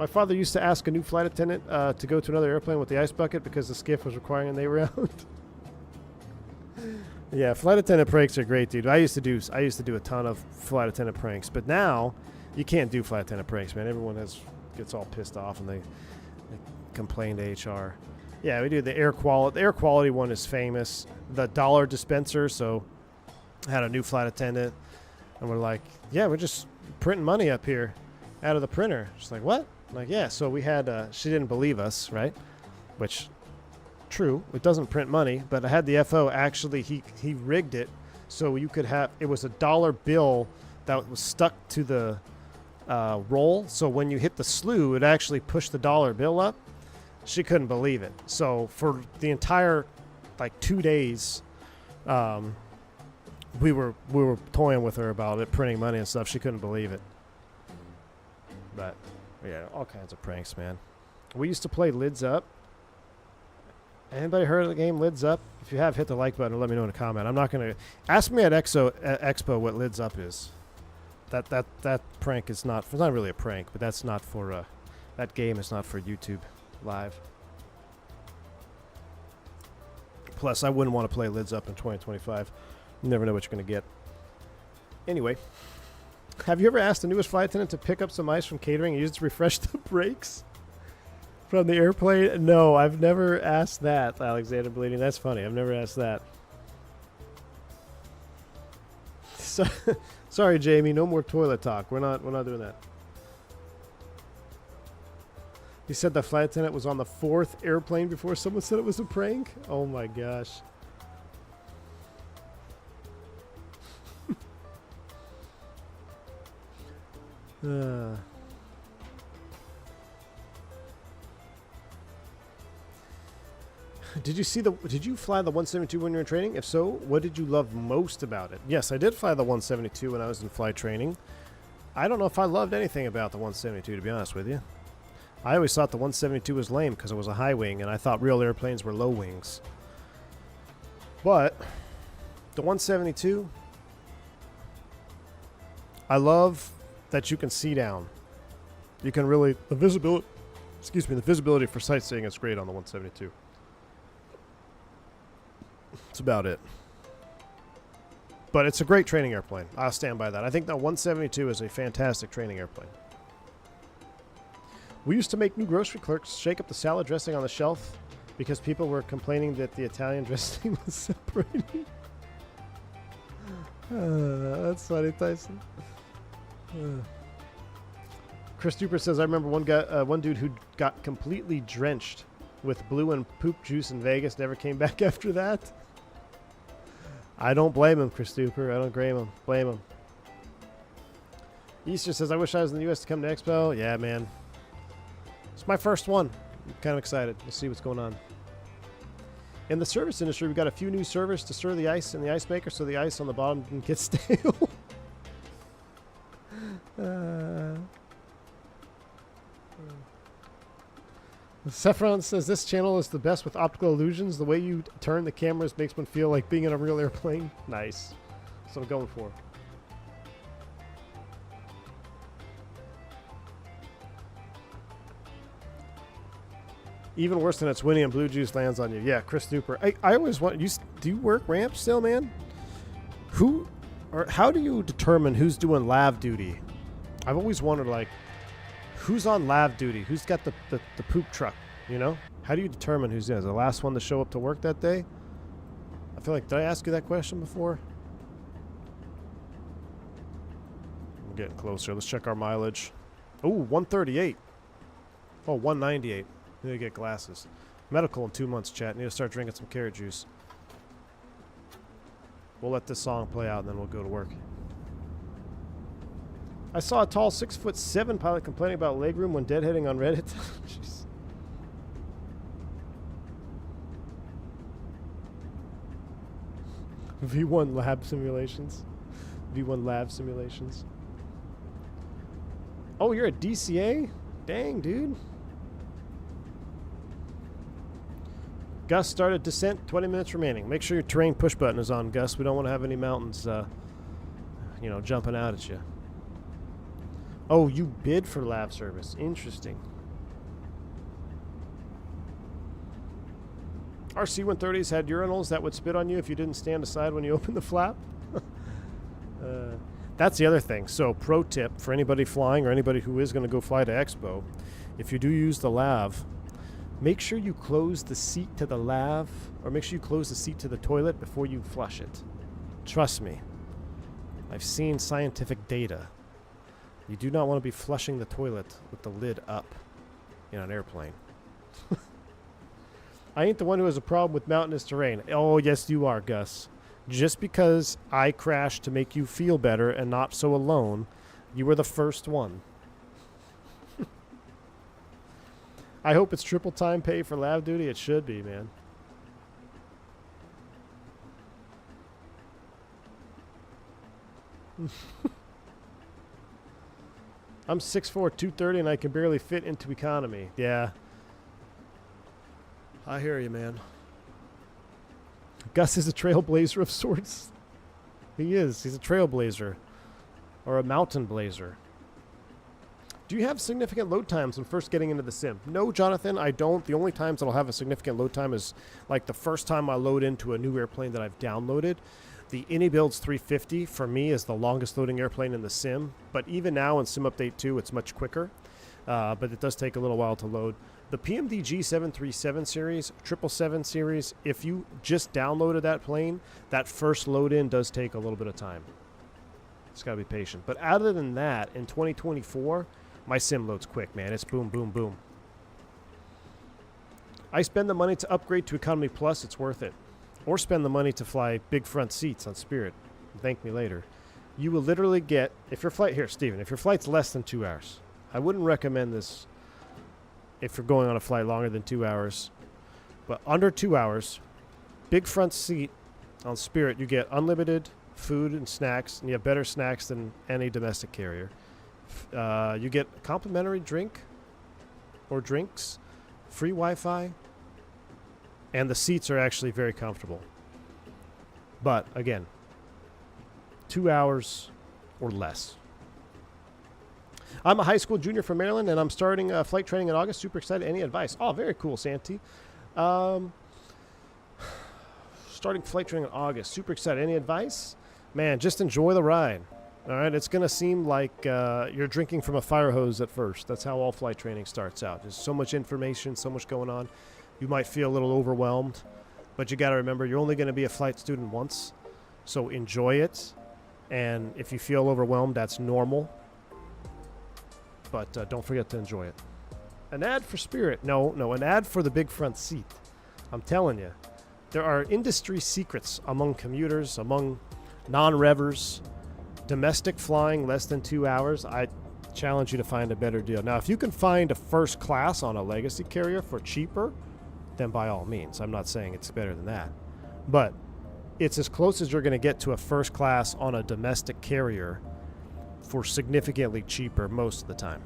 My father used to ask a new flight attendant to go to another airplane with the ice bucket because the skiff was requiring a neighbor round. Yeah, flight attendant pranks are great, dude. I used to do a ton of flight attendant pranks, but now you can't do flight attendant pranks, man. Everyone gets all pissed off and they complain to HR. Yeah, we do the air quality. The air quality one is famous. The dollar dispenser. So I had a new flight attendant, and we're like, yeah, we're just printing money up here out of the printer. She's like, what? I'm like, yeah. So we had. She didn't believe us, right? Which. True, it doesn't print money, but I had the FO actually, he rigged it so you could have, it was a dollar bill that was stuck to the roll, so when you hit the slew, it actually pushed the dollar bill up. She couldn't believe it. So for the entire, 2 days, we were toying with her about it, printing money and stuff. She couldn't believe it. But, yeah, all kinds of pranks, man. We used to play Lids Up. Anybody heard of the game Lids Up? If you have, hit the like button or let me know in a comment. I'm not going to... Ask me at Expo what Lids Up is. That prank is not... It's not really a prank, but that's not for... that game is not for YouTube Live. Plus, I wouldn't want to play Lids Up in 2025. You never know what you're going to get. Anyway. Have you ever asked the newest flight attendant to pick up some ice from catering and use it to refresh the brakes? From the airplane? No, I've never asked that, Alexander Bleeding. That's funny. I've never asked that. So, sorry, Jamie. No more toilet talk. We're not doing that. He said the flight attendant was on the 4th airplane before someone said it was a prank? Oh, my gosh. Did you fly the 172 when you were in training? If so, what did you love most about it? Yes, I did fly the 172 when I was in flight training. I don't know if I loved anything about the 172, to be honest with you. I always thought the 172 was lame because it was a high wing, and I thought real airplanes were low wings. But the 172, I love that you can see down. You can really, the visibility for sightseeing is great on the 172. That's about it. But it's a great training airplane. I'll stand by that. I think the 172 is a fantastic training airplane. We used to make new grocery clerks shake up the salad dressing on the shelf because people were complaining that the Italian dressing was separating. That's funny, Tyson. Chris Duper says, I remember one dude who got completely drenched with blue and poop juice in Vegas, never came back after that. I don't blame him, Chris Duper. I don't blame him. Easter says, I wish I was in the U.S. to come to Expo. Yeah, man. It's my first one. I'm kind of excited. We'll see what's going on. In the service industry, we've got a few new servers to stir the ice in the ice maker so the ice on the bottom didn't get stale. Saffron says, this channel is the best with optical illusions. The way you turn the cameras makes one feel like being in a real airplane. Nice. That's what I'm going for. Even worse than it's windy and blue juice lands on you. Yeah, Chris Duper. I always want you. Do you work ramp still, man? Who or how do you determine who's doing lav duty? I've always wondered, like, who's on lav duty? Who's got the poop truck? You know? How do you determine who's in? Is the last one to show up to work that day? I feel like, did I ask you that question before? I'm getting closer. Let's check our mileage. Oh, 138. Oh, 198. Need to get glasses. Medical in 2 months, chat. Need to start drinking some carrot juice. We'll let this song play out and then we'll go to work. I saw a tall 6'7" pilot complaining about legroom when deadheading on Reddit. Jeez. V1 lab simulations. V1 lab simulations. Oh, you're a DCA? Dang, dude. Gus started descent, 20 minutes remaining. Make sure your terrain push button is on, Gus. We don't want to have any mountains, you know, jumping out at you. Oh, you bid for lab service. Interesting. Our C-130s had urinals that would spit on you if you didn't stand aside when you opened the flap. That's the other thing. So, pro tip for anybody flying or anybody who is going to go fly to Expo, if you do use the lav, make sure you close the seat to the lav, or make sure you close the seat to the toilet before you flush it. Trust me. I've seen scientific data. You do not want to be flushing the toilet with the lid up in an airplane. I ain't the one who has a problem with mountainous terrain. Oh, yes, you are, Gus. Just because I crashed to make you feel better and not so alone, you were the first one. I hope it's triple time pay for lab duty. It should be, man. I'm 6'4", 230, and I can barely fit into economy. Yeah. I hear you, man. Gus is a trailblazer of sorts. He is. He's a trailblazer. Or a mountain blazer. Do you have significant load times when first getting into the sim? No, Jonathan, I don't. The only times that I'll have a significant load time is like the first time I load into a new airplane that I've downloaded. The AnyBuilds 350 for me is the longest loading airplane in the sim. But even now in Sim Update 2, it's much quicker. But it does take a little while to load. The PMDG 737 series, 777 series, if you just downloaded that plane, that first load in does take a little bit of time. Just got to be patient. But other than that, in 2024, my sim loads quick, man. It's boom, boom, boom. I spend the money to upgrade to Economy Plus. It's worth it. Or spend the money to fly big front seats on Spirit. Thank me later. You will literally get, if your flight, here, Steven, if your flight's less than 2 hours, I wouldn't recommend this if you're going on a flight longer than 2 hours. But under 2 hours, big front seat on Spirit, you get unlimited food and snacks, and you have better snacks than any domestic carrier. You get a complimentary drink or drinks, free Wi-Fi, and the seats are actually very comfortable. But again, 2 hours or less. I'm a high school junior from Maryland, and I'm starting flight training in August. Super excited. Any advice? Oh, very cool, Santi. Starting flight training in August. Super excited. Any advice? Man, just enjoy the ride. All right, it's going to seem like you're drinking from a fire hose at first. That's how all flight training starts out. There's so much information, so much going on. You might feel a little overwhelmed, but you got to remember you're only going to be a flight student once, so enjoy it. And if you feel overwhelmed, that's normal. But don't forget to enjoy it. An ad for Spirit. No, an ad for the big front seat. I'm telling you, there are industry secrets among commuters, among non-revers, Domestic flying less than 2 hours, I challenge you to find a better deal. Now, if you can find a first class on a legacy carrier for cheaper, then by all means. I'm not saying it's better than that. But it's as close as you're going to get to a first class on a domestic carrier for significantly cheaper most of the time.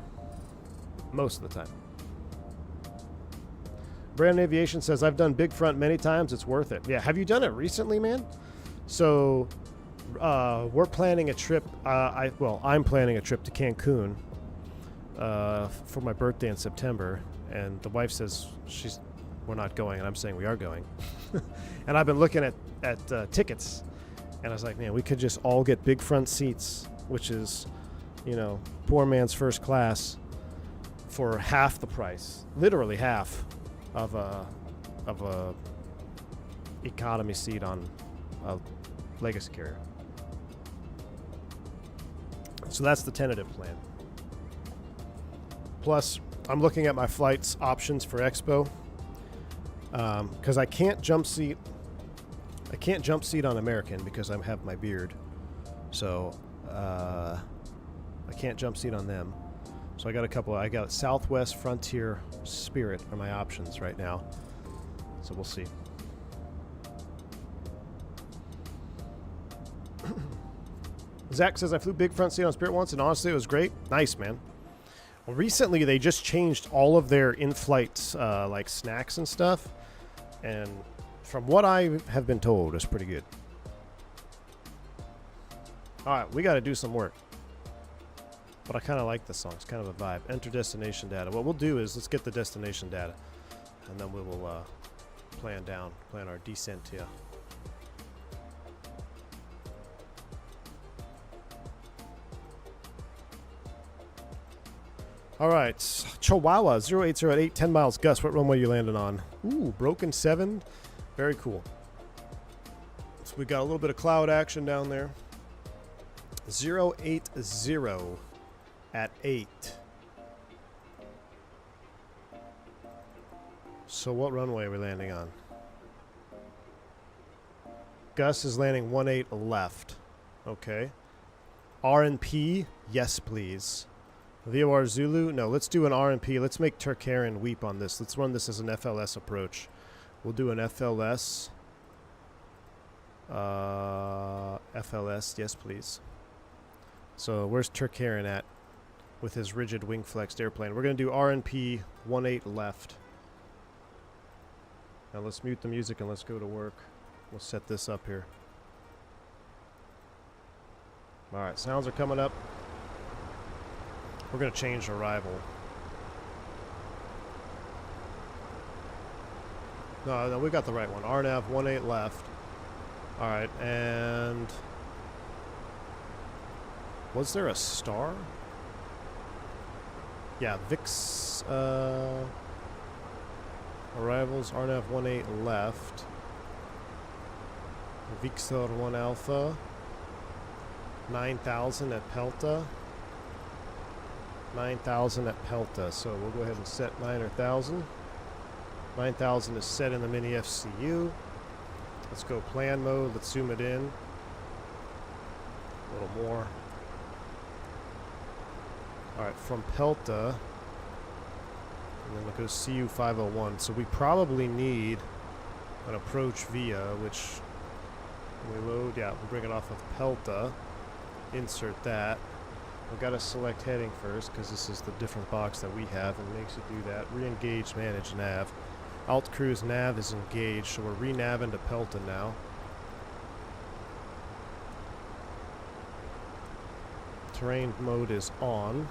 Most of the time. Brandon Aviation says, I've done Big Front many times. It's worth it. Yeah, have you done it recently, man? So we're planning a trip. I'm planning a trip to Cancun for my birthday in September. And the wife says we're not going, and I'm saying we are going. And I've been looking at tickets, and I was like, man, we could just all get big front seats, which is, poor man's first class, for half the price, literally half of a economy seat on a legacy carrier. So that's the tentative plan. Plus, I'm looking at my flights options for Expo. Because I can't jump seat on American because I have my beard, so I can't jump seat on them. So I got a couple. I got Southwest, Frontier, Spirit are my options right now. So we'll see. Zach says I flew big front seat on Spirit once, and honestly, it was great. Nice, man. Well, recently they just changed all of their in-flight like snacks and stuff. And from what I have been told, it's pretty good. Alright, we got to do some work. But I kind of like this song. It's kind of a vibe. Enter destination data. What we'll do is let's get the destination data. And then we will plan our descent here. Alright, Chihuahua 0808, 10 miles. Gus, what runway you landing on? Ooh, broken 7. Very cool. So we got a little bit of cloud action down there. 080 at 8. So what runway are we landing on? Gus is landing 18 left. Okay. R&P, yes please. VOR Zulu, no, let's do an R&P. Let's make Turkarian weep on this. Let's run this as an FLS approach. We'll do an FLS. FLS, yes please. So where's Turkarian at with his rigid wing flexed airplane? We're going to do R&P 18 left. Now let's mute the music and let's go to work. We'll set this up here. Alright, sounds are coming up. We're going to change arrival. No, we got the right one. RNAV 18 left. Alright, and... was there a star? Yeah, VIX... arrivals, RNAV 18 left. Victor 1 Alpha. 9,000 at Pelta. 9,000 at Pelta, so we'll go ahead and set 9,000. 9,000 is set in the mini FCU. Let's go plan mode. Let's zoom it in a little more. Alright, from Pelta, and then we'll go CU 501. So we probably need an approach via, which we load, yeah, we'll bring it off of Pelta. Insert that. We've got to select heading first because this is the different box that we have and it makes it do that. Re-engage, manage nav. Alt cruise nav is engaged, so we're re-naving to Pelton now. Terrain mode is on.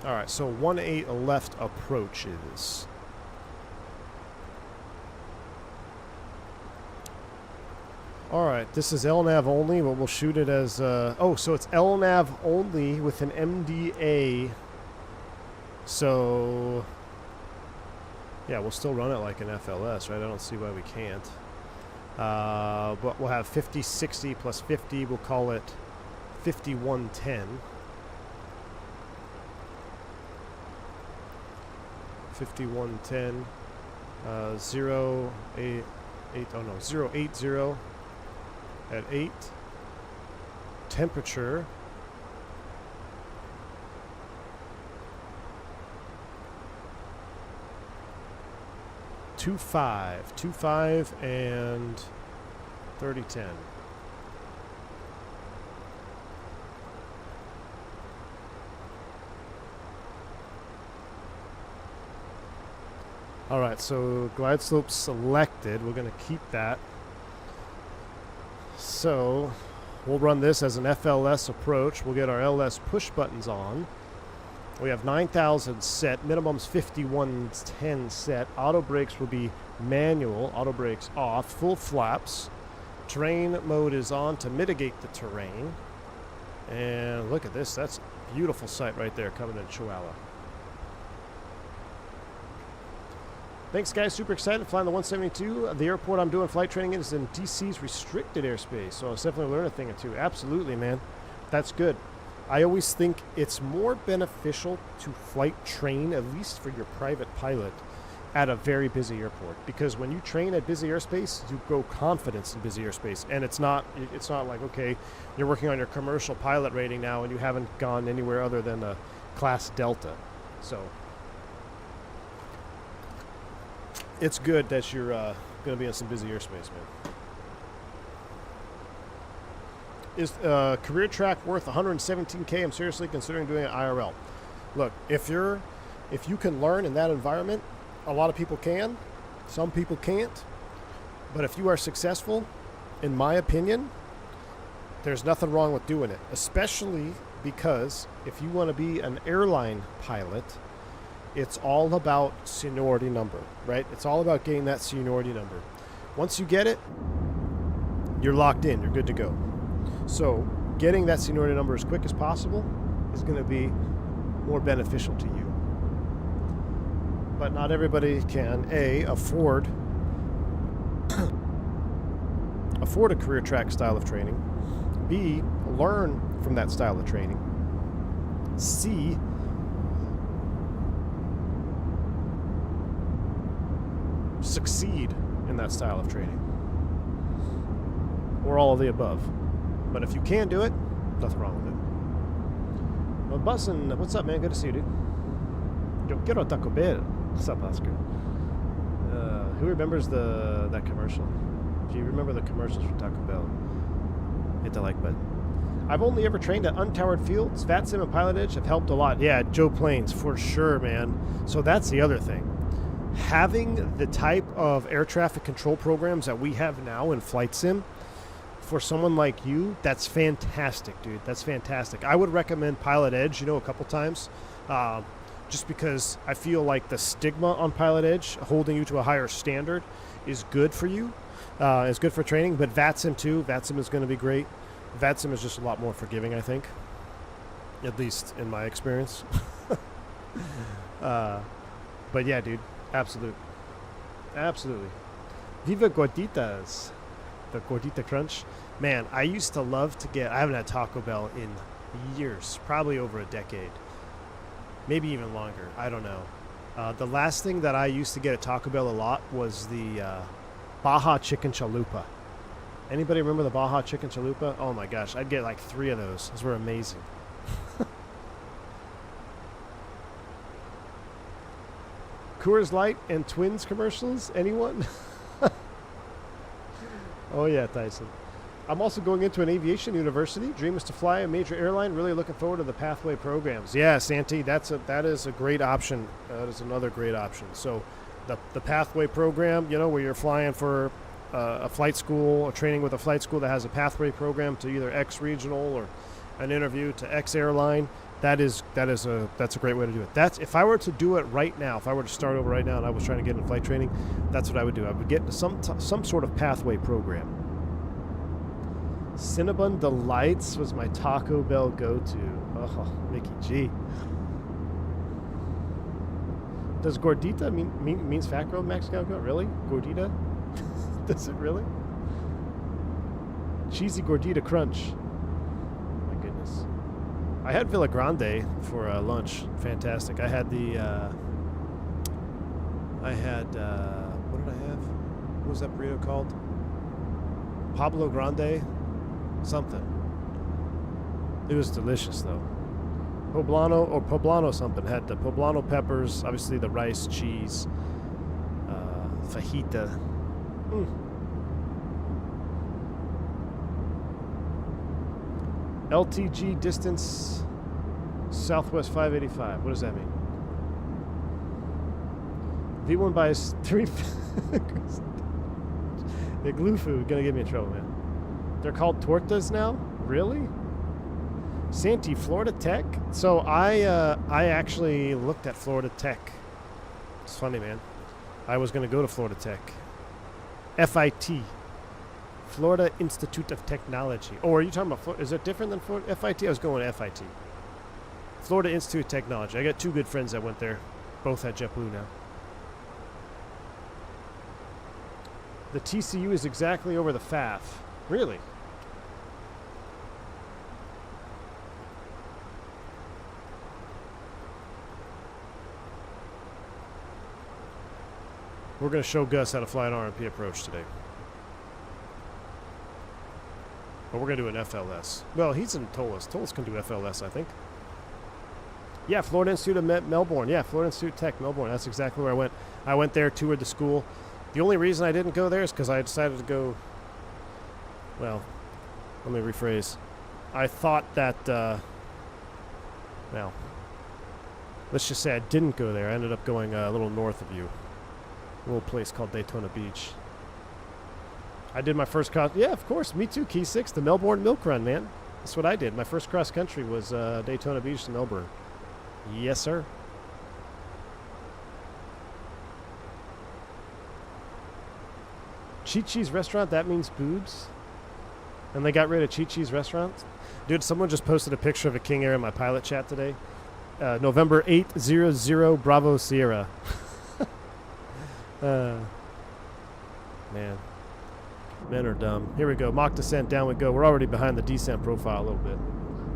Alright, so 18 left approaches. Alright, this is LNAV only, but we'll shoot it as... oh, so it's LNAV only with an MDA. So... yeah, we'll still run it like an FLS, right? I don't see why we can't. But we'll have 50, 60 plus 50. We'll call it 5110. 5110. 080. at 8. Temperature. Two five and 3010. All right, so glide slope selected. We're going to keep that. So we'll run this as an FLS approach. We'll get our LS push buttons on. We have 9,000 set. Minimum's 5110 set. Auto brakes will be manual. Auto brakes off. Full flaps. Terrain mode is on to mitigate the terrain. And look at this. That's a beautiful sight right there coming in Chihuahua. Thanks, guys. Super excited flying the 172. The airport I'm doing flight training in is in DC's restricted airspace, so I'll definitely learn a thing or two. Absolutely, man. That's good. I always think it's more beneficial to flight train, at least for your private pilot, at a very busy airport, because when you train at busy airspace, you grow confidence in busy airspace, and it's not like, okay, you're working on your commercial pilot rating now and you haven't gone anywhere other than a class Delta. So it's good that you're going to be in some busy airspace, man. Is career track worth 117K? I'm seriously considering doing it IRL. Look, if you can learn in that environment, a lot of people can. Some people can't. But if you are successful, in my opinion, there's nothing wrong with doing it. Especially because if you want to be an airline pilot, it's all about seniority number, right? It's all about getting that seniority number. Once you get it, you're locked in. You're good to go. So getting that seniority number as quick as possible is going to be more beneficial to you. But not everybody can, A, afford a career track style of training, B, learn from that style of training, C, succeed in that style of training, or all of the above. But if you can do it, nothing wrong with it. Well, Bussin', what's up, man? Good to see you, dude. Yo quiero Taco Bell. What's up, Oscar? Who remembers that commercial? Do you remember the commercials for Taco Bell? Hit the like button. I've only ever trained at untowered fields. VATSIM and Pilot Edge have helped a lot. Yeah, Joe Planes, for sure, man. So that's the other thing. Having the type of air traffic control programs that we have now in Flight Sim, for someone like you, that's fantastic, dude. That's fantastic. I would recommend Pilot Edge, a couple times, just because I feel like the stigma on Pilot Edge, holding you to a higher standard, is good for you. It's good for training, but VATSIM too. VATSIM is going to be great. VATSIM is just a lot more forgiving, I think, at least in my experience. But yeah, dude, absolutely. Viva Gorditas. The Gordita Crunch. Man, I used to love to get, I haven't had Taco Bell in years, probably over a decade, maybe even longer. I don't know. The last thing that I used to get at Taco Bell a lot was the Baja Chicken Chalupa. Anybody remember the Baja Chicken Chalupa? Oh my gosh, I'd get like 3 of those. Those were amazing. Coors Light and Twins commercials? Anyone? Oh yeah, Tyson. I'm also going into an aviation university. Dream is to fly a major airline. Really looking forward to the pathway programs. Yeah, Santi, that is a great option. That is another great option. So the pathway program, where you're flying for a flight school or training with a flight school that has a pathway program to either X regional or an interview to X airline. That's a great way to do it. That's, if I were to do it right now, if I were to start over right now and I was trying to get into flight training, that's what I would do. I would get into some sort of pathway program. Cinnabon Delights was my Taco Bell go-to. Oh, Mickey G. Does gordita means fat grilled Mexican? Really? Gordita? Does it really? Cheesy gordita crunch. My goodness. I had Villa Grande for lunch. Fantastic. I had the what did I have? What was that burrito called? Pablo Grande. something. It was delicious though. Poblano something. Had the poblano peppers, obviously the rice, cheese, fajita. LTG distance Southwest 585. What does that mean? V1 buys 3 Igloo food. Gonna get me in trouble, man. They're called tortas now? Really? Santee, Florida Tech? So I actually looked at Florida Tech. It's funny, man. I was gonna go to Florida Tech. FIT. Florida Institute of Technology. Oh, are you talking about Florida? Is it different than Florida? FIT? I was going to FIT. Florida Institute of Technology. I got 2 good friends that went there. Both at JetBlue now. The TCU is exactly over the FAF. Really? We're going to show Gus how to fly an RMP approach today. But we're going to do an FLS. Well, he's in Tolas. Tolas can do FLS, I think. Yeah, Florida Institute of Melbourne. Yeah, Florida Institute Tech, Melbourne. That's exactly where I went. I went there, toured the school. The only reason I didn't go there is because I decided to go... Well, let me rephrase. I thought that... well, let's just say I didn't go there. I ended up going a little north of you. A little place called Daytona Beach. I did my first cross... Yeah, of course. Me too. Key 6, the Melbourne Milk Run, man. That's what I did. My first cross country was Daytona Beach to Melbourne. Yes, sir. Chi-Chi's restaurant, that means boobs? And they got rid of Chi-Chi's restaurant? Dude, someone just posted a picture of a King Air in my pilot chat today. November 800 Bravo Sierra. Man. Men are dumb. Here we go. Mock descent. Down we go. We're already behind the descent profile a little bit.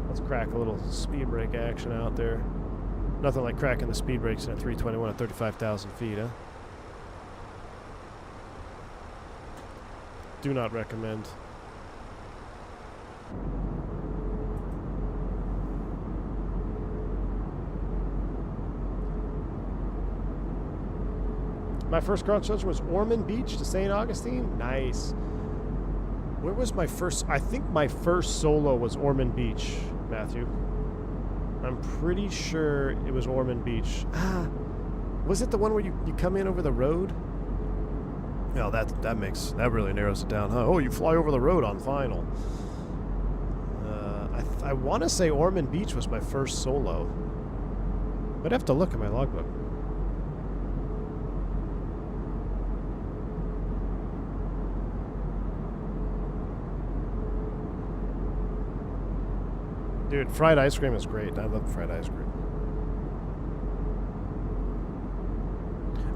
Let's crack a little speed brake action out there. Nothing like cracking the speed brakes in a 321 at 35,000 feet, huh? Do not recommend. My first cross country was Ormond Beach to St. Augustine. Nice. Where was my first? I think my first solo was Ormond Beach, Matthew. I'm pretty sure it was Ormond Beach. Was it the one where you come in over the road? Well, that really narrows it down, huh? Oh, you fly over the road on final. I want to say Ormond Beach was my first solo. I'd have to look at my logbook. Dude, fried ice cream is great. I love fried ice cream.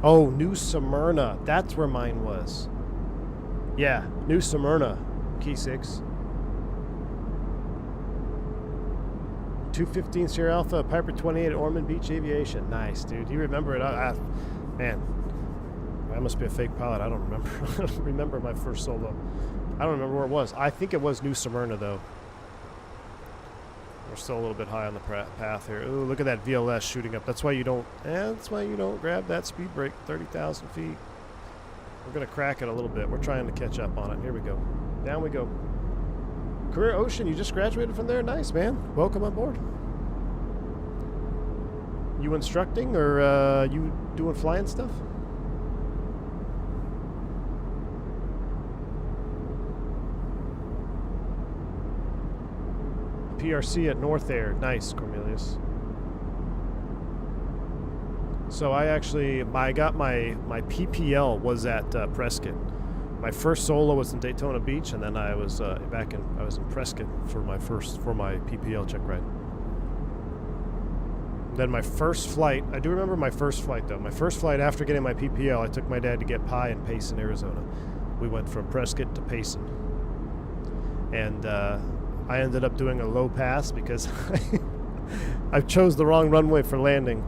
Oh, New Smyrna. That's where mine was. Yeah, New Smyrna. Key 6. 215 Sierra Alpha, Piper 28 at Ormond Beach Aviation. Nice, dude. You remember it? Man, I must be a fake pilot. I don't remember. I don't remember my first solo. I don't remember where it was. I think it was New Smyrna, though. We're still a little bit high on the path here. Ooh, look at that VLS shooting up. That's why you don't. That's why you don't grab that speed brake. 30,000 feet. We're gonna crack it a little bit. We're trying to catch up on it. Here we go. Down we go. Career Ocean. You just graduated from there. Nice, man. Welcome on board. You instructing or you doing flying stuff? PRC at North Air. Nice, Cornelius. So I got my PPL was at Prescott. My first solo was in Daytona Beach, and then I was I was in Prescott for my PPL check ride. Then my first flight, I do remember my first flight though. My first flight after getting my PPL, I took my dad to get pie in Payson, Arizona. We went from Prescott to Payson. And I ended up doing a low pass because I chose the wrong runway for landing.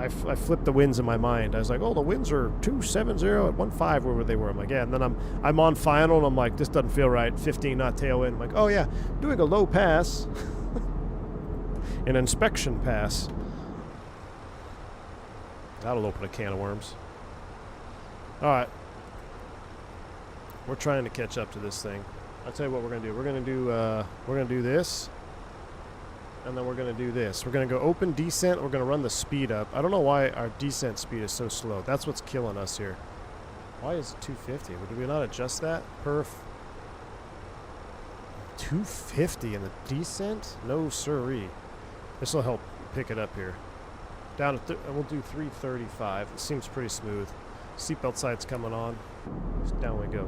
I flipped the winds in my mind. I was like, oh, the winds are 270 at 15, wherever they were. I'm like, yeah. And then I'm on final, and I'm like, this doesn't feel right. 15 knot tailwind. I'm like, oh yeah, doing a low pass, an inspection pass. That'll open a can of worms. All right, we're trying to catch up to this thing. I'll tell you what we're gonna do. We're gonna do this. And then we're going to do this. We're going to go open descent. We're going to run the speed up. I don't know why our descent speed is so slow. That's what's killing us here. Why is it 250? Did we not adjust that? Perf. 250 in the descent? No siree. This will help pick it up here. Down to we'll do 335. It seems pretty smooth. Seatbelt sight's coming on. Down we go.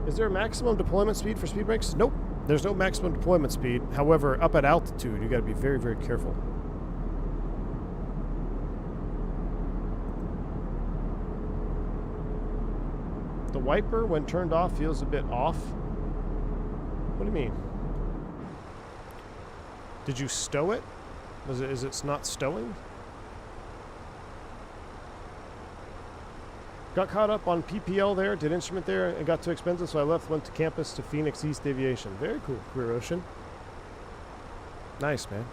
Is there a maximum deployment speed for speed brakes? Nope. There's no maximum deployment speed. However, up at altitude, you got to be very, very careful. The wiper, when turned off, feels a bit off. What do you mean? Did you stow it? Is it not stowing? Got caught up on PPL there, did instrument there, and got too expensive, so I left, went to campus to Phoenix East Aviation. Very cool, Career Ocean. Nice, man.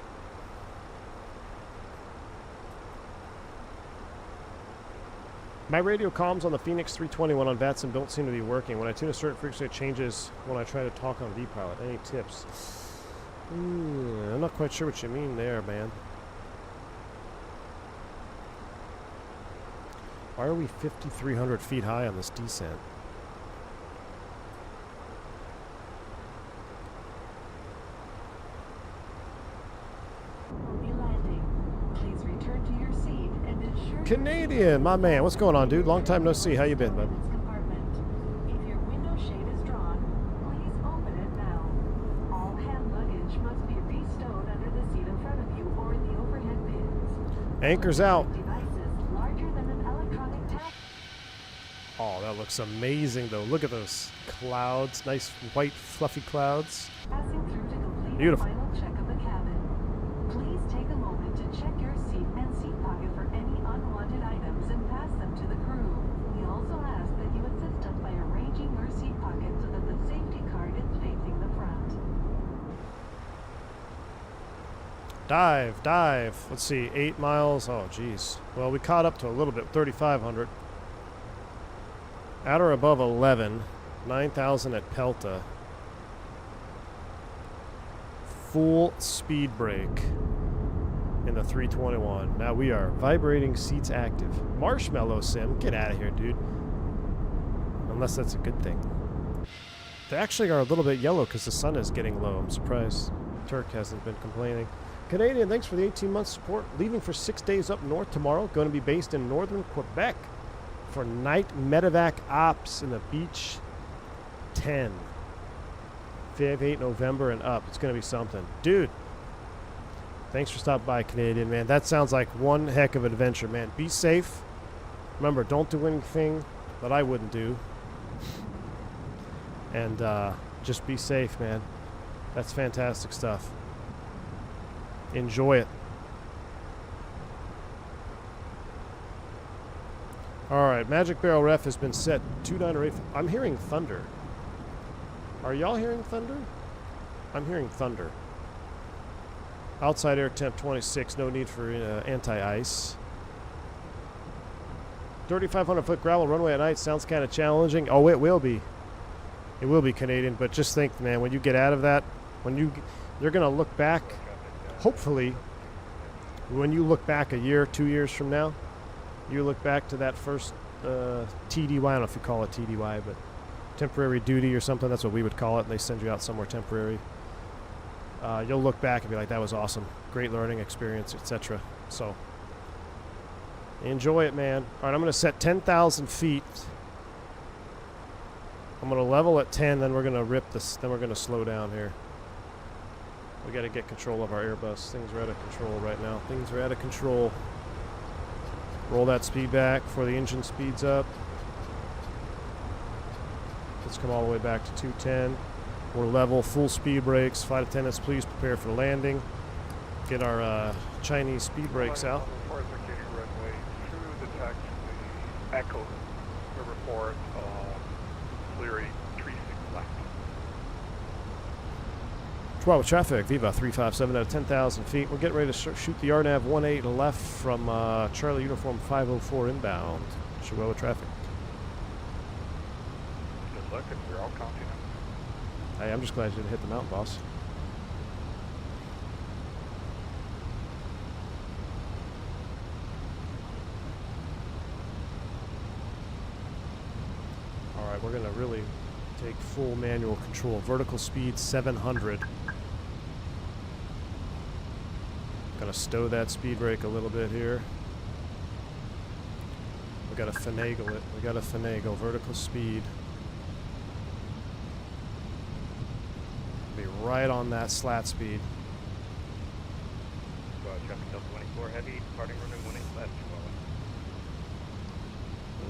My radio comms on the Phoenix 321 on VATSIM don't seem to be working. When I tune a certain frequency, it changes when I try to talk on V-Pilot. Any tips? I'm not quite sure what you mean there, man. Why are we 5,300 feet high on this descent? Please return to your seat and ensure Canadian, my man. What's going on, dude? Long time no see. How you been, bud? if your window shade is drawn, please open it now. All hand luggage must be restowed under the seat in front of you or in the overhead bins. Anchor's out. Oh, that looks amazing, though. Look at those clouds. Nice, white, fluffy clouds. Passing through to complete Beautiful. the final check of the cabin. Please take a moment to check your seat and seat pocket for any unwanted items and pass them to the crew. We also ask that you assist us by arranging your seat pocket so that the safety card is facing the front. Dive, dive. Let's see, 8 miles. Oh, geez. Well, we caught up to a little bit, 3,500. At or above 11, 9,000 at Pelta. Full speed brake in the 321. Now we are vibrating seats active. Marshmallow sim, get out of here, dude. Unless that's a good thing. They actually are a little bit yellow because the sun is getting low. I'm surprised Turk hasn't been complaining. Canadian, thanks for the 18-month support. Leaving for 6 days up north tomorrow. Going to be based in northern Quebec for night medevac ops in the Beach 10. 5-8 November and up. It's going to be something. Dude, thanks for stopping by, Canadian, man. That sounds like one heck of an adventure, man. Be safe. Remember, don't do anything that I wouldn't do. And just be safe, man. That's fantastic stuff. Enjoy it. All right, Magic Barrel Ref has been set 2908. I'm hearing thunder. Are y'all hearing thunder? I'm hearing thunder. Outside air temp 26. No need for anti-ice. 3,500 foot gravel runway at night sounds kind of challenging. Oh, it will be. It will be, Canadian. But just think, man, when you get out of that, you're gonna look back. Hopefully, when you look back a year, 2 years from now, you look back to that first TDY. I don't know if you call it TDY, but temporary duty or something. That's what we would call it. And they send you out somewhere temporary. You'll look back and be like, that was awesome. Great learning experience, etc. So enjoy it, man. All right, I'm going to set 10,000 feet. I'm going to level at 10, then we're going to rip this. Then we're going to slow down here. We got to get control of our Airbus. Things are out of control right now. Things are out of control. Roll that speed back before the engine speeds up. Let's come all the way back to 210. We're level, full speed brakes. Flight attendants, please prepare for landing. Get our Chinese speed brakes out. Echo, report clearing 36 left. 12 traffic, Viva 357 out of 10,000 feet. We're getting ready to shoot the RNAV 18 left from Charlie Uniform 504 inbound. Chihuahua traffic. Good luck, and we're all counting them. Hey, I'm just glad you didn't hit the mountain, boss. Alright, we're going to really take full manual control. Vertical speed 700. Gonna stow that speed brake a little bit here. We gotta finagle it. We gotta finagle. Vertical speed. Be right on that slat speed. Traffic Delta 24 heavy, departing runway 18 left.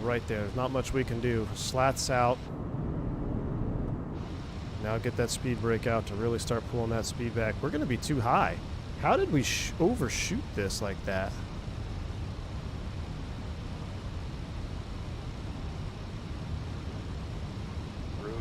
Right there. There's not much we can do. Slats out. Now get that speed brake out to really start pulling that speed back. We're gonna be too high. How did we overshoot this like that? Ruby.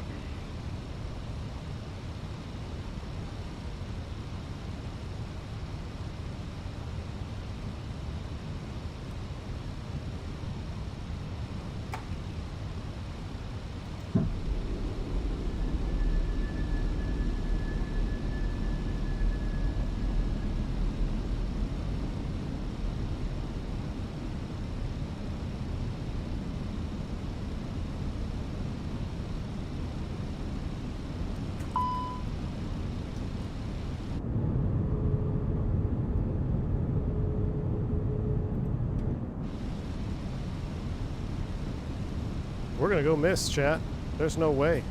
We're gonna go miss, chat. There's no way.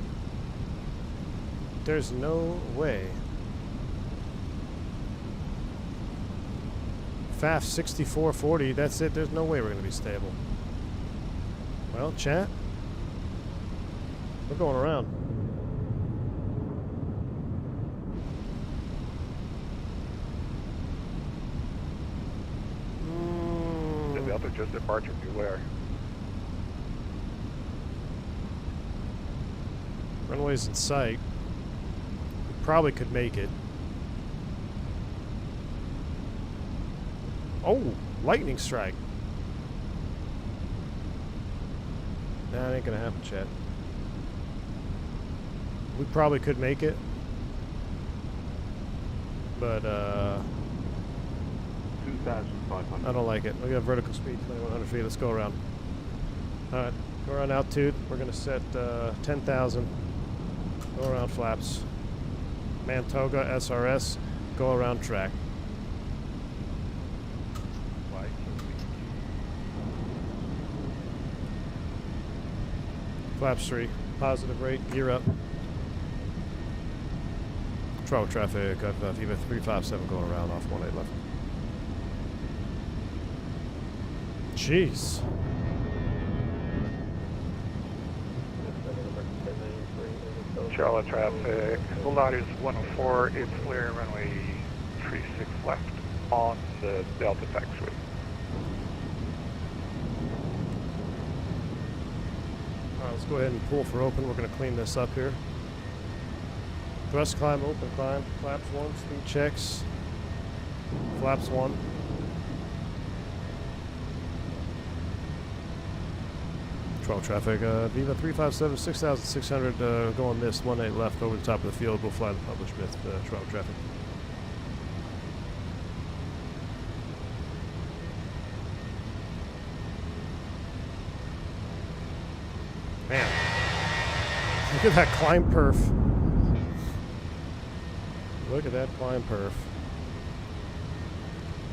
There's no way. FAF 6440, that's it. There's no way we're gonna be stable. Well, chat. We're going around. The Delta just departure, beware. Runway's in sight. We probably could make it. Oh, lightning strike. Nah, it ain't gonna happen, Chad. We probably could make it. But, 2,500. I don't like it. We got vertical speed, 2,100 feet. Let's go around. Alright, go around altitude. We're gonna set 10,000. Go around flaps. Man Toga, SRS, go around track. Flaps 3, positive rate, gear up. Control traffic, I've Viva 357 going around off 18 left. Jeez. Charlotte traffic, Volaris 104 is clearing runway 36 left on the Delta taxiway. Alright, let's go ahead and pull for open. We're going to clean this up here. Thrust climb, open climb, flaps 1, speed checks, flaps 1. Control traffic, Viva 357, 6,600, going this 18 left over the top of the field. We'll fly the published myth, Toronto traffic. Man, look at that climb perf. Look at that climb perf.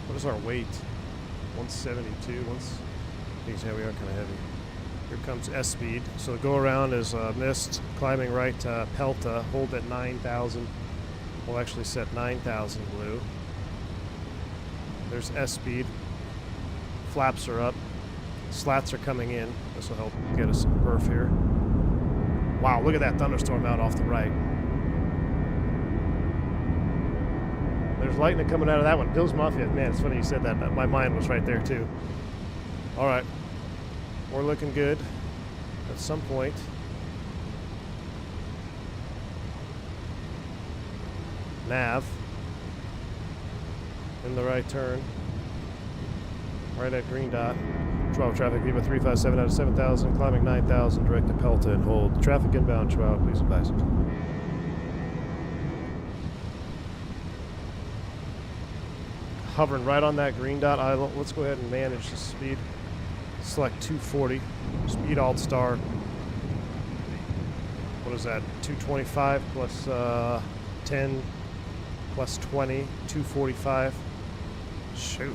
What is our weight? 172. Yeah, we are kind of heavy. Here comes S speed. So go around is missed. Climbing right to Pelta. Hold at 9,000. We'll actually set 9,000 blue. There's S speed. Flaps are up. Slats are coming in. This will help get us some perf here. Wow, look at that thunderstorm out off the right. There's lightning coming out of that one. Bill's Mafia. Man, it's funny you said that. My mind was right there too. All right. We're looking good at some point. Nav. In the right turn. Right at green dot. 12 traffic, Viva 357 out of 7,000, climbing 9,000, direct to Pelta and hold. Traffic inbound, 12, please advise. Hovering right on that green dot idle. Let's go ahead and manage the speed. Select 240. Speed alt star. What is that? 225 plus 10 plus 20. 245. Shoot.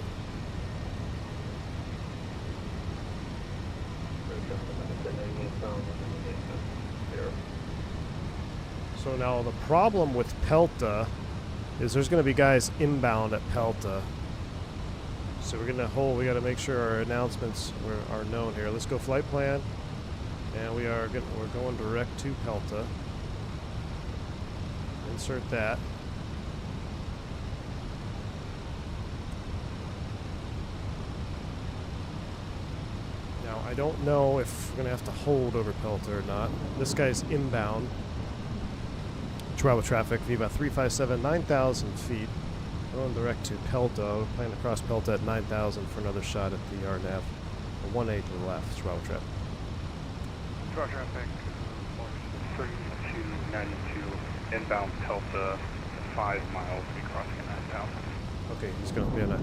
So now the problem with Pelta is there's going to be guys inbound at Pelta. So we're going to hold. We got to make sure our announcements are known here. Let's go flight plan, and we're going direct to Pelta. Insert that. Now I don't know if we're going to have to hold over Pelta or not. This guy's inbound. Travel traffic, Viva 357, 9,000 feet. Going direct to Pelta. We're planning to cross Pelta at 9,000 for another shot at the RNAV. 18 to the left, travel traffic. Travel traffic, 3292, inbound Pelta, 5 miles, be crossing at 9,000. Okay, he's going to be on that.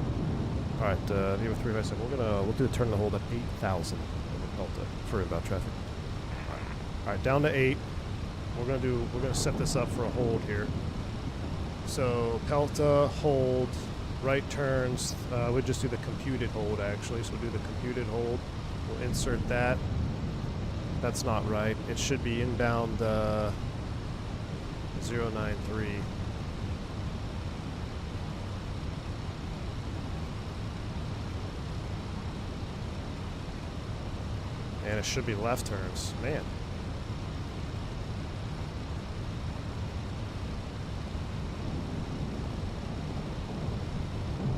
Alright, Viva 357, we'll do the turn and hold at 8,000 over Pelta for inbound traffic. Alright, down to 8. We're gonna set this up for a hold here. So Pelta, hold, right turns. We'll just do the computed hold actually. So we'll do the computed hold. We'll insert that. That's not right. It should be inbound 093. And it should be left turns. Man.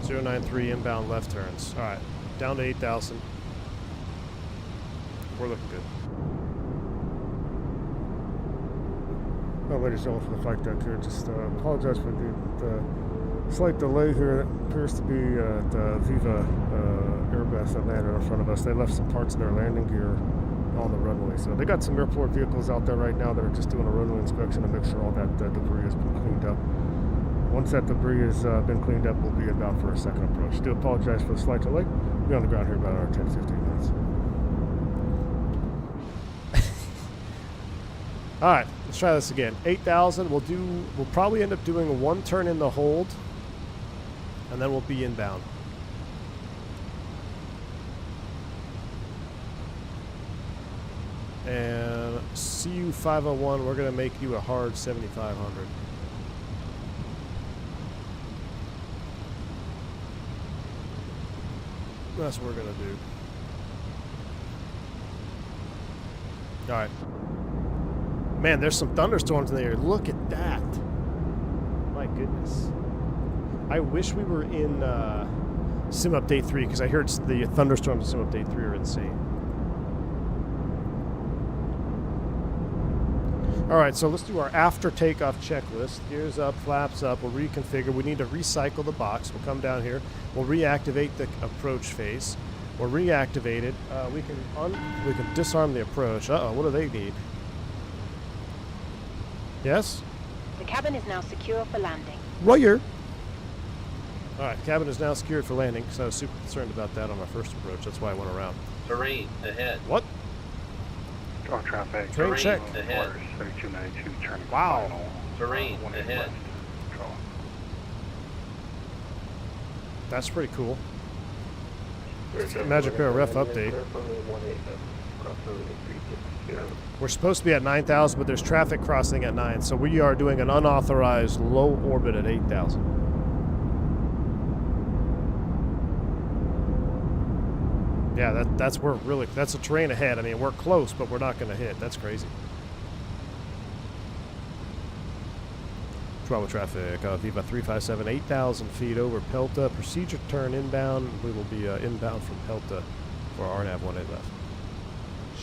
093 inbound left turns. All right, down to 8,000. We're looking good. Well, ladies and gentlemen, from the flight deck here, just apologize for the slight delay here. It appears to be the Viva Airbus that landed in front of us. They left some parts of their landing gear on the runway. So they got some airport vehicles out there right now that are just doing a runway inspection to make sure all that debris has been cleaned up. Once that debris has been cleaned up, we'll be inbound for a second approach. Do apologize for the slight delay. We'll be on the ground here about 10-15 minutes. All right, let's try this again. 8,000. We'll probably end up doing one turn in the hold, and then we'll be inbound. And CU 501, we're gonna make you a hard 7,500. That's what we're gonna do. All right. Man, there's some thunderstorms in the air. Look at that. My goodness. I wish we were in Sim Update 3 because I heard the thunderstorms in Sim Update 3 are insane. All right, so let's do our after takeoff checklist. Gears up, flaps up, we'll reconfigure. We need to recycle the box. We'll come down here. We'll reactivate the approach phase. We'll reactivate it. We can disarm the approach. Uh-oh, what do they need? Yes? The cabin is now secure for landing. Roger. All right, cabin is now secured for landing because I was super concerned about that on my first approach. That's why I went around. Terrain ahead. What? Travel traffic. Terrain check. Ahead. 3292, turning Wow. final. Terrain 18 ahead. left. Control. That's pretty cool. Magic Pair Ref update. We're supposed to be at 9,000, but there's traffic crossing at 9, so we are doing an unauthorized low orbit at 8,000. Yeah, that's a terrain ahead. I mean, we're close, but we're not going to hit. That's crazy. Travel traffic, Viva 357, 8,000 feet over Pelta. Procedure turn inbound. We will be inbound from Pelta for RNAV 18 left.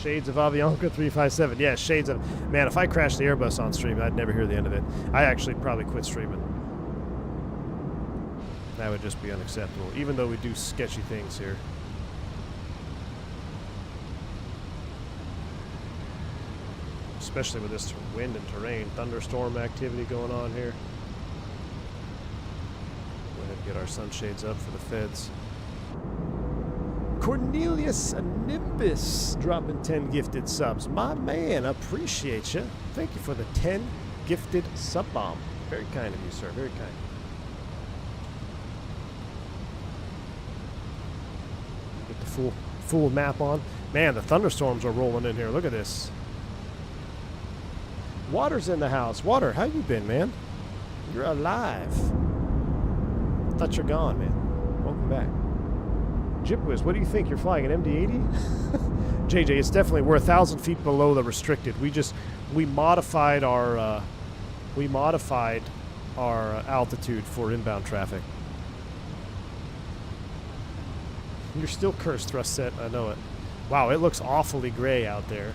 Shades of Avianca 357. Yeah, shades of... Man, if I crashed the Airbus on stream, I'd never hear the end of it. I actually probably quit streaming. That would just be unacceptable, even though we do sketchy things here. Especially with this wind and terrain, thunderstorm activity going on here. Go ahead and get our sunshades up for the feds. Cornelius Nimbus dropping 10 gifted subs. My man, appreciate you. Thank you for the 10 gifted sub bomb. Very kind of you, sir. Very kind. Get the full map on. Man, the thunderstorms are rolling in here. Look at this. Water's in the house. Water, how you been, man? You're alive. Thought you're gone, man. Welcome back. Jipwiz, what do you think? You're flying an MD-80? JJ, it's definitely, we're 1,000 feet below the restricted. We modified our altitude for inbound traffic. You're still cursed, thrust set. I know it. Wow, it looks awfully gray out there.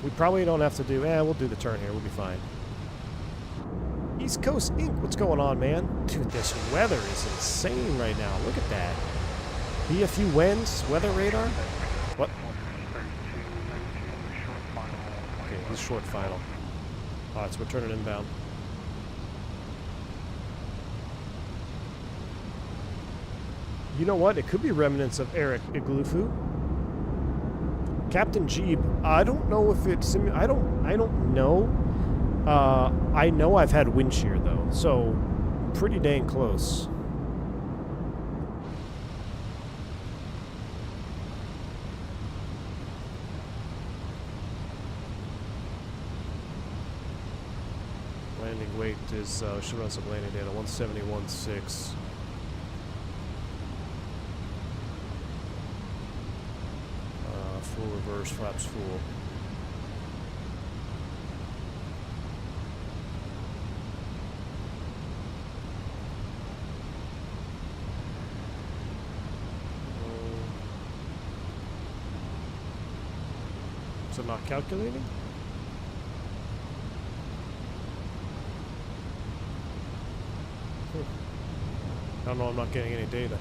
We probably don't have to do... we'll do the turn here. We'll be fine. East Coast Inc. What's going on, man? Dude, this weather is insane right now. Look at that. BFU winds, weather radar. What? Okay, he's short final. Alright, so we're turning inbound. You know what? It could be remnants of Eric Iglufu. Captain Jeeb, I don't know if it's... I don't know. I know I've had wind shear, though, so pretty dang close. Landing weight is, should run some landing data, 171.6. Full reverse, flaps full. Is it not calculating? I don't know, I'm not getting any data.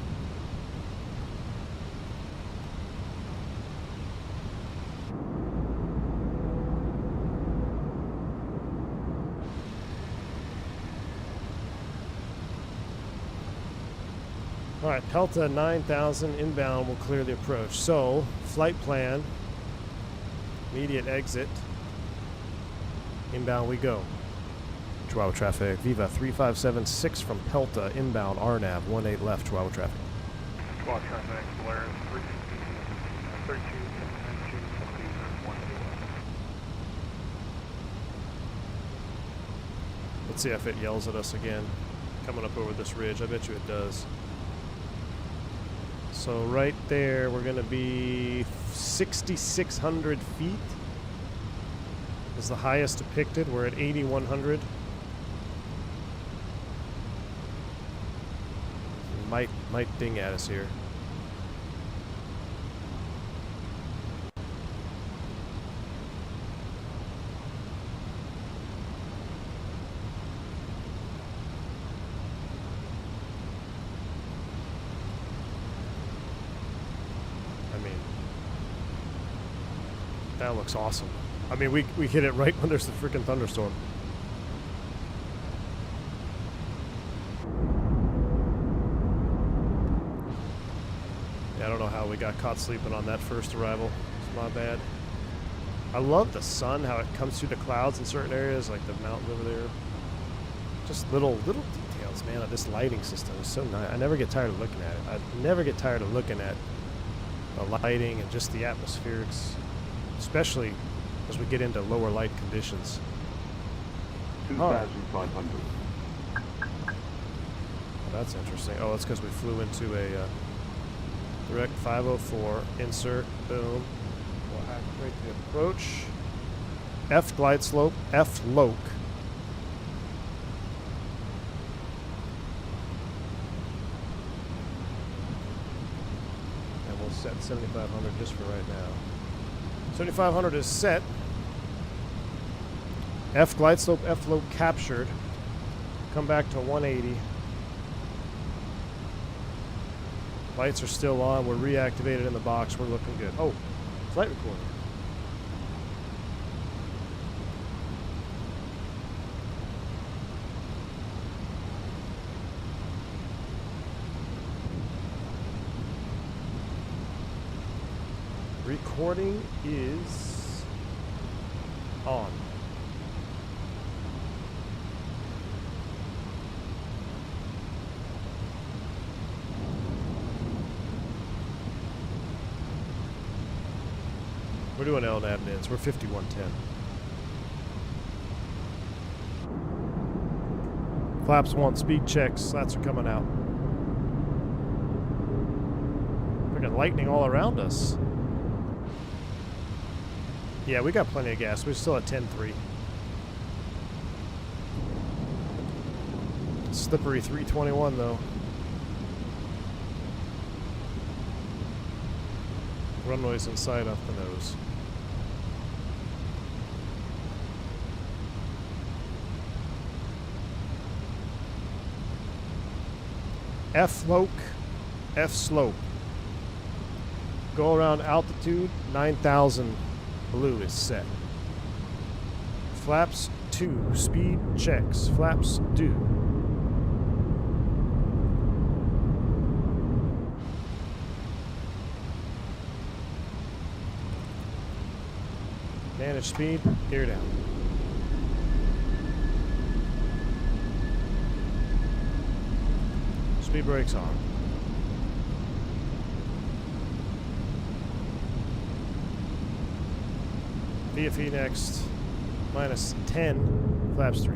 Alright, Pelta 9000 inbound will clear the approach. So, flight plan, immediate exit, inbound we go. Chihuahua traffic, Viva 3576 from Pelta, inbound, RNAV 18 left, Chihuahua traffic. Squad traffic, Polaris 32, Let's see if it yells at us again. Coming up over this ridge, I bet you it does. So right there, we're going to be 6,600 feet is the highest depicted. We're at 8,100. Might ding at us here. That looks awesome. I mean, we hit it right when there's the freaking thunderstorm. Yeah, I don't know how we got caught sleeping on that first arrival. It's my bad. I love the sun, how it comes through the clouds in certain areas, like the mountains over there. Just little details, man, of this lighting system is so nice. I never get tired of looking at it. I never get tired of looking at the lighting and just the atmospherics. Especially as we get into lower light conditions. 2,500. Oh, that's interesting. Oh, that's because we flew into a direct 504 insert. Boom. We'll activate the approach. F glide slope. F loc. And we'll set 7,500 just for right now. 7500 is set. F glide slope, F float captured. Come back to 180. Lights are still on. We're reactivated in the box. We're looking good. Oh, flight recorder. Recording is on. We're doing LNAV nins. We're 5110. Flaps 1, speed checks. Slats are coming out. We got lightning all around us. Yeah, we got plenty of gas. We're still at 10.3. Slippery 321 though. Runway's inside off the nose. F loc, F slope. Go around altitude 9,000. Blue is set. Flaps 2, speed checks. Flaps due. Manage speed, gear down. Speed brakes on. VFE next, minus 10, flaps 3.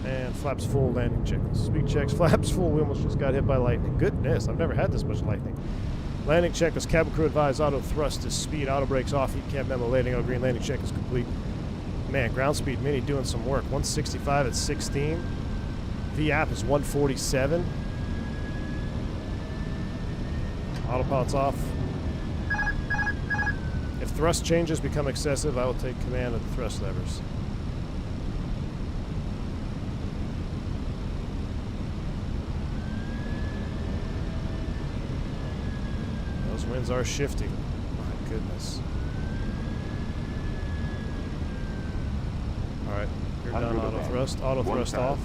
And flaps full, landing checks. Speed checks, flaps full. We almost just got hit by lightning. Goodness, I've never had this much lightning. Landing check is cabin crew advised. Auto thrust is speed. Auto brakes off. Heat cab memo landing on green. Landing check is complete. Man, ground speed mini doing some work. 165 at 16. VAP is 147. Autopilot's off. If thrust changes become excessive, I will take command of the thrust levers. Those winds are shifting. My goodness. Alright, you're done auto thrust. Auto thrust off.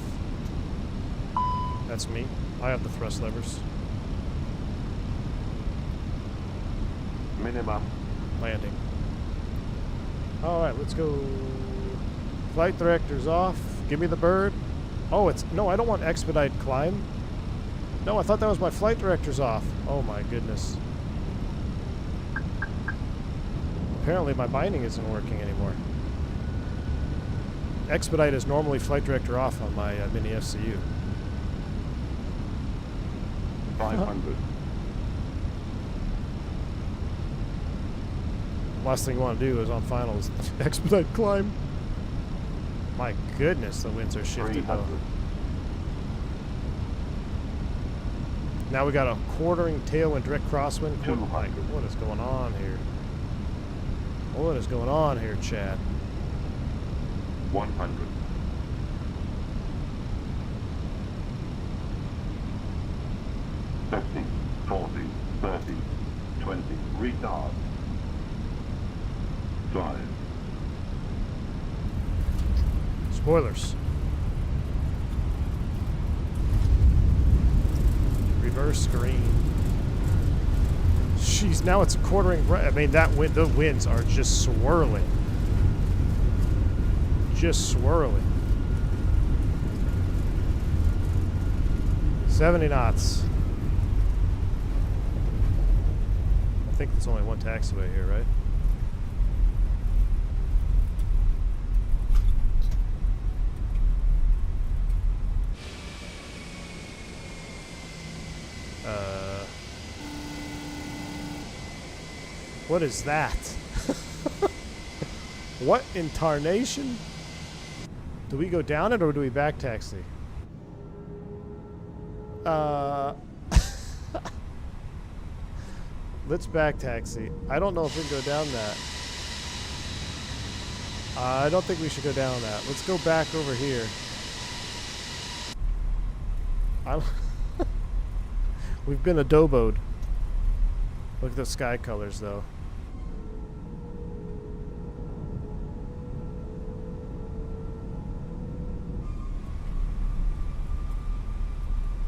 That's me. I have the thrust levers. Minimum. Landing. Alright, let's go. Flight director's off. Give me the bird. Oh, it's... No, I don't want expedite climb. No, I thought that was my flight director's off. Oh my goodness. Apparently my binding isn't working anymore. Expedite is normally flight director off on my mini FCU. 500. Last thing you want to do is on finals expedite climb. My goodness, the winds are shifted though. Now we got a quartering tailwind direct crosswind. What is going on here? What is going on here, Chad? 100. 50, 40, 30, 20, retard. 5. Spoilers. Reverse screen. Jeez, now it's a quartering. I mean, that wind. The winds are just swirling. Just swirling. 70 knots. I think there's only one taxiway here, right? What is that? What in tarnation? Do we go down it or do we back taxi? Let's back taxi. I don't know if we can go down that. I don't think we should go down that. Let's go back over here. We've been adoboed. Look at the sky colors, though.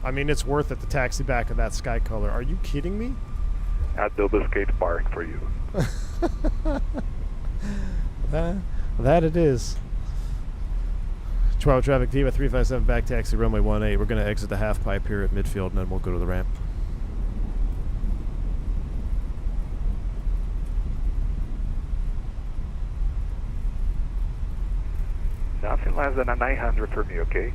I mean, it's worth it to taxi back in that sky color. Are you kidding me? Adobe skate park for you. That it is. Chihuahua traffic, Diva 357 back taxi, runway 18. We're going to exit the half pipe here at midfield, and then we'll go to the ramp. Nothing less than a 900 for me, okay?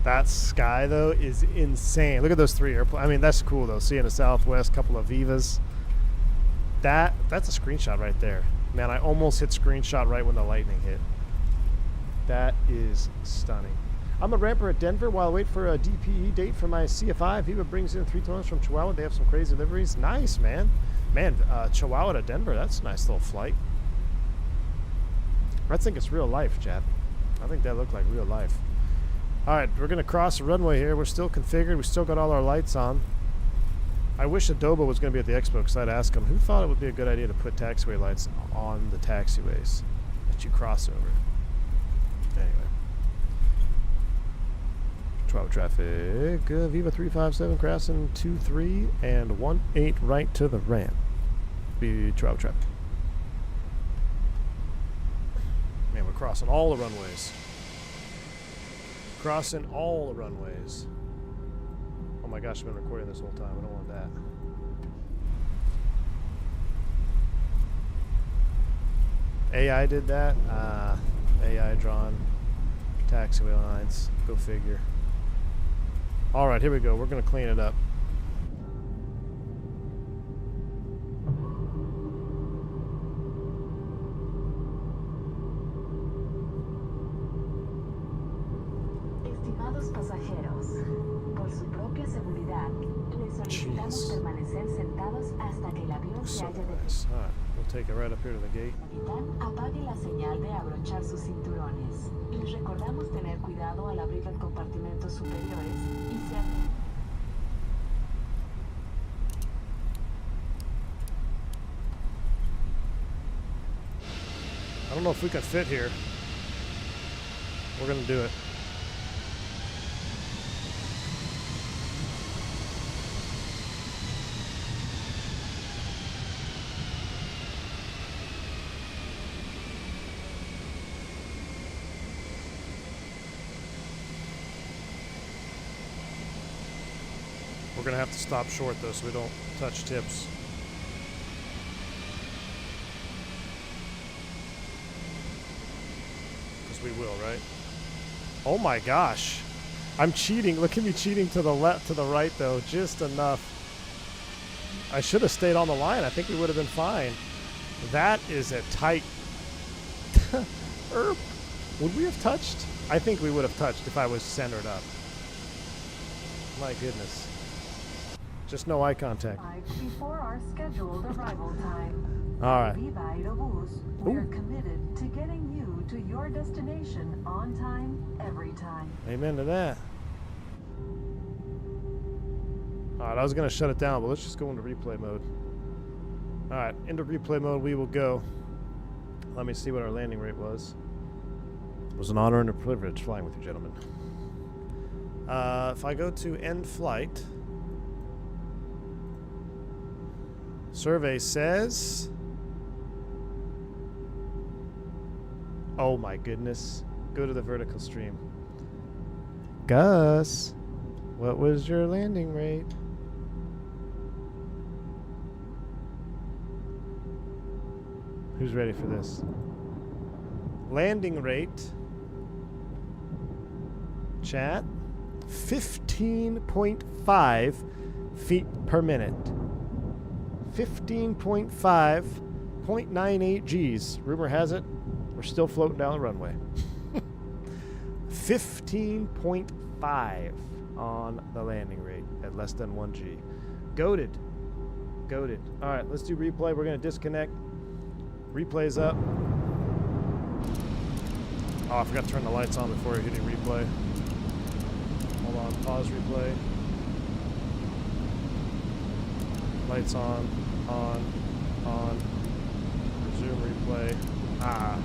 That sky, though, is insane. Look at those three airplanes. I mean, that's cool, though. Seeing a Southwest, couple of Vivas. That's a screenshot right there. Man, I almost hit screenshot right when the lightning hit. That is stunning. I'm a ramper at Denver while I wait for a DPE date for my CFI. Viva brings in 3 tons from Chihuahua. They have some crazy liveries. Nice, man. Man, Chihuahua to Denver, that's a nice little flight. I think it's real life, Chad. I think that looked like real life. All right, we're going to cross the runway here. We're still configured. We still got all our lights on. I wish Adobe was going to be at the expo because I'd ask him, who thought it would be a good idea to put taxiway lights on the taxiways that you cross over? Anyway. Chihuahua traffic. Viva 357 crossing 23 and 18 right to the ramp. Be Chihuahua traffic. Man, we're crossing all the runways. Crossing all the runways. Oh my gosh, I've been recording this whole time. I don't want that. AI did that? AI drawn taxiway lines. Go figure. Alright, here we go. We're going to clean it up. Estimados pasajeros, por su propia seguridad, les solicitamos permanecer sentados hasta que el avión se haya detenido. Alright, we'll take it right up here to the gate. Capitán, apague la señal de abrochar sus cinturones. Les recordamos tener cuidado al abrir los compartimentos superiores y se... I don't know if we can fit here. We're going to do it. We're going to have to stop short, though, so we don't touch tips. Because we will, right? Oh my gosh. I'm cheating. Look at me cheating to the left, to the right, though. Just enough. I should have stayed on the line. I think we would have been fine. That is a tight... Would we have touched? I think we would have touched if I was centered up. My goodness. Just no eye contact. Before our scheduled arrival time. All right. Viva Aerobus, we are committed to getting you to your destination on time, every time. Amen to that. All right, I was going to shut it down, but let's just go into replay mode. All right, into replay mode we will go. Let me see what our landing rate was. It was an honor and a privilege flying with you, gentlemen. If I go to end flight, survey says, oh my goodness, go to the vertical stream. Gus, what was your landing rate? Who's ready for this? Landing rate, chat, 15.5 feet per minute. 15.5, 0.98 Gs. Rumor has it, we're still floating down the runway. 15.5 on the landing rate. at less than 1G. Goated. Goated. All right, let's do replay. We're going to disconnect. Replay's up. Oh, I forgot to turn the lights on before hitting replay. Hold on, pause replay. Lights on. Resume replay. Ah.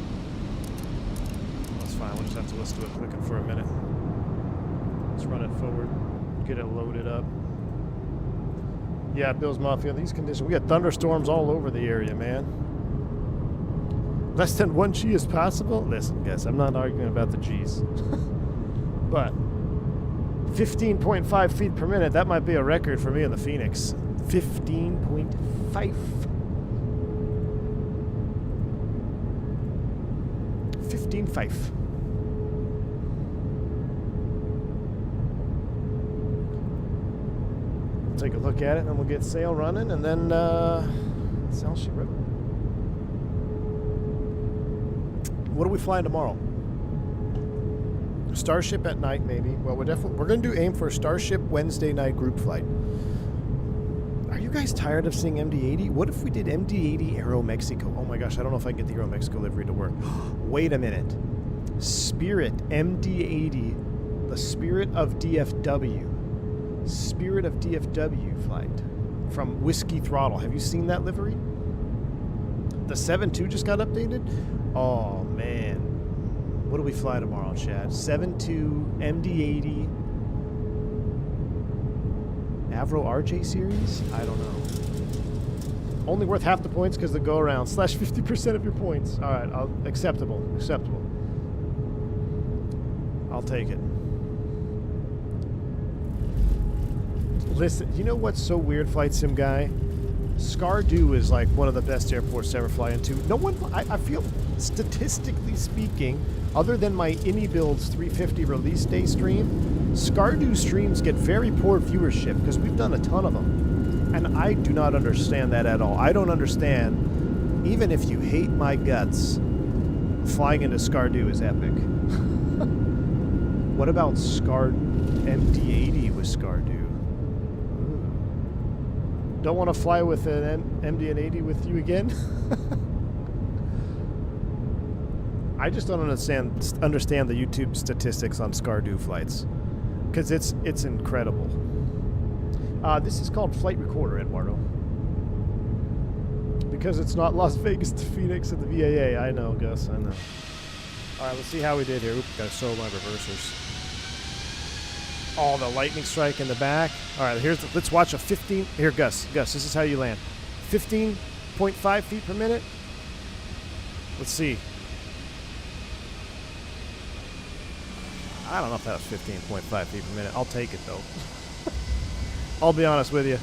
That's fine, we'll just have to listen to it clicking for a minute. Let's run it forward, get it loaded up. Yeah, Bill's Mafia, these conditions, we got thunderstorms all over the area, man. Less than 1G is possible? Listen, guys, I'm not arguing about the G's. But 15.5 feet per minute, that might be a record for me in the Fenix. 15.5. 15.5. Take a look at it, and then we'll get sail running, and then sail she wrote. What are we flying tomorrow? Starship at night, maybe. Well, we're going to aim for a Starship Wednesday night group flight. Are you guys tired of seeing MD-80? What if we did MD-80 Aero Mexico? Oh my gosh, I don't know if I can get the Aero Mexico livery to work. Wait a minute. Spirit MD-80, the Spirit of DFW. Spirit of DFW flight from Whiskey Throttle. Have you seen that livery? The 7.2 just got updated? Oh, man. What do we fly tomorrow, Chad? 7.2 MD-80 Avro RJ series? I don't know. Only worth half the points because the go around slash 50% of your points. All right, acceptable. I'll take it. Listen, you know what's so weird, Flight Sim guy? Skardu is like one of the best airports to ever fly into. No one, I feel, statistically speaking, other than my IndyBuilds 350 release day stream, Skardu streams get very poor viewership because we've done a ton of them. And I do not understand that at all. I don't understand, even if you hate my guts, flying into Skardu is epic. What about MD-80 with Skardu? Don't want to fly with an MD-80 with you again? I just don't understand the YouTube statistics on Skardu flights, because it's incredible. This is called Flight Recorder, Eduardo, because it's not Las Vegas to Phoenix at the VAA. I know, Gus. I know. All right, let's see how we did here. Oop, gotta sew my reversers. Oh, the lightning strike in the back. All right, let's watch a 15. Here, Gus, this is how you land. 15.5 feet per minute. Let's see. I don't know if that was 15.5 feet per minute. I'll take it, though. I'll be honest with you.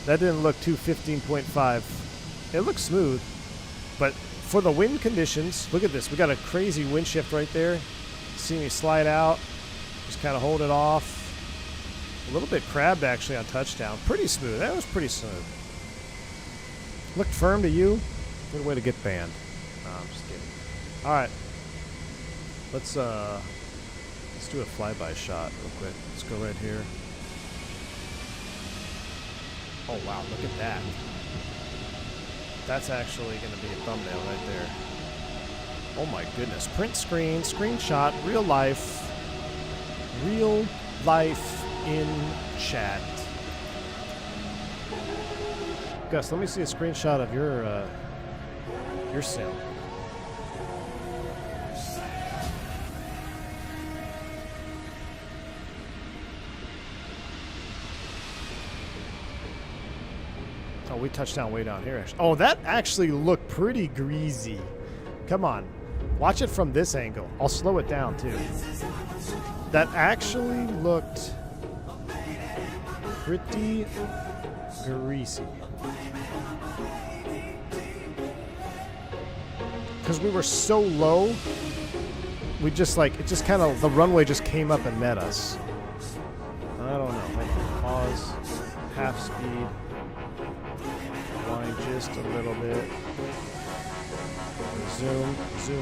That didn't look too 15.5. It looks smooth. But for the wind conditions, look at this. We got a crazy wind shift right there. See me slide out. Just kind of hold it off. A little bit crabbed, actually, on touchdown. Pretty smooth. That was pretty smooth. Looked firm to you. Good way to get banned. No, I'm just kidding. All right. Let's do a flyby shot real quick. Let's go right here. Oh, wow. Look at that. That's actually going to be a thumbnail right there. Oh, my goodness. Print screen, screenshot, real life. Real life in chat. Gus, let me see a screenshot of your sim. Oh, we touched down way down here, actually. Oh, that actually looked pretty greasy. Come on. Watch it from this angle. I'll slow it down, too. That actually looked pretty greasy. Because we were so low, we just like, it just kind of, the runway just came up and met us. I don't know. Maybe pause, half speed, wind just a little bit. Zoom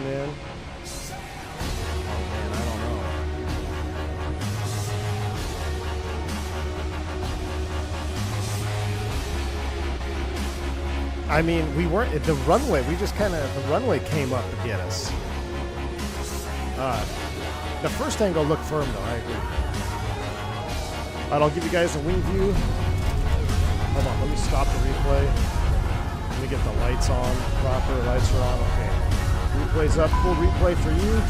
in. Oh man, I don't know. I mean, we weren't at the runway. We just kind of, the runway came up to get us. The first angle looked firm, though. I agree. All right, I'll give you guys a wing view. Hold on, let me stop the replay. Let me get the lights on proper. Lights are on. Okay. Replay's up. Full replay for you.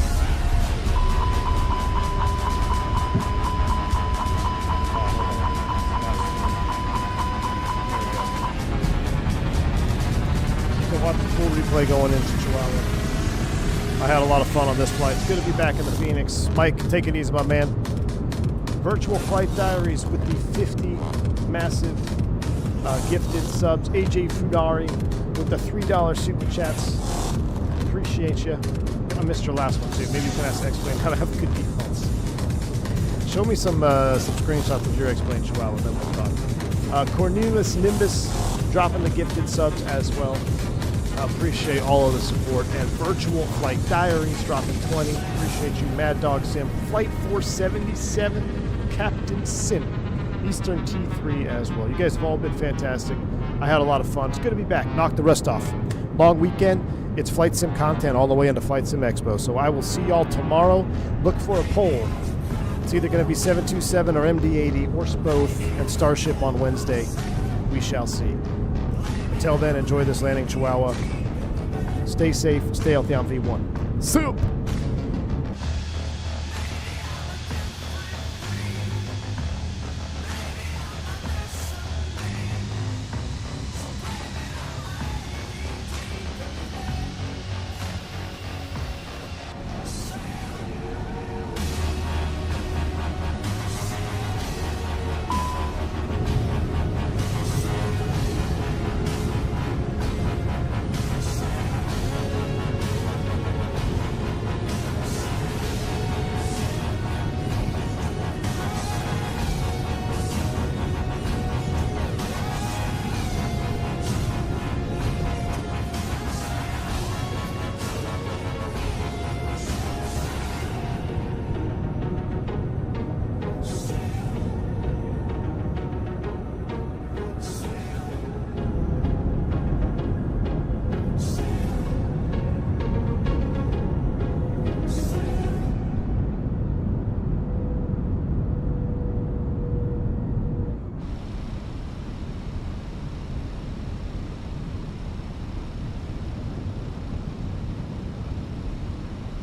Watch the full replay going into Chihuahua. I had a lot of fun on this flight. It's good to be back in the Phoenix. Mike, take it easy, my man. Virtual flight diaries with the 50 massive gifted subs. AJ Fudari with the $3 super chats. Appreciate you. I missed your last one too. Maybe you can explain how to have good defaults. Show me some screenshots of your explain Chihuahua, then we'll talk. Cornelius Nimbus dropping the gifted subs as well. Appreciate all of the support. And Virtual Flight Diaries dropping 20. Appreciate you. Mad Dog Sim. Flight 477. Captain Sim. Eastern T3 as well. You guys have all been fantastic. I had a lot of fun. It's good to be back. Knock the rust off. Long weekend. It's Flight Sim content all the way into Flight Sim Expo. So I will see y'all tomorrow. Look for a poll. It's either going to be 727 or MD-80 or both and Starship on Wednesday. We shall see. Until then, enjoy this landing, Chihuahua. Stay safe, stay healthy on V1. Soup!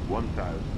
$1,000.